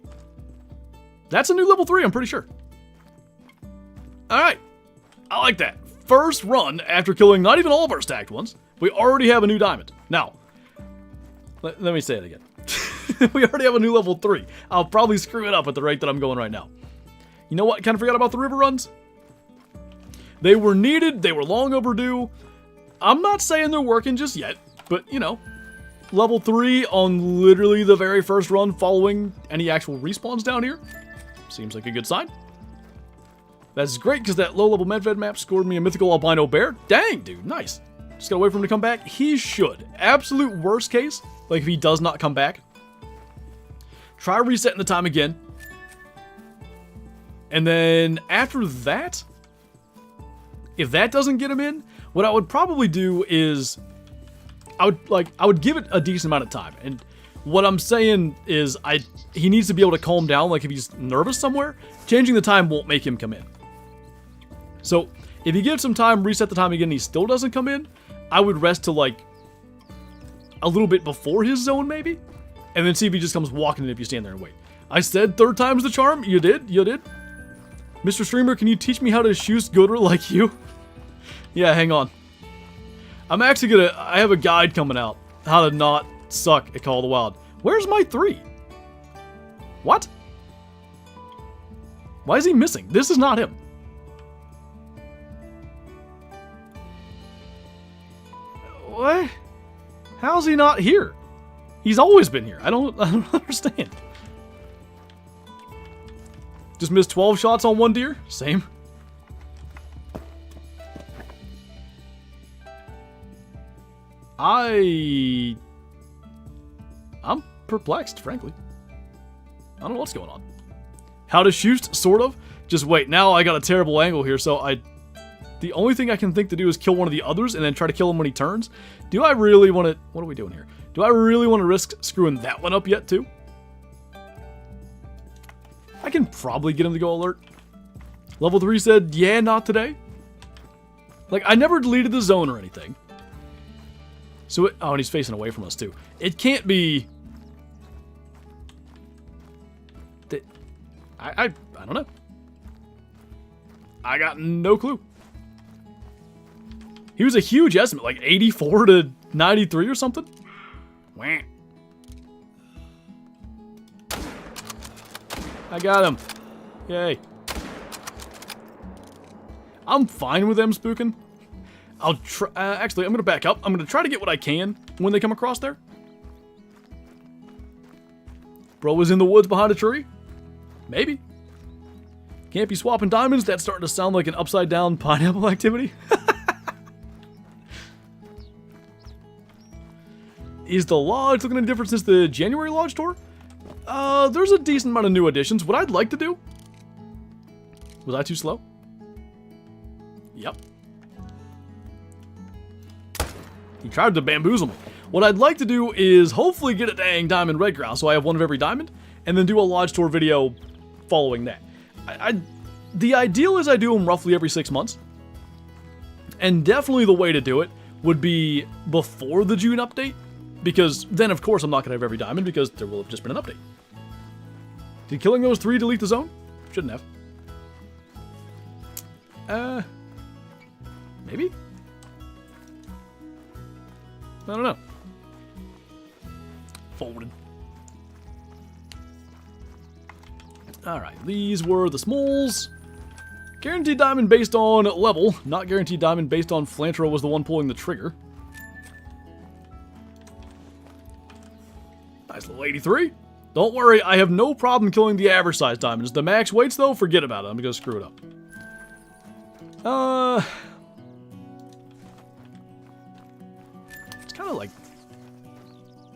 Speaker 1: That's a new level 3, I'm pretty sure. Alright. I like that. First run after killing not even all of our stacked ones. We already have a new diamond. Now, let me say it again. We already have a new level 3. I'll probably screw it up at the rate that I'm going right now. You know what? I kind of forgot about the river runs. They were needed. They were long overdue. I'm not saying they're working just yet, but, you know, level 3 on literally the very first run following any actual respawns down here seems like a good sign. That's great, because that low-level Medved map scored me a mythical albino bear. Dang, dude, nice. Just gotta wait for him to come back. He should. Absolute worst case, like if he does not come back, try resetting the time again. And then after that, if that doesn't get him in, what I would probably do is I would give it a decent amount of time. And what I'm saying is he needs to be able to calm down, like if he's nervous somewhere. Changing the time won't make him come in. So if you give some time, reset the time again, and he still doesn't come in, I would rest to like a little bit before his zone maybe, and then see if he just comes walking in if you stand there and wait. I said 3rd time's the charm. You did. You did. Mr. Streamer, can you teach me how to shoot Gurr like you? Yeah, hang on. I'm actually I have a guide coming out. How to not suck at Call of the Wild. Where's my 3? What? Why is he missing? This is not him. What? How's he not here? He's always been here. I don't understand. Just missed 12 shots on 1 deer? Same. I'm perplexed, frankly. I don't know what's going on. How to shoot, sort of. Just wait, now I got a terrible angle here, so the only thing I can think to do is kill one of the others and then try to kill him when he turns. Do I really want to... What are we doing here? Do I really want to risk screwing that one up yet, too? I can probably get him to go alert. Level 3 said, yeah, not today. Like, I never deleted the zone or anything. So oh, and he's facing away from us, too. It can't be... I don't know. I got no clue. He was a huge estimate, like 84 to 93 or something. Wah. I got him. Yay. I'm fine with them spooking. I'll try. Actually, I'm gonna back up. I'm gonna try to get what I can when they come across there. Bro was in the woods behind a tree. Maybe. Can't be swapping diamonds. That's starting to sound like an upside down pineapple activity. Is the lodge looking any different since the January lodge tour? There's a decent amount of new additions. What I'd like to do... Was I too slow? Yep. He tried to bamboozle me. What I'd like to do is hopefully get a dang diamond red ground, so I have one of every diamond, and then do a lodge tour video following that. The ideal is I do them roughly every 6 months. And definitely the way to do it would be before the June update, because then of course I'm not going to have every diamond because there will have just been an update. Did killing those 3 delete the zone? Shouldn't have. Maybe? I don't know. Folded. Alright, these were the smalls. Guaranteed diamond based on level, not guaranteed diamond based on Flinter was the one pulling the trigger. Nice little 83. Don't worry, I have no problem killing the average size diamonds. The max weights though, forget about it. I'm gonna screw it up. It's kind of like,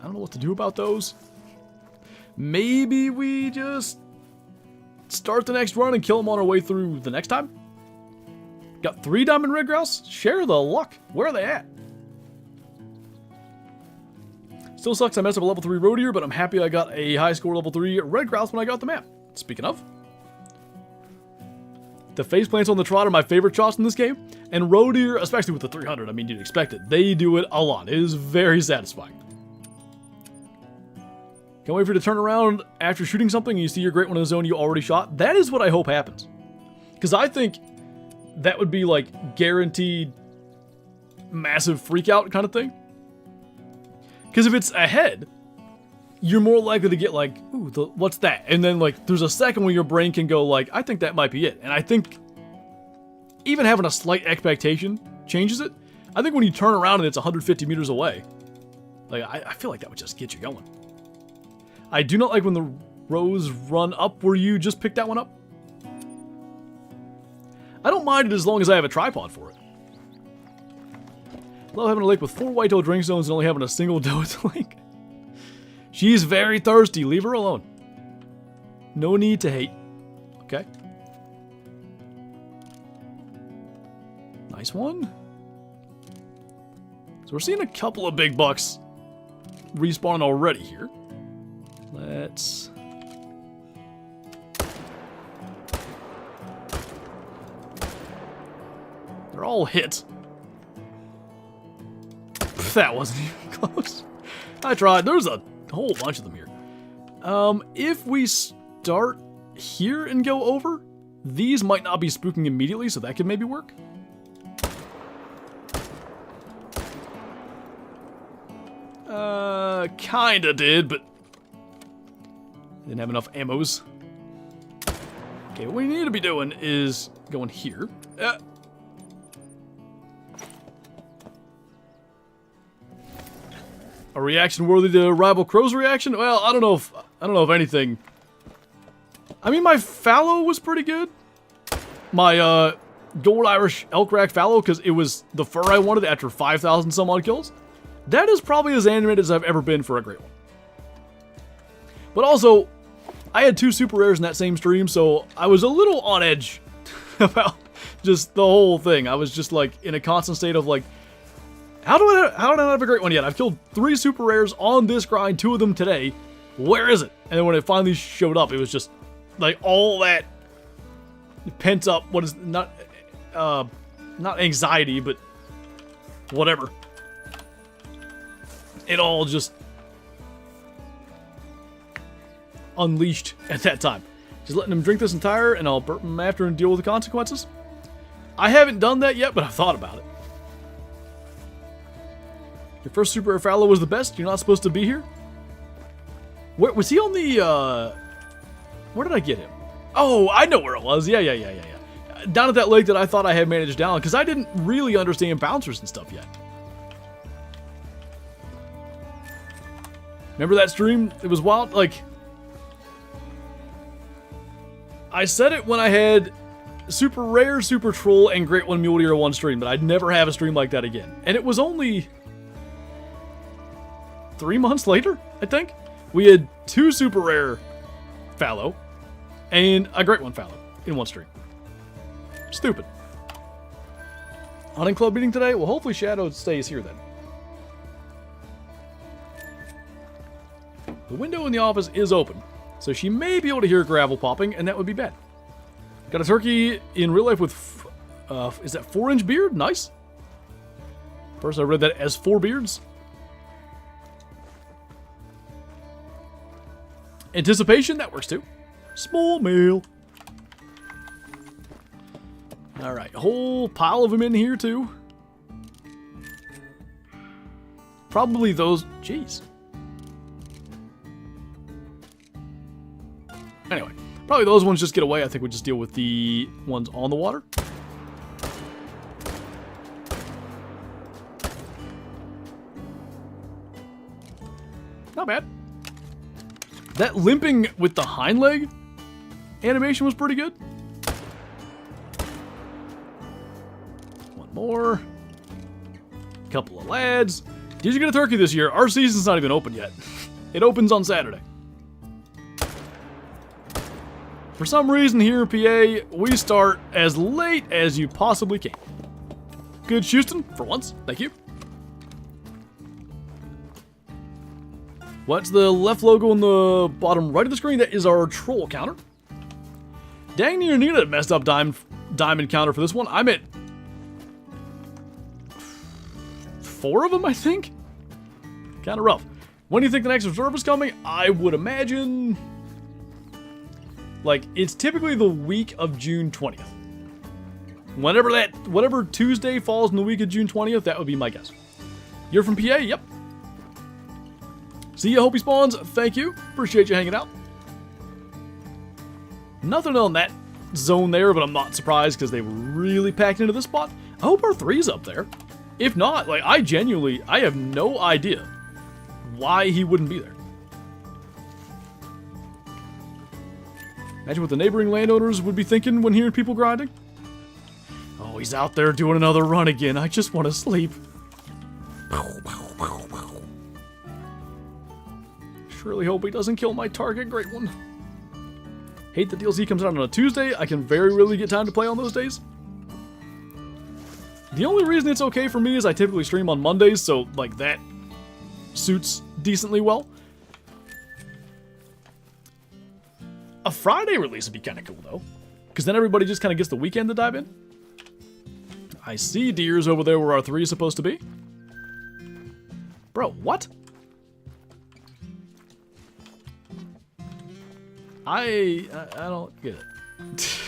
Speaker 1: I don't know what to do about those. Maybe we just start the next run and kill them on our way through the next time. Got 3 diamond red grouse. Share the luck. Where are they at? Still sucks I messed up a level 3 roe deer, but I'm happy I got a high score level 3 red grouse when I got the map. Speaking of, the face plants on the trot are my favorite shots in this game, and roe deer, especially with the 300, I mean, you'd expect it. They do it a lot. It is very satisfying. Can't wait for you to turn around after shooting something and you see your great one in the zone you already shot. That is what I hope happens. Because I think that would be like guaranteed massive freak out kind of thing. Because if it's ahead, you're more likely to get like, ooh, what's that? And then like there's a second where your brain can go like, I think that might be it. And I think even having a slight expectation changes it. I think when you turn around and it's 150 meters away, like I feel like that would just get you going. I do not like when the rows run up where you just picked that one up. I don't mind it as long as I have a tripod for it. Love having a lake with 4 white-tailed drink zones and only having a single doe at the lake. She's very thirsty. Leave her alone. No need to hate. Okay. Nice one. So we're seeing a couple of big bucks respawn already here. Let's... They're all hit. That wasn't even close. I tried. There's a whole bunch of them here. If we start here and go over, these might not be spooking immediately, so that could maybe work. Kinda did, but didn't have enough ammos. Okay, what we need to be doing is going here. A reaction worthy to rival crow's reaction? Well, I don't know if anything. I mean, my fallow was pretty good. My gold Irish elk rack fallow, because it was the fur I wanted after 5,000 some odd kills. That is probably as animated as I've ever been for a great one. But also, I had 2 super rares in that same stream, so I was a little on edge about just the whole thing. I was just like in a constant state of like, how do I not have a great one yet? I've killed 3 super rares on this grind, 2 of them today. Where is it? And then when it finally showed up, it was just like all that pent up, what is not anxiety, but whatever. It all just unleashed at that time. Just letting them drink this entire, and I'll burp them after and deal with the consequences. I haven't done that yet, but I've thought about it. Your first super rare fallow was the best. You're not supposed to be here. Where was he on the? Where did I get him? Oh, I know where it was. Yeah. Down at that lake that I thought I had managed down, because I didn't really understand bouncers and stuff yet. Remember that stream? It was wild. Like, I said it when I had super rare, super troll, and great one mule deer in one stream, but I'd never have a stream like that again. And it was only 3 months later, I think. We had 2 super rare fallow and a great one fallow in one stream. Stupid. Hunting club meeting today? Well, hopefully Shadow stays here then. The window in the office is open, so she may be able to hear gravel popping, and that would be bad. Got a turkey in real life with, is that 4-inch beard? Nice. First I read that as 4 beards. Anticipation, that works too. Small mail. Alright, a whole pile of them in here too. Probably those... Jeez. Anyway, probably those ones just get away. I think we just deal with the ones on the water. Not bad. That limping with the hind leg animation was pretty good. One more. Couple of lads. Did you get a turkey this year? Our season's not even open yet. It opens on Saturday. For some reason here in PA, we start as late as you possibly can. Good Houston, for once. Thank you. What's the left logo on the bottom right of the screen? That is our troll counter. Dang near needed a messed up diamond counter for this one. I'm at 4 of them, I think. Kind of rough. When do you think the next observer is coming? I would imagine... like, it's typically the week of June 20th. Whatever Tuesday falls in the week of June 20th, that would be my guess. You're from PA? Yep. See ya, hope he spawns. Thank you. Appreciate you hanging out. Nothing on that zone there, but I'm not surprised because they were really packed into this spot. I hope our 3's up there. If not, like, I have no idea why he wouldn't be there. Imagine what the neighboring landowners would be thinking when hearing people grinding. Oh, he's out there doing another run again. I just want to sleep. Surely hope he doesn't kill my target. Great one. Hate the DLC comes out on a Tuesday. I can very rarely get time to play on those days. The only reason it's okay for me is I typically stream on Mondays, so like that suits decently well. A Friday release would be kind of cool, though. Because then everybody just kind of gets the weekend to dive in. I see deers over there where our 3 is supposed to be. Bro, what? I don't get it.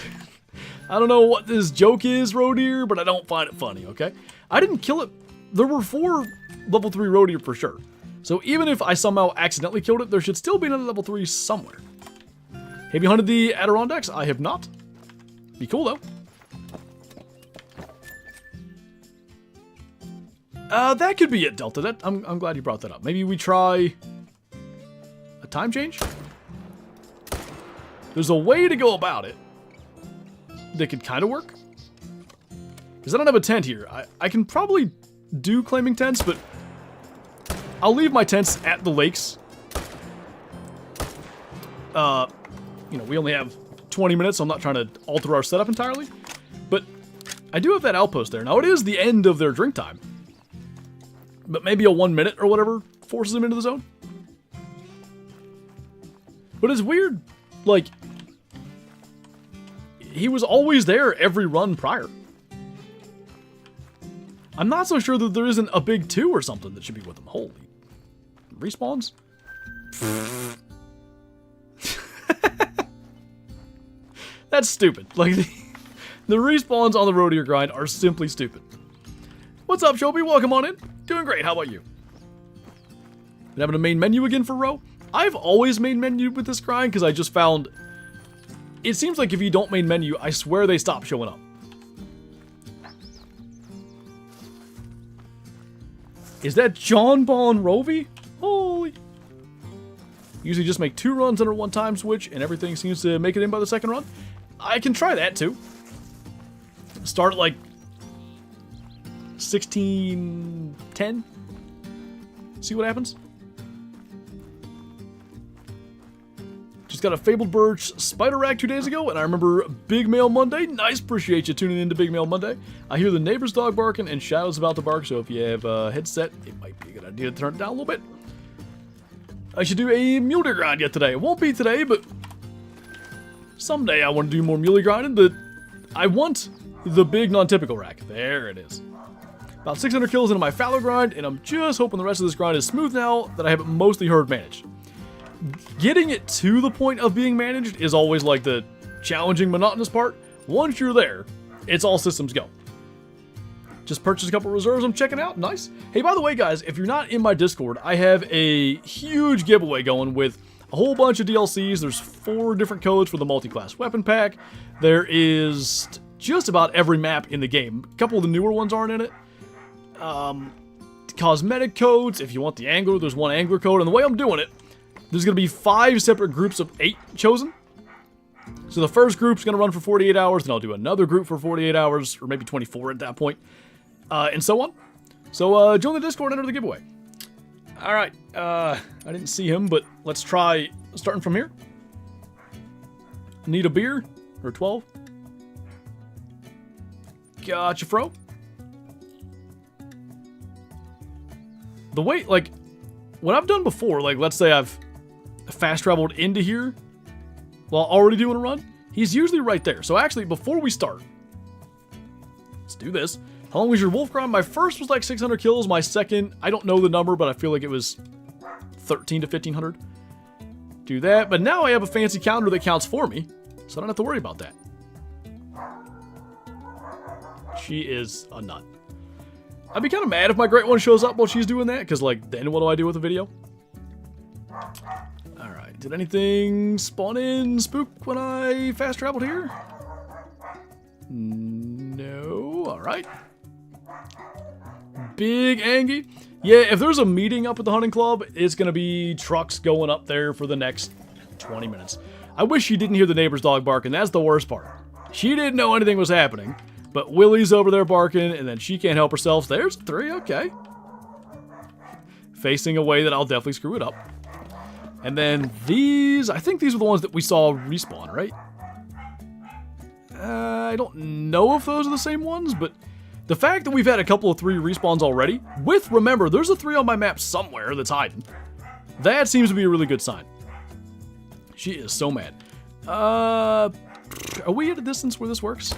Speaker 1: I don't know what this joke is, Roeeeeeeeeeeeeeee, but I don't find it funny, okay? I didn't kill it. There were 4 level 3 Roeeeeeeeeeee for sure. So even if I somehow accidentally killed it, there should still be another level 3 somewhere. Have you hunted the Adirondacks? I have not. Be cool, though. That could be it, Delta. I'm glad you brought that up. Maybe we try a time change? There's a way to go about it that could kind of work. Because I don't have a tent here. I can probably do claiming tents, but I'll leave my tents at the lakes. You know, we only have 20 minutes, so I'm not trying to alter our setup entirely. But I do have that outpost there. Now, it is the end of their drink time. But maybe a 1 minute or whatever forces them into the zone. But it's weird. Like, he was always there every run prior. I'm not so sure that there isn't a big 2 or something that should be with him. Holy. Respawns? That's stupid. Like, the respawns on the Roeeeeeeeeee grind are simply stupid. What's up, Shobi? Welcome on in. Doing great. How about you? Been having a main menu again for Roe? I've always main menu with this grind because I just found... it seems like if you don't main menu, I swear they stop showing up. Is that John Bon Rovi? Holy... usually just make 2 runs under 1 time switch, and everything seems to make it in by the 2nd run. I can try that, too. Start at, like, 16:10. See what happens. Just got a Fabled Birch Spider Rack 2 days ago, and I remember Big Mail Monday. Nice, appreciate you tuning in to Big Mail Monday. I hear the neighbor's dog barking, and Shadow's about to bark, so if you have a headset, it might be a good idea to turn it down a little bit. I should do a mule deer grind yet today. It won't be today, but someday I want to do more muley grinding, but I want the big non-typical rack. There it is. About 600 kills into my fallow grind, and I'm just hoping the rest of this grind is smooth now that I have it mostly herd managed. Getting it to the point of being managed is always like the challenging, monotonous part. Once you're there, it's all systems go. Just purchased a couple reserves I'm checking out. Nice. Hey, by the way, guys, if you're not in my Discord, I have a huge giveaway going with a whole bunch of DLCs. There's 4 different codes for the multi-class weapon pack. There is just about every map in the game. A couple of the newer ones aren't in it. Cosmetic codes. If you want the angler, there's 1 angler code. And the way I'm doing it, there's going to be 5 separate groups of 8 chosen. So the first group's going to run for 48 hours, then I'll do another group for 48 hours, or maybe 24 at that point, and so on. So join the Discord, enter the giveaway. Alright, I didn't see him, but let's try starting from here. Need a beer? Or 12? Gotcha, fro. The way, like, what I've done before, like, let's say I've fast traveled into here while already doing a run, he's usually right there. So actually, before we start, let's do this. How long was your wolf grind? My first was like 600 kills. My second, I don't know the number, but I feel like it was 13 to 1500. Do that. But now I have a fancy counter that counts for me, so I don't have to worry about that. She is a nut. I'd be kind of mad if my great one shows up while she's doing that, because, like, then what do I do with the video? Alright, did anything spawn in spook when I fast traveled here? No, alright. Big Angie. Yeah, if there's a meeting up at the hunting club, it's going to be trucks going up there for the next 20 minutes. I wish she didn't hear the neighbor's dog barking. That's the worst part. She didn't know anything was happening, but Willie's over there barking, and then she can't help herself. There's 3, okay. Facing a way that I'll definitely screw it up. And then these, I think these were the ones that we saw respawn, right? I don't know if those are the same ones, but the fact that we've had a couple of 3 respawns already, with, remember, there's a 3 on my map somewhere that's hiding. That seems to be a really good sign. She is so mad. Are we at a distance where this works?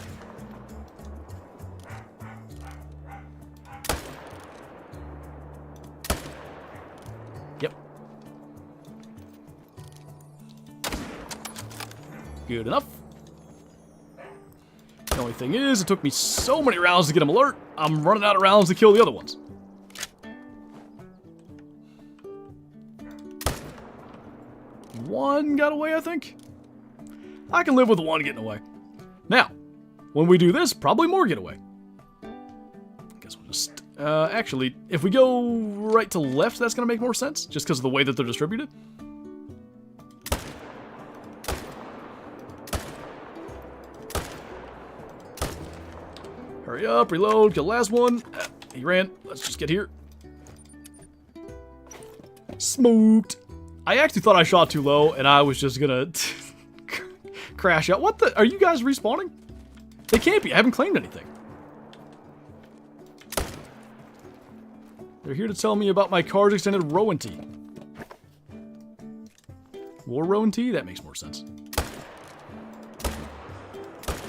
Speaker 1: Yep. Good enough. The only thing is, it took me so many rounds to get him alert, I'm running out of rounds to kill the other ones. One got away, I think. I can live with 1 getting away. Now, when we do this, probably more get away. I guess we'll just... actually, if we go right to left, that's going to make more sense, just because of the way that they're distributed. Hurry up, reload, kill the last one. He ran. Let's just get here. Smoked. I actually thought I shot too low, and I was just gonna crash out. What the? Are you guys respawning? They can't be. I haven't claimed anything. They're here to tell me about my car's extended warranty. War warranty? That makes more sense.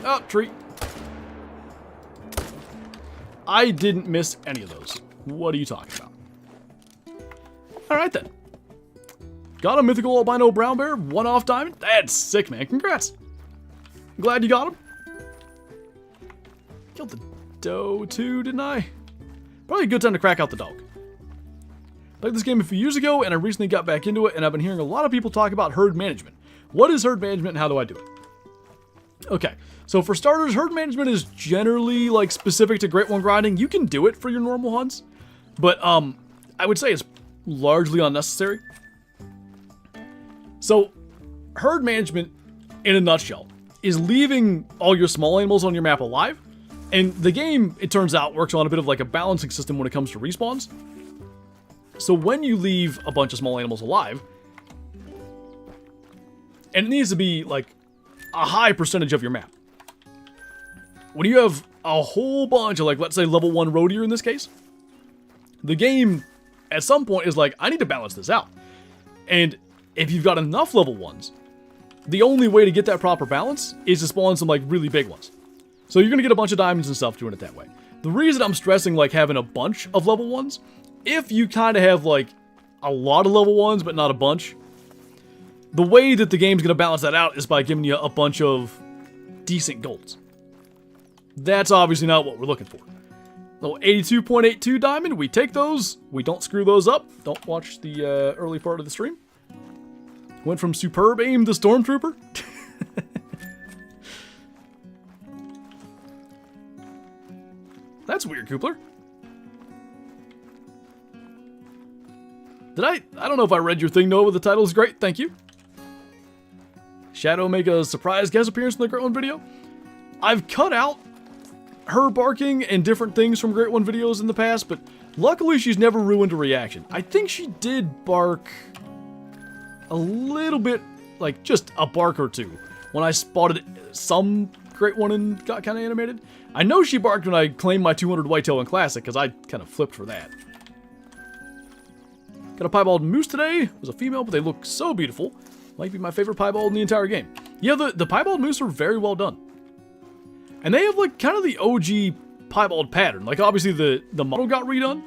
Speaker 1: Oh, tree. I didn't miss any of those. What are you talking about? Alright then. Got a mythical albino brown bear, 1 off diamond. That's sick, man. Congrats. Glad you got him. Killed the doe too, didn't I? Probably a good time to crack out the dog. Played this game a few years ago, and I recently got back into it, and I've been hearing a lot of people talk about herd management. What is herd management, and how do I do it? Okay, so for starters, herd management is generally, like, specific to Great One grinding. You can do it for your normal hunts, but I would say it's largely unnecessary. So, herd management, in a nutshell, is leaving all your small animals on your map alive, and the game, it turns out, works on a bit of like a balancing system when it comes to respawns. So when you leave a bunch of small animals alive, and it needs to be like a high percentage of your map. When you have a whole bunch of, like, let's say level 1 roe deer in this case, the game at some point is like, I need to balance this out. And if you've got enough level 1s, the only way to get that proper balance is to spawn some, like, really big ones. So you're going to get a bunch of diamonds and stuff doing it that way. The reason I'm stressing, like, having a bunch of level 1s, if you kind of have, like, a lot of level 1s but not a bunch, the way that the game's going to balance that out is by giving you a bunch of decent golds. That's obviously not what we're looking for. Little 82.82 diamond. We take those. We don't screw those up. Don't watch the early part of the stream. Went from superb aim to stormtrooper. That's weird, Koopler. Did I don't know if I read your thing, Nova. The title is great. Thank you. Shadow make a surprise guest appearance in the Great One video. I've cut out her barking and different things from Great One videos in the past, but luckily she's never ruined a reaction. I think she did bark a little bit, like just a bark or two, when I spotted some Great One and got kind of animated. I know she barked when I claimed my 200 whitetail in Classic, because I kind of flipped for that. Got a piebald moose today. It was a female, but they look so beautiful. Might be my favorite piebald in the entire game. Yeah, the piebald moose are very well done. And they have like kind of the OG piebald pattern. Like obviously the model got redone,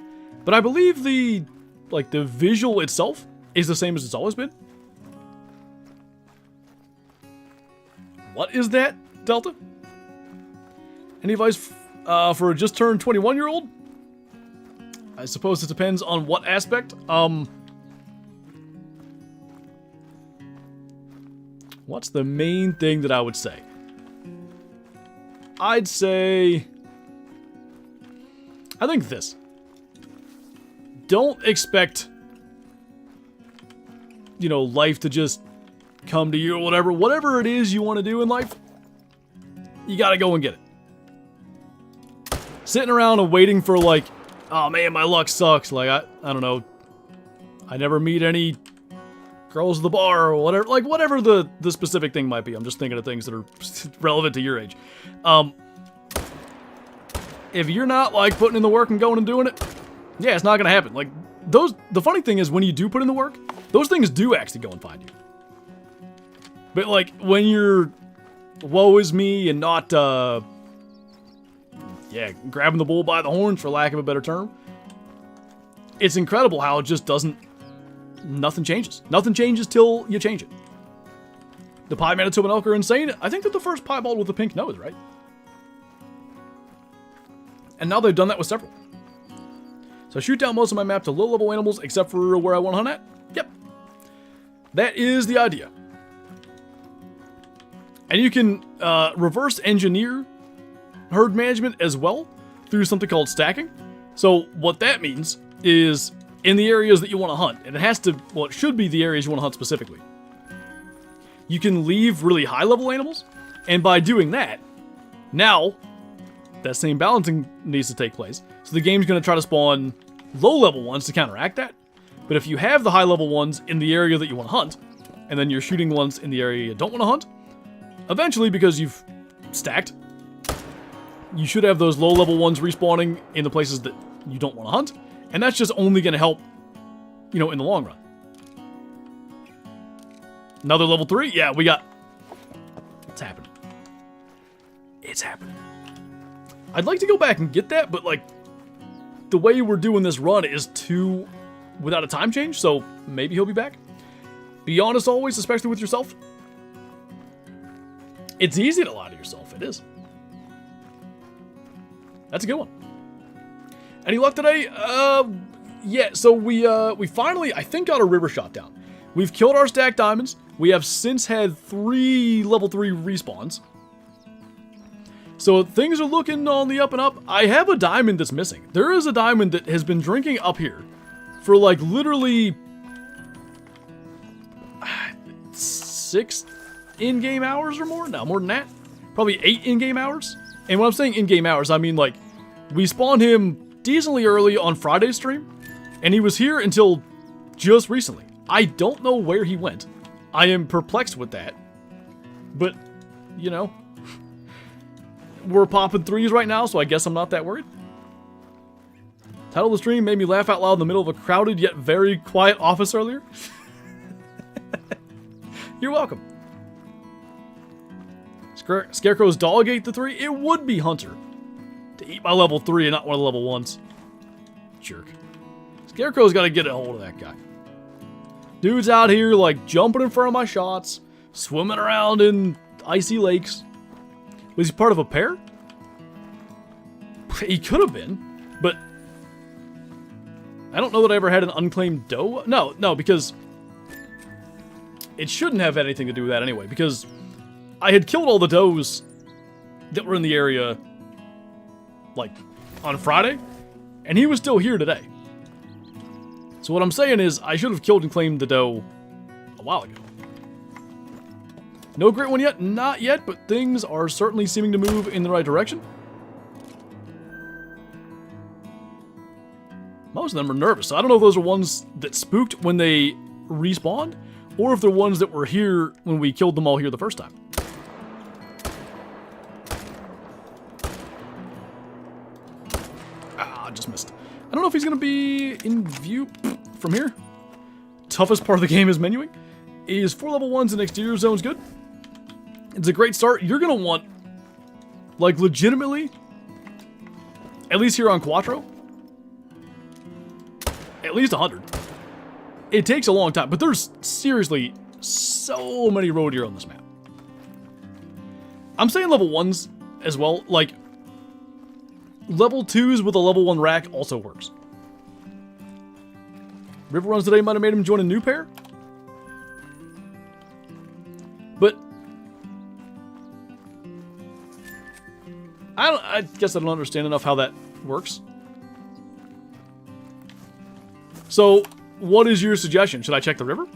Speaker 1: but I believe the visual itself is the same as it's always been. What is that, Delta? Any advice for a just turned 21-year-old? I suppose it depends on what aspect. What's the main thing that I would say? I'd say, I think this. Don't expect, you know, life to just come to you or whatever. Whatever it is you want to do in life, you gotta go and get it. Sitting around and waiting for like, oh man, my luck sucks. Like, I don't know. I never meet any girls at the bar or whatever. Like, whatever the specific thing might be. I'm just thinking of things that are relevant to your age. If you're not, like, putting in the work and going and doing it, yeah, it's not gonna happen. Like, the funny thing is, when you do put in the work, those things do actually go and find you. But, like, when you're woe is me and not, yeah, grabbing the bull by the horns, for lack of a better term, it's incredible how it just doesn't, nothing changes. Nothing changes till you change it. The Pie Manitoba and elk are insane. I think they're the first piebald with a pink nose, right? And now they've done that with several. So I shoot down most of my map to low-level animals, except for where I want to hunt at. Yep. That is the idea. And you can reverse engineer herd management as well through something called stacking. So what that means is in the areas that you want to hunt, and it has to, well, it should be the areas you want to hunt specifically, you can leave really high-level animals, and by doing that, now that same balancing needs to take place. So the game's going to try to spawn low-level ones to counteract that. But if you have the high-level ones in the area that you want to hunt, and then you're shooting ones in the area you don't want to hunt, eventually, because you've stacked, you should have those low-level ones respawning in the places that you don't want to hunt, and that's just only going to help, you know, in the long run. Another level 3? Yeah, we got... It's happening. It's happening. I'd like to go back and get that, but, like, the way we're doing this run is too without a time change, so maybe he'll be back. Be honest always, especially with yourself. It's easy to lie to yourself. It is. That's a good one. Any luck today? Yeah, so we finally, I think, got a river shot down. We've killed our stacked diamonds. We have since had 3 level 3 respawns. So things are looking on the up and up. I have a diamond that's missing. There is a diamond that has been drinking up here for like literally 6 in-game hours or more. No, more than that. Probably 8 in-game hours. And when I'm saying in-game hours, I mean like we spawned him decently early on Friday's stream, and he was here until just recently. I don't know where he went. I am perplexed with that. But, you know, we're popping 3s right now, so I guess I'm not that worried. Title of the stream made me laugh out loud in the middle of a crowded yet very quiet office earlier. You're welcome. Scarecrow's dog ate the 3. It would be Hunter to eat my level 3 and not one of the level 1s. Jerk. Scarecrow's got to get a hold of that guy. Dude's out here, like, jumping in front of my shots, swimming around in icy lakes. Was he part of a pair? He could have been. I don't know that I ever had an unclaimed doe. No, because it shouldn't have anything to do with that anyway, because I had killed all the does that were in the area, like, on Friday, and he was still here today. So what I'm saying is, I should have killed and claimed the doe a while ago. No great one yet? Not yet, but things are certainly seeming to move in the right direction. Most of them are nervous, so I don't know if those are ones that spooked when they respawned, or if they're ones that were here when we killed them all here the first time. Ah, just missed. I don't know if he's going to be in view from here. Toughest part of the game is menuing. Is 4 level 1s in exterior zones good? It's a great start. You're going to want, like, legitimately, at least here on Quattro, at least 100. It takes a long time, but there's seriously so many road deer on this map. I'm saying level 1s as well. Like, level 2s with a level 1 rack also works. River runs today might have made him join a new pair. But I guess I don't understand enough how that works. So, what is your suggestion? Should I check the river?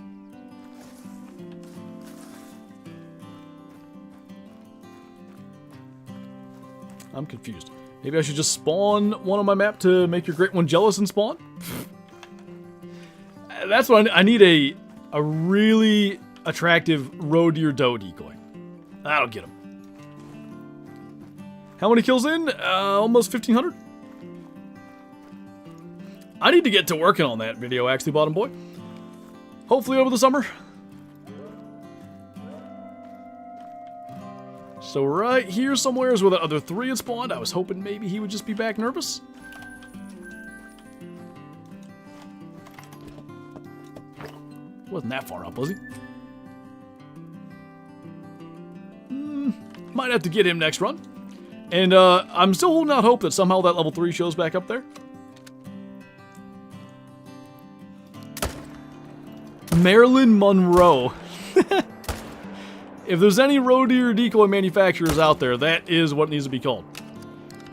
Speaker 1: I'm confused. Maybe I should just spawn one on my map to make your great one jealous and spawn? That's what I need, a really attractive roe deer doe decoy. That'll get him. How many kills in? Almost 1,500. I need to get to working on that video, actually, bottom boy. Hopefully over the summer. So right here somewhere is where the other 3 had spawned. I was hoping maybe he would just be back nervous. Wasn't that far up, was he? Might have to get him next run. And I'm still holding out hope that somehow that level 3 shows back up there. Marilyn Monroe. If there's any roe deer decoy manufacturers out there, that is what it needs to be called.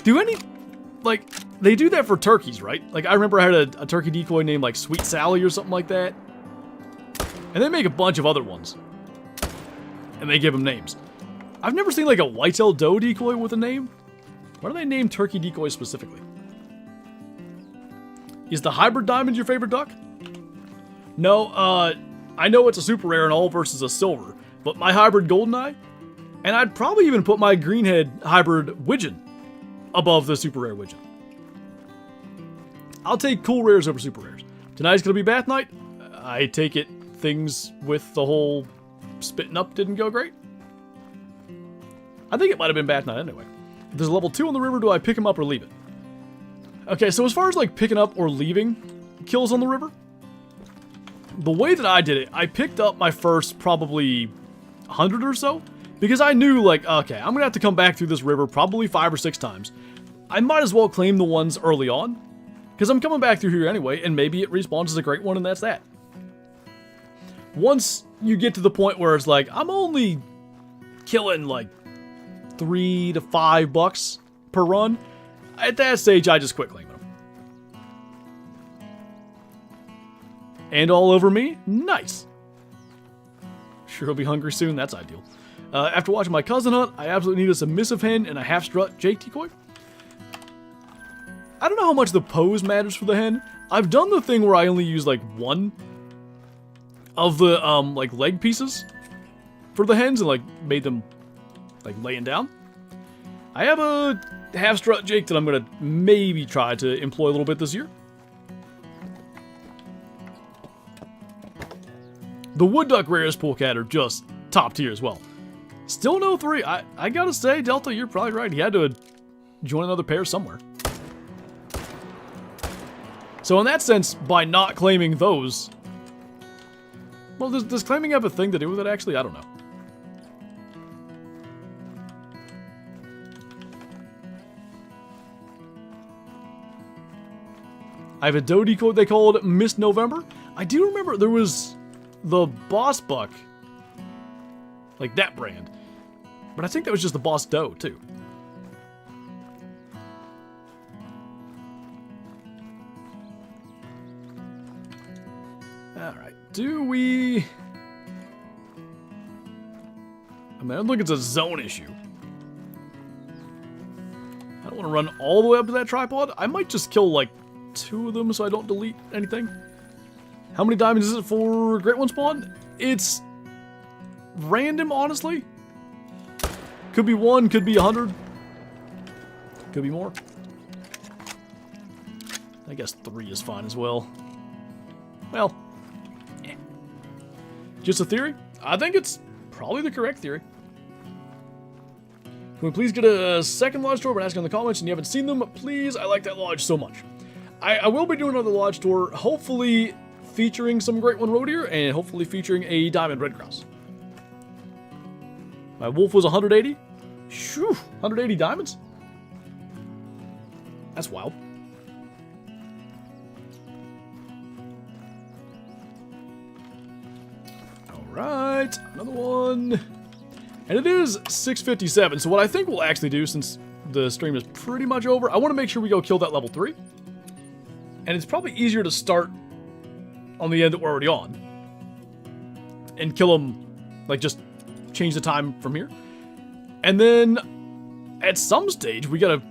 Speaker 1: Do any, like, they do that for turkeys, right? Like, I remember I had a turkey decoy named, like, Sweet Sally or something like that. And they make a bunch of other ones. And they give them names. I've never seen, like, a whitetail doe decoy with a name. Why do they name turkey decoys specifically? Is the hybrid diamond your favorite duck? No, I know it's a super rare and all versus a silver, but my hybrid goldeneye, and I'd probably even put my greenhead hybrid widgeon above the super rare widgeon. I'll take cool rares over super rares. Tonight's gonna be bath night. I take it things with the whole spitting up didn't go great. I think it might have been bath night anyway. If there's a level 2 on the river, do I pick him up or leave it? Okay, so as far as like picking up or leaving kills on the river, the way that I did it, I picked up my first probably 100 or so, because I knew, like, okay, I'm gonna have to come back through this river probably 5 or 6 times. I might as well claim the ones early on, because I'm coming back through here anyway, and maybe it respawns as a great one, and that's that. Once you get to the point where it's like, I'm only killing, like, $3 to $5 per run, at that stage, I just quit claiming them. And all over me? Nice. Sure he'll be hungry soon, that's ideal. After watching my cousin hunt, I absolutely need a submissive hen and a half-strut Jake decoy. I don't know how much the pose matters for the hen. I've done the thing where I only use like one of the like leg pieces for the hens and like made them like laying down. I have a half-strut Jake that I'm gonna maybe try to employ a little bit this year. The wood duck rares polecat are just top tier as well. Still no 3. I gotta say, Delta, you're probably right. He had to join another pair somewhere. So in that sense, by not claiming those... Well, does claiming have a thing to do with it, actually? I don't know. I have a doe decoy they called Miss November. I do remember there was the Boss Buck. Like that brand. But I think that was just the Boss Doe, too. Alright, do we... I mean, I don't think it's a zone issue. I don't want to run all the way up to that tripod. I might just kill, like, 2 of them so I don't delete anything. How many diamonds is it for Great One spawn? It's random, honestly. Could be 1, could be 100. Could be more. I guess 3 is fine as well. Well, yeah. Just a theory? I think it's probably the correct theory. Can we please get a second lodge tour? We're asking in the comments and you haven't seen them. Please, I like that lodge so much. I will be doing another lodge tour, hopefully featuring some Great One roe deer and hopefully featuring a diamond red grouse. My wolf was 180. Shoo, 180 diamonds? That's wild. Alright, another one. And it is 6:57, so what I think we'll actually do, since the stream is pretty much over, I want to make sure we go kill that level 3. And it's probably easier to start on the end that we're already on. And kill them, like, just change the time from here. And then, at some stage, we gotta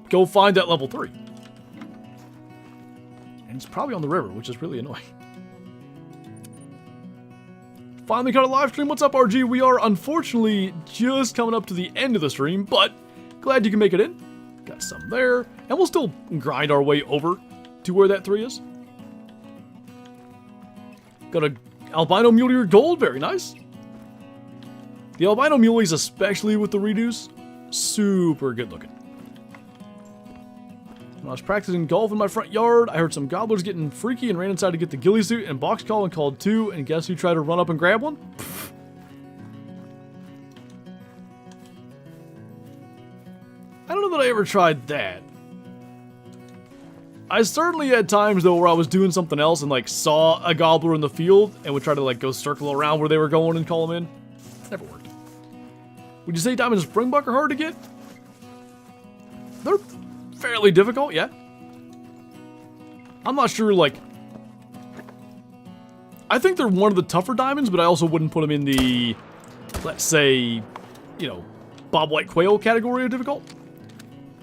Speaker 1: go find that level 3. And it's probably on the river, which is really annoying. Finally got a live stream. What's up, RG? We are unfortunately just coming up to the end of the stream, but glad you can make it in. Got some there, and we'll still grind our way over to where that 3 is. Got a albino mule deer gold, very nice. The albino muleys, especially with the redos, super good looking. When I was practicing golf in my front yard, I heard some gobblers getting freaky and ran inside to get the ghillie suit and box call and called 2, and guess who tried to run up and grab one? Pfft. I don't know that I ever tried that. I certainly had times, though, where I was doing something else and, like, saw a gobbler in the field and would try to, like, go circle around where they were going and call them in. Never worked. Would you say diamond and springbuck are hard to get? They're fairly difficult, yeah. I'm not sure, like... I think they're one of the tougher diamonds, but I also wouldn't put them in the, let's say, you know, bobwhite quail category of difficult.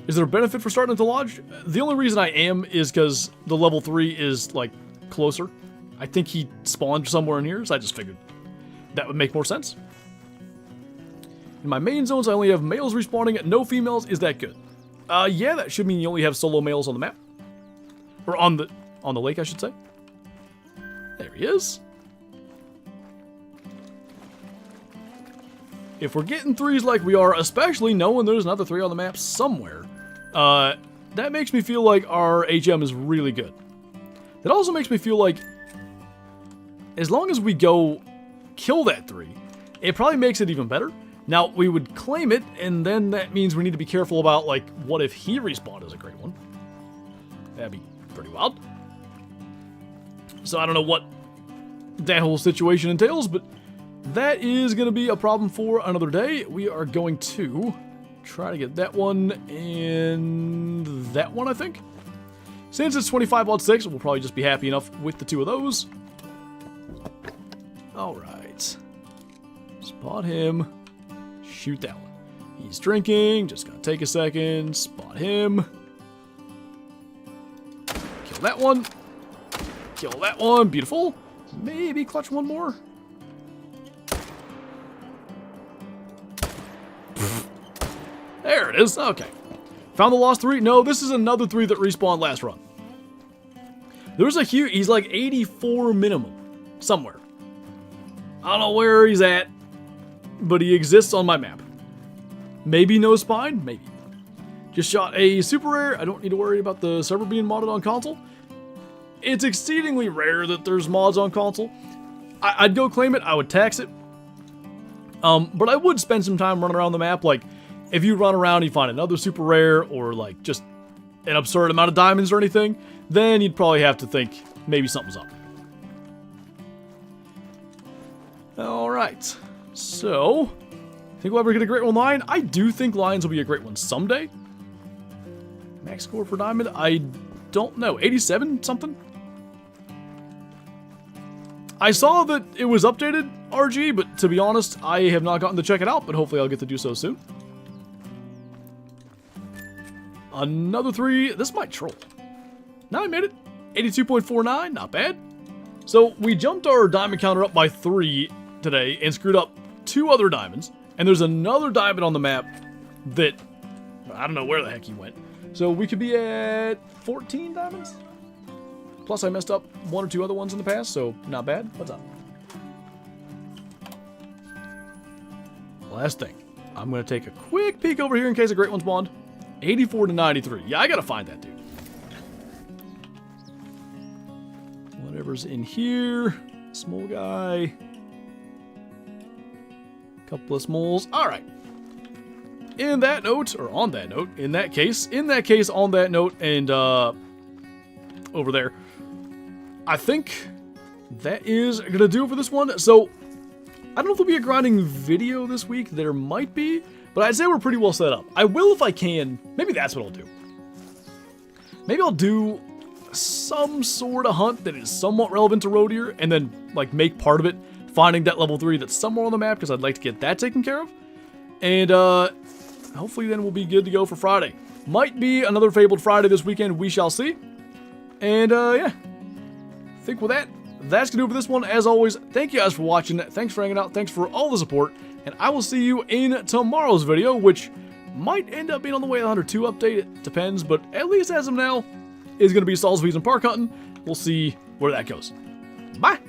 Speaker 1: Is there a benefit for starting at the lodge? The only reason I am is because the level 3 is, like, closer. I think he spawned somewhere in here, so I just figured that would make more sense. In my main zones, I only have males respawning, no females. Is that good? Yeah, that should mean you only have solo males on the map. Or on the lake, I should say. There he is. If we're getting 3s like we are, especially knowing there's another 3 on the map somewhere, that makes me feel like our HM is really good. That also makes me feel like as long as we go kill that 3, it probably makes it even better. Now, we would claim it, and then that means we need to be careful about, like, what if he respawned as a Great One? That'd be pretty wild. So I don't know what that whole situation entails, but that is going to be a problem for another day. We are going to try to get that one and that one, I think. Since it's 25/6, we'll probably just be happy enough with the 2 of those. Alright. Spot him. Shoot that one. He's drinking. Just gonna take a second. Spot him. Kill that one. Kill that one. Beautiful. Maybe clutch one more. There it is. Okay. Found the lost 3. No, this is another 3 that respawned last run. There's a huge... He's like 84 minimum. Somewhere. I don't know where he's at, but he exists on my map. Maybe no spine? Maybe. Just shot a super rare. I don't need to worry about the server being modded on console. It's exceedingly rare that there's mods on console. I'd go claim it. I would tax it. But I would spend some time running around the map. Like, if you run around and you find another super rare or, like, just an absurd amount of diamonds or anything, then you'd probably have to think maybe something's up. Alright, so, think we'll ever get a great one line? I do think lines will be a great one someday. Max score for diamond? I don't know. 87 something? I saw that it was updated, RG, but to be honest, I have not gotten to check it out, but hopefully I'll get to do so soon. Another 3. This might troll. No, I made it. 82.49, not bad. So we jumped our diamond counter up by 3 today and screwed up 2 other diamonds. And there's another diamond on the map that I don't know where the heck he went. So we could be at 14 diamonds. Plus I messed up 1 or 2 other ones in the past, so not bad. What's up? Last thing. I'm going to take a quick peek over here in case a great one spawned. 84 to 93. Yeah, I got to find that dude. Whatever's in here. Small guy. Couple of smalls. Alright. In that note, or on that note, on that note, and over there, I think that is going to do it for this one. So, I don't know if there'll be a grinding video this week. There might be, but I'd say we're pretty well set up. I will if I can. Maybe that's what I'll do. Maybe I'll do some sort of hunt that is somewhat relevant to Road Deer, and then, like, make part of it finding that level 3 that's somewhere on the map, because I'd like to get that taken care of. And, hopefully then we'll be good to go for Friday. Might be another Fabled Friday this weekend, we shall see. And, yeah. I think with that, that's going to do it for this one. As always, thank you guys for watching. Thanks for hanging out. Thanks for all the support. And I will see you in tomorrow's video, which might end up being on the way 102 update. It depends, but at least as of now, is going to be Salisbury's and Park Hunting. We'll see where that goes. Bye!